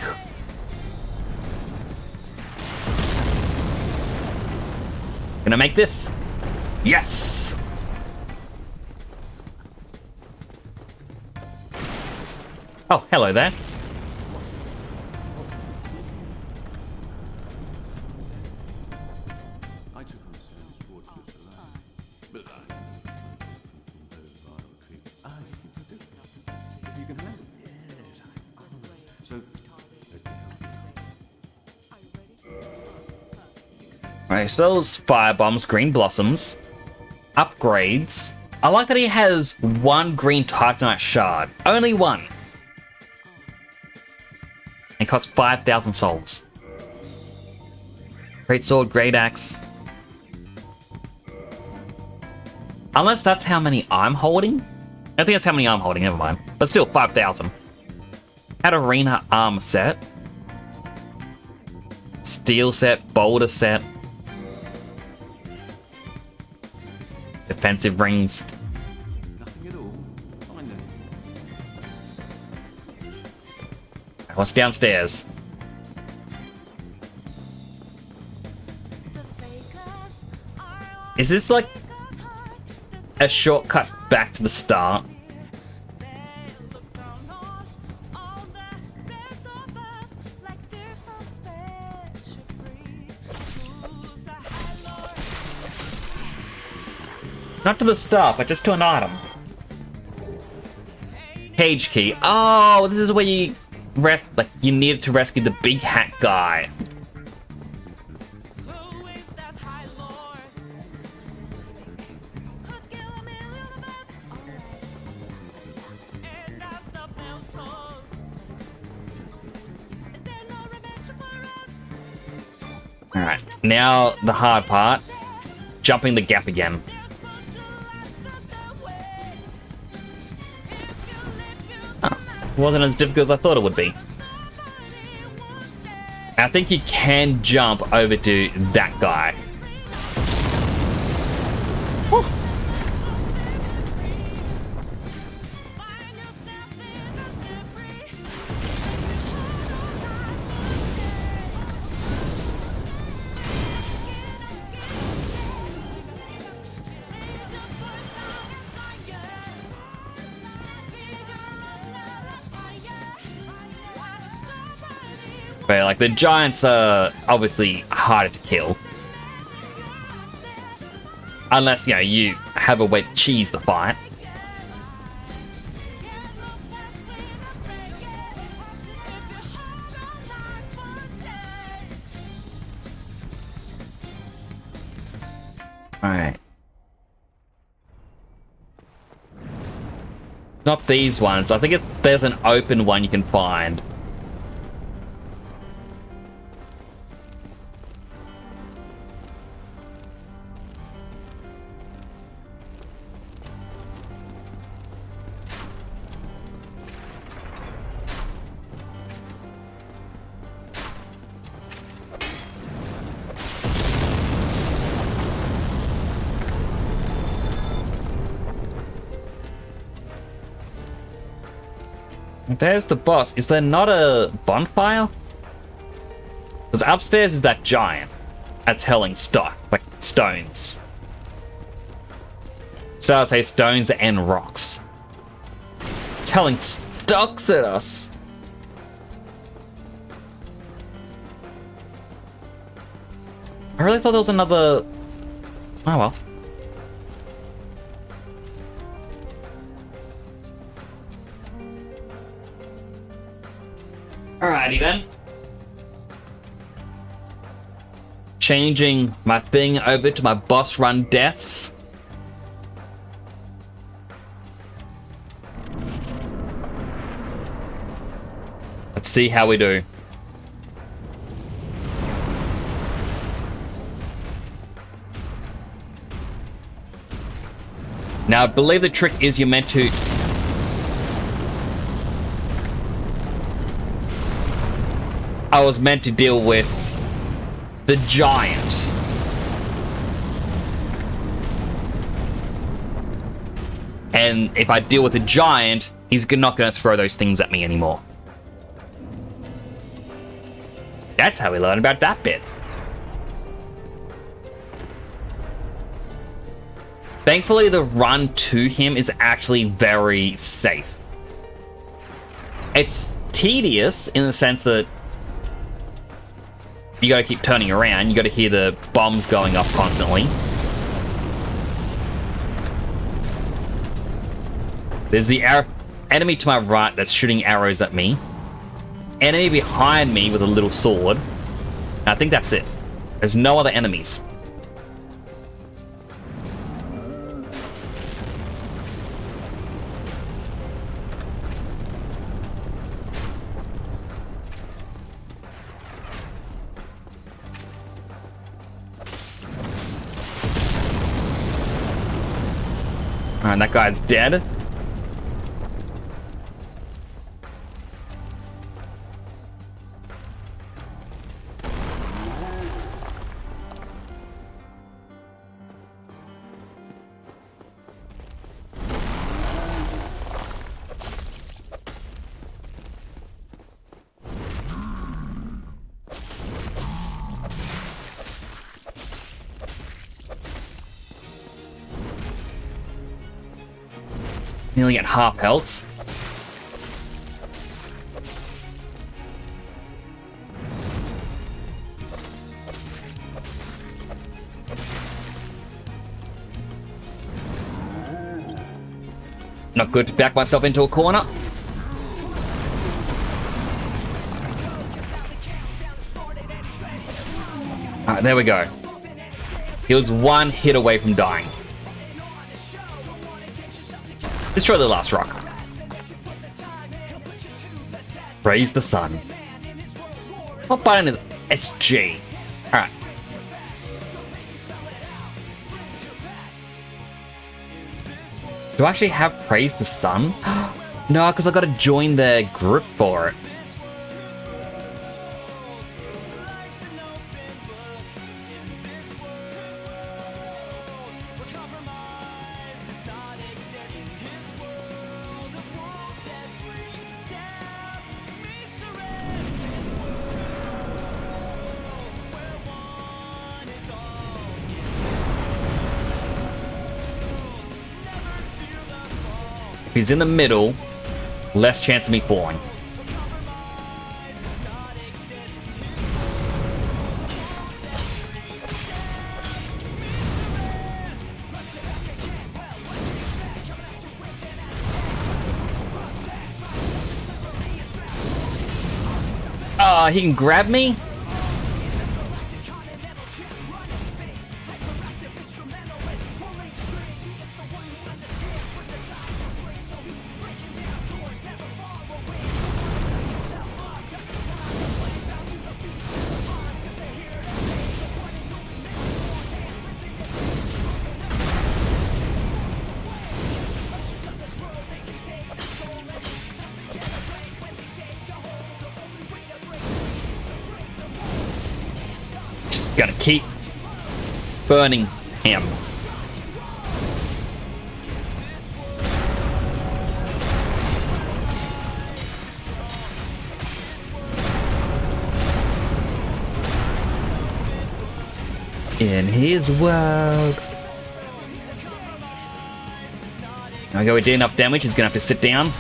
Gonna make this? Yes! Oh, hello there. Right, so those fire bombs, green blossoms, upgrades. I like that he has one green Titanite shard. Only one. And costs 5,000 souls. Great sword, great axe. Unless that's how many I'm holding. I think that's how many I'm holding, never mind. But still, 5,000. Had arena armor set. Steel set, boulder set. Defensive rings. Nothing at all. Find anything. What's downstairs? Is this like a shortcut back to the start? Not to the start, but just to an item. Cage key. Oh, this is where you you needed to rescue the big hat guy. Alright, now the hard part. Jumping the gap again. Wasn't as difficult as I thought it would be. I think you can jump over to that guy. Whew. But like the giants are obviously harder to kill. Unless, you know, you have a way to cheese the fight. Alright. Not these ones. I think there's an open one you can find. There's the boss. Is there not a bonfire? Because upstairs is that giant that's hurling stock, like stones. So I say stones and rocks. It's hurling stocks at us. I really thought there was another... Oh well. Alrighty then. Changing my thing over to my boss run deaths. Let's see how we do. Now, I believe the trick is you're meant to... I was meant to deal with the giant. And if I deal with the giant, he's not going to throw those things at me anymore. That's how we learn about that bit. Thankfully, the run to him is actually very safe. It's tedious in the sense that you gotta keep turning around, you gotta hear the bombs going off constantly. There's the enemy to my right that's shooting arrows at me. Enemy behind me with a little sword. And I think that's it. There's no other enemies. Alright, that guy's dead. Nearly at half health. Not good to back myself into a corner. Alright, there we go. He was one hit away from dying. Destroy the last rock. Praise the sun. What button is it? It's G. Alright. Do I actually have praise the sun? No, because I gotta join their group for it. If he's in the middle, less chance of me falling. He can grab me? Gotta keep burning him. in his world. There we go, we did enough damage, he's gonna have to sit down.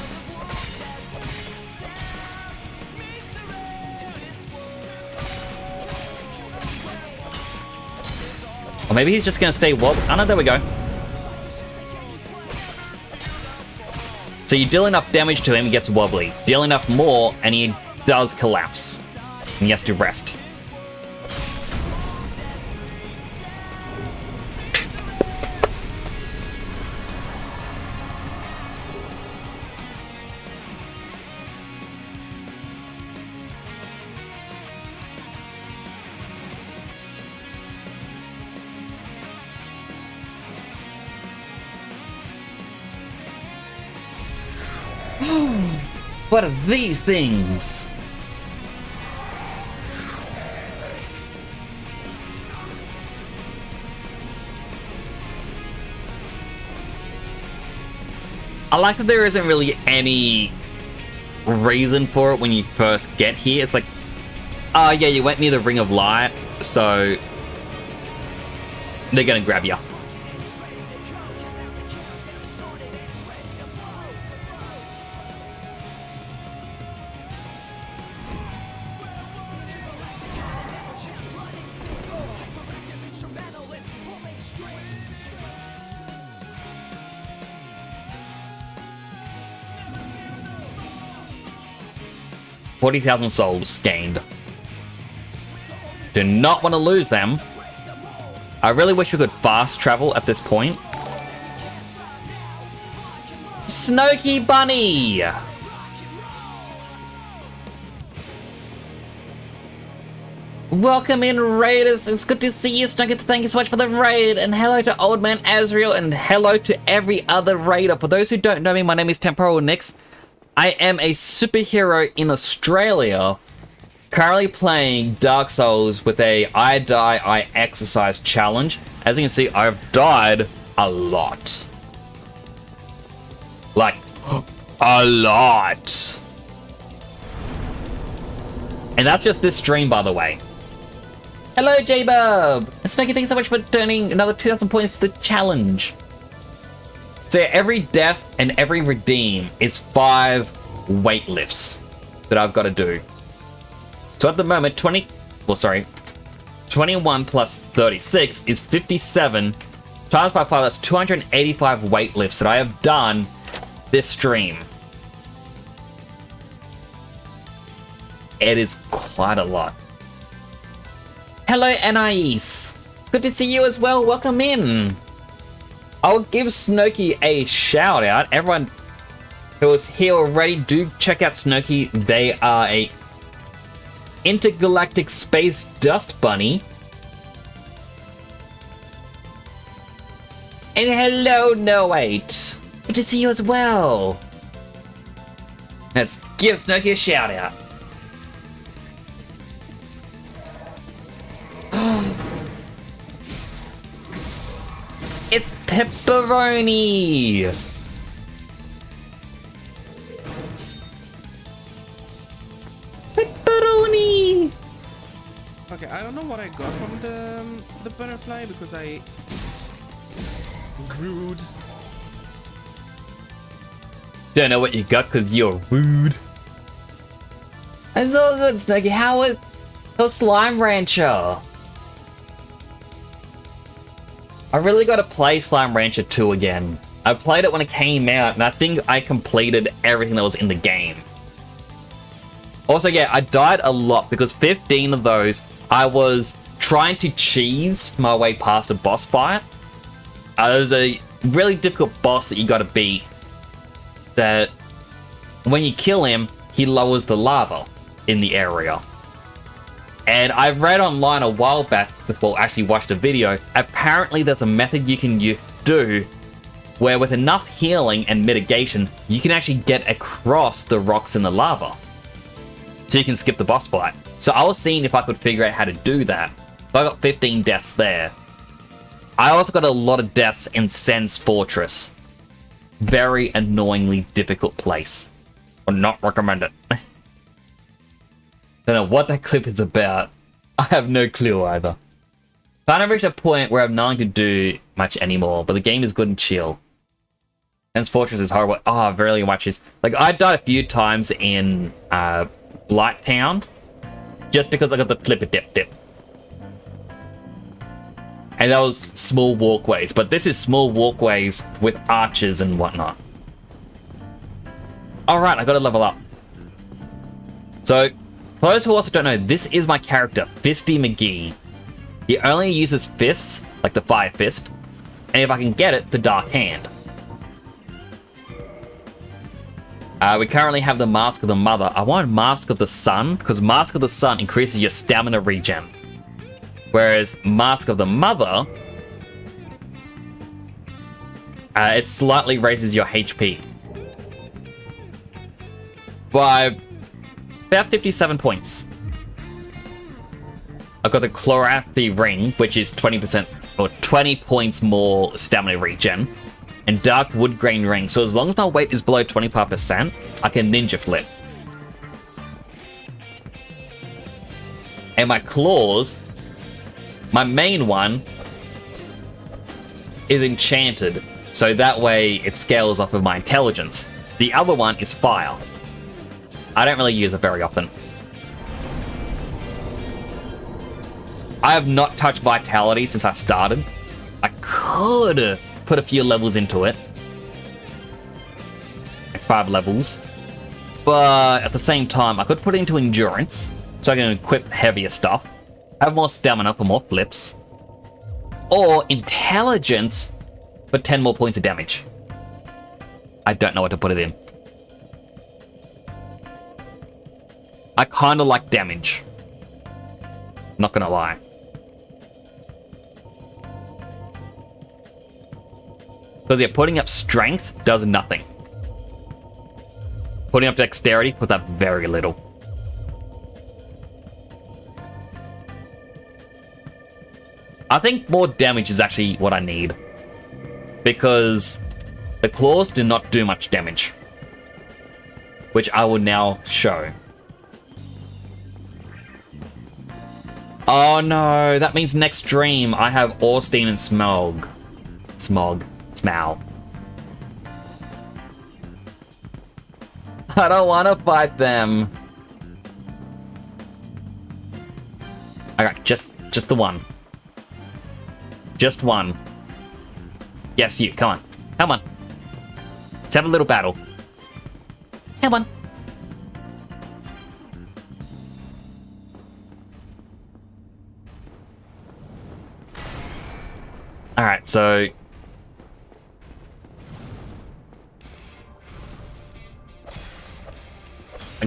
Or maybe he's just gonna stay wobbly. Oh no, there we go. So you deal enough damage to him, he gets wobbly. Deal enough more, and he does collapse. And he has to rest. What are these things? I like that there isn't really any reason for it when you first get here. It's like, oh yeah, you went near the Ring of Light, so they're gonna grab you. $40,000 souls gained. Do not want to lose them. I really wish we could fast travel at this point. Snooky Bunny! Welcome in, Raiders. It's good to see you, Snooky. Thank you so much for the raid. And hello to Old Man Azrael, and hello to every other Raider. For those who don't know me, my name is Temporal Nix. I am a superhero in Australia, currently playing Dark Souls with a I Die, I Exercise challenge. As you can see, I've died a lot. Like, a lot. And that's just this stream, by the way. Hello, J-Bub! And Snooky, thanks so much for turning another 2,000 points to the challenge. So yeah, every death and every redeem is 5 weight lifts that I've got to do. So at the moment, 21 plus 36 is 57. Times by 5, that's 285 weight lifts that I have done this stream. It is quite a lot. Hello, Anais. It's good to see you as well. Welcome in. I'll give Snooky a shout out. Everyone who is here already, do check out Snooky. They are a intergalactic space dust bunny. And hello, No8. Good to see you as well. Let's give Snooky a shout out. It's pepperoni! Pepperoni! Okay, I don't know what I got from the butterfly because I rude. Don't know what you got because you're rude. It's all good, Snooky. How is the Slime Rancher? I really got to play Slime Rancher 2 again. I played it when it came out, and I think I completed everything that was in the game. Also, yeah, I died a lot, because 15 of those, I was trying to cheese my way past a boss fight. There's a really difficult boss that you got to beat, that when you kill him, he lowers the lava in the area. And I read online a while back, well, actually watched a video, apparently there's a method you can do where with enough healing and mitigation, you can actually get across the rocks in the lava. So you can skip the boss fight. So I was seeing if I could figure out how to do that. So I got 15 deaths there. I also got a lot of deaths in Sen's Fortress. Very annoyingly difficult place. Would not recommend it. Don't know what that clip is about. I have no clue either. Kind of reached a point where I'm not going to do much anymore, but the game is good and chill. Sense Fortress is horrible. Oh, really watches. Like, I died a few times in Blight Town just because I got the flipper dip. And that was small walkways, but this is small walkways with arches and whatnot. Alright, I gotta level up. So, for those who also don't know, this is my character, Fisty McGee. He only uses fists, like the Fire Fist, and if I can get it, the Dark Hand. We currently have the Mask of the Mother. I want Mask of the Sun, because Mask of the Sun increases your stamina regen. Whereas Mask of the Mother, it slightly raises your HP. By about 57 points. I've got the Chlorathi Ring, which is 20% or 20 points more stamina regen, and Dark Wood Grain Ring. So as long as my weight is below 25%, I can ninja flip. And my claws, my main one is enchanted, so that way it scales off of my intelligence. The other one is fire. I don't really use it very often. I have not touched Vitality since I started. I could put a few levels into it. Like 5 levels. But at the same time, I could put it into Endurance, so I can equip heavier stuff. Have more stamina for more flips. Or Intelligence for 10 more points of damage. I don't know what to put it in. I kinda like damage. Not gonna lie. Because yeah, putting up strength does nothing. Putting up dexterity puts up very little. I think more damage is actually what I need. Because the claws do not do much damage. Which I will now show. Oh no, that means next stream I have Orstein and Smog. Smog. Smow. I don't want to fight them. Alright, just the one. Just one. Yes, you, come on. Come on. Let's have a little battle. Come on. Alright, so...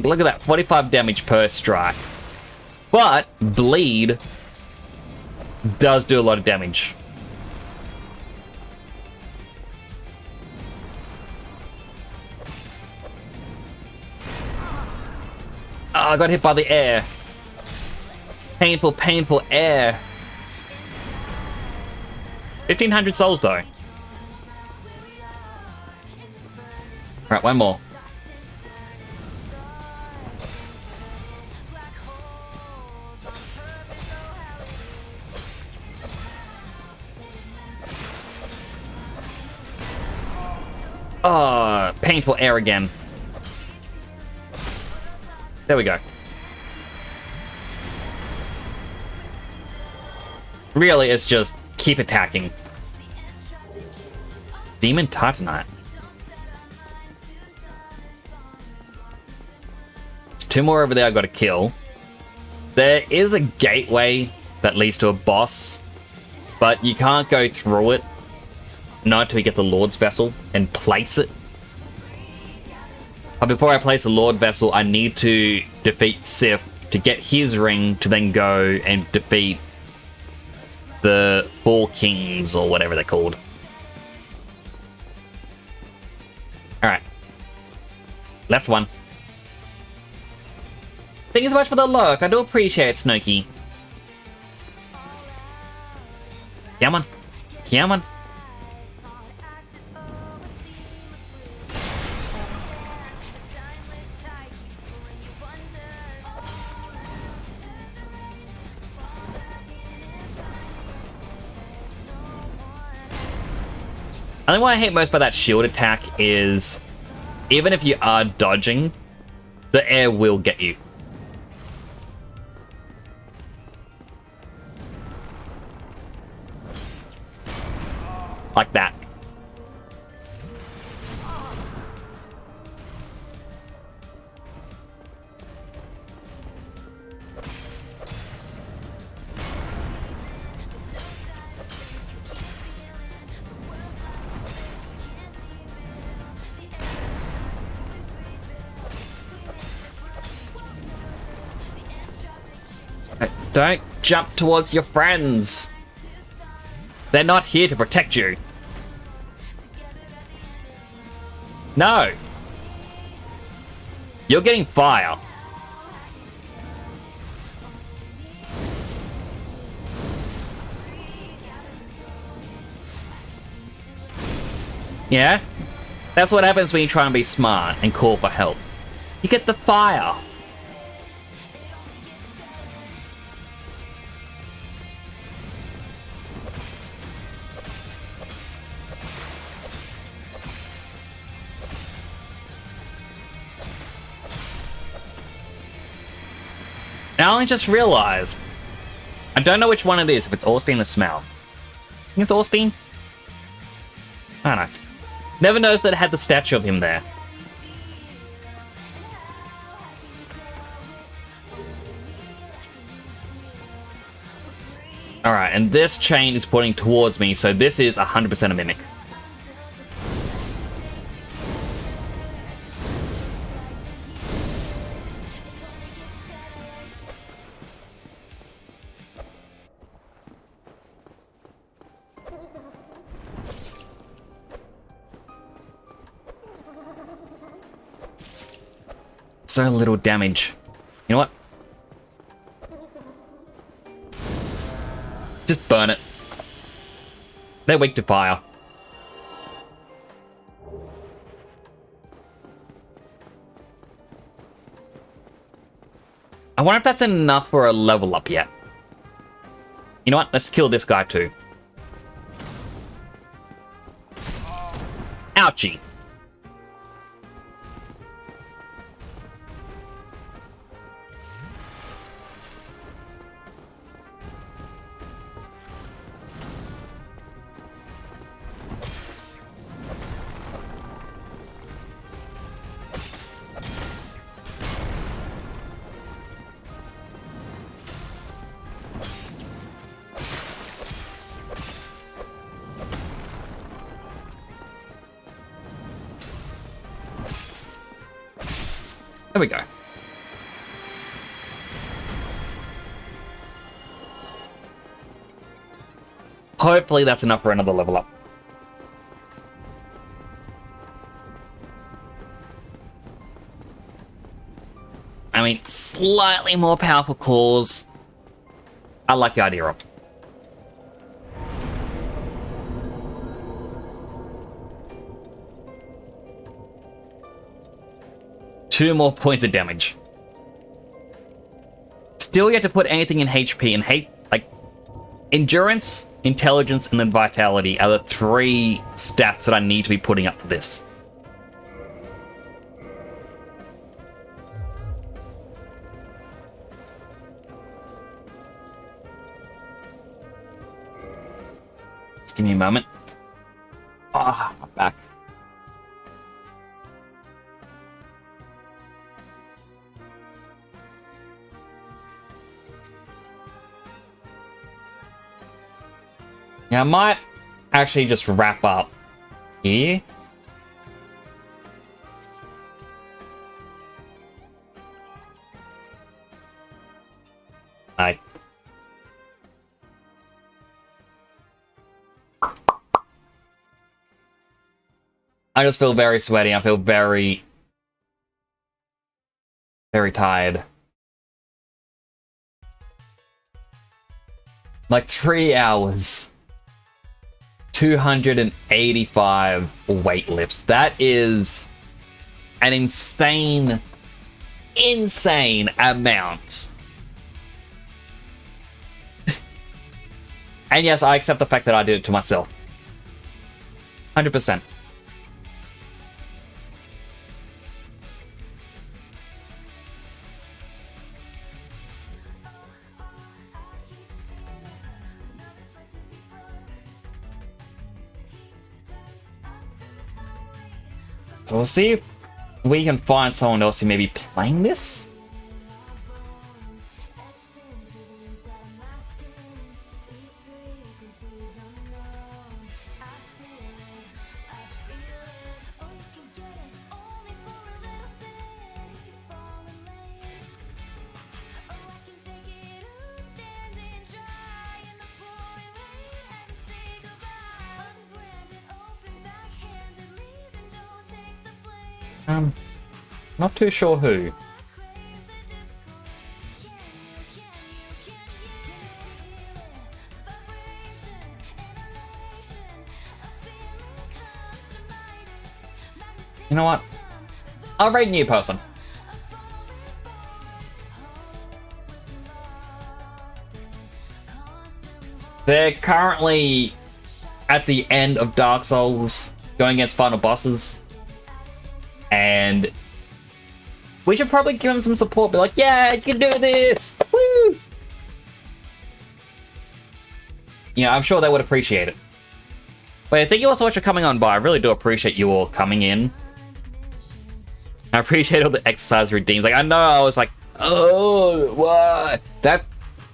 look at that, 45 damage per strike. But bleed does do a lot of damage. Oh, I got hit by the air. Painful, painful air. 1,500 souls, though. Right, one more. Oh, painful air again. There we go. Really, it's just keep attacking. Demon Titanite. There's 2 more over there I gotta kill. There is a gateway that leads to a boss, but you can't go through it. Not until you get the Lord's Vessel and place it. But before I place the Lord Vessel, I need to defeat Sif to get his ring to then go and defeat the 4 kings or whatever they're called. Alright. Left one. Thank you so much for the lurk. I do appreciate it, Snooky. Come on. Come on. I think what I hate most about that shield attack is, even if you are dodging, the air will get you. Like that. Don't jump towards your friends. They're not here to protect you. No. You're getting fire. Yeah? That's what happens when you try and be smart and call for help. You get the fire. Now I only just realized, I don't know which one it is, if it's Orstein or Smell. I think it's Orstein? I don't know. Never noticed that it had the statue of him there. Alright, and this chain is pointing towards me, so this is 100% a mimic. So little damage. You know what? Just burn it. They're weak to fire. I wonder if that's enough for a level up yet. You know what? Let's kill this guy too. Ouchie. There we go. Hopefully that's enough for another level up. I mean, slightly more powerful claws. I like the idea of. Two more points of damage. Still yet to put anything in HP, and like endurance, intelligence, and then vitality are the three stats that I need to be putting up for this. Just give me a moment. Ah, my back. Now, I might actually just wrap up here. I just feel very sweaty. I feel very, very tired. Like 3 hours. 285 weight lifts. That is an insane amount. And yes, I accept the fact that I did it to myself. 100%. So we'll see if we can find someone else who may be playing this. Not too sure who. You know what? I'll rate new person. They're currently at the end of Dark Souls, going against final bosses. And we should probably give them some support. Be like, yeah, you can do this! Woo! Yeah, I'm sure they would appreciate it. But thank you all so much for coming on by. I really do appreciate you all coming in. I appreciate all the exercise redeems. Like, I know I was like, oh, what?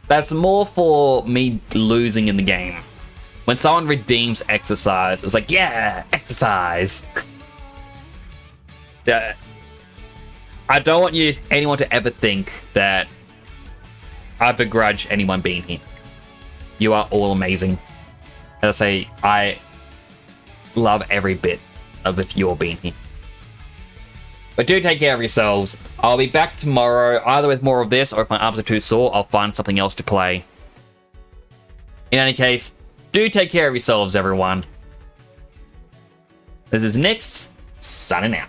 That's more for me losing in the game. When someone redeems exercise, it's like, yeah, exercise. I don't want anyone to ever think that I begrudge anyone being here. You are all amazing. As I say, I love every bit of your being here. But do take care of yourselves. I'll be back tomorrow, either with more of this, or if my arms are too sore, I'll find something else to play. In any case, do take care of yourselves, everyone. This is Nyx, signing out.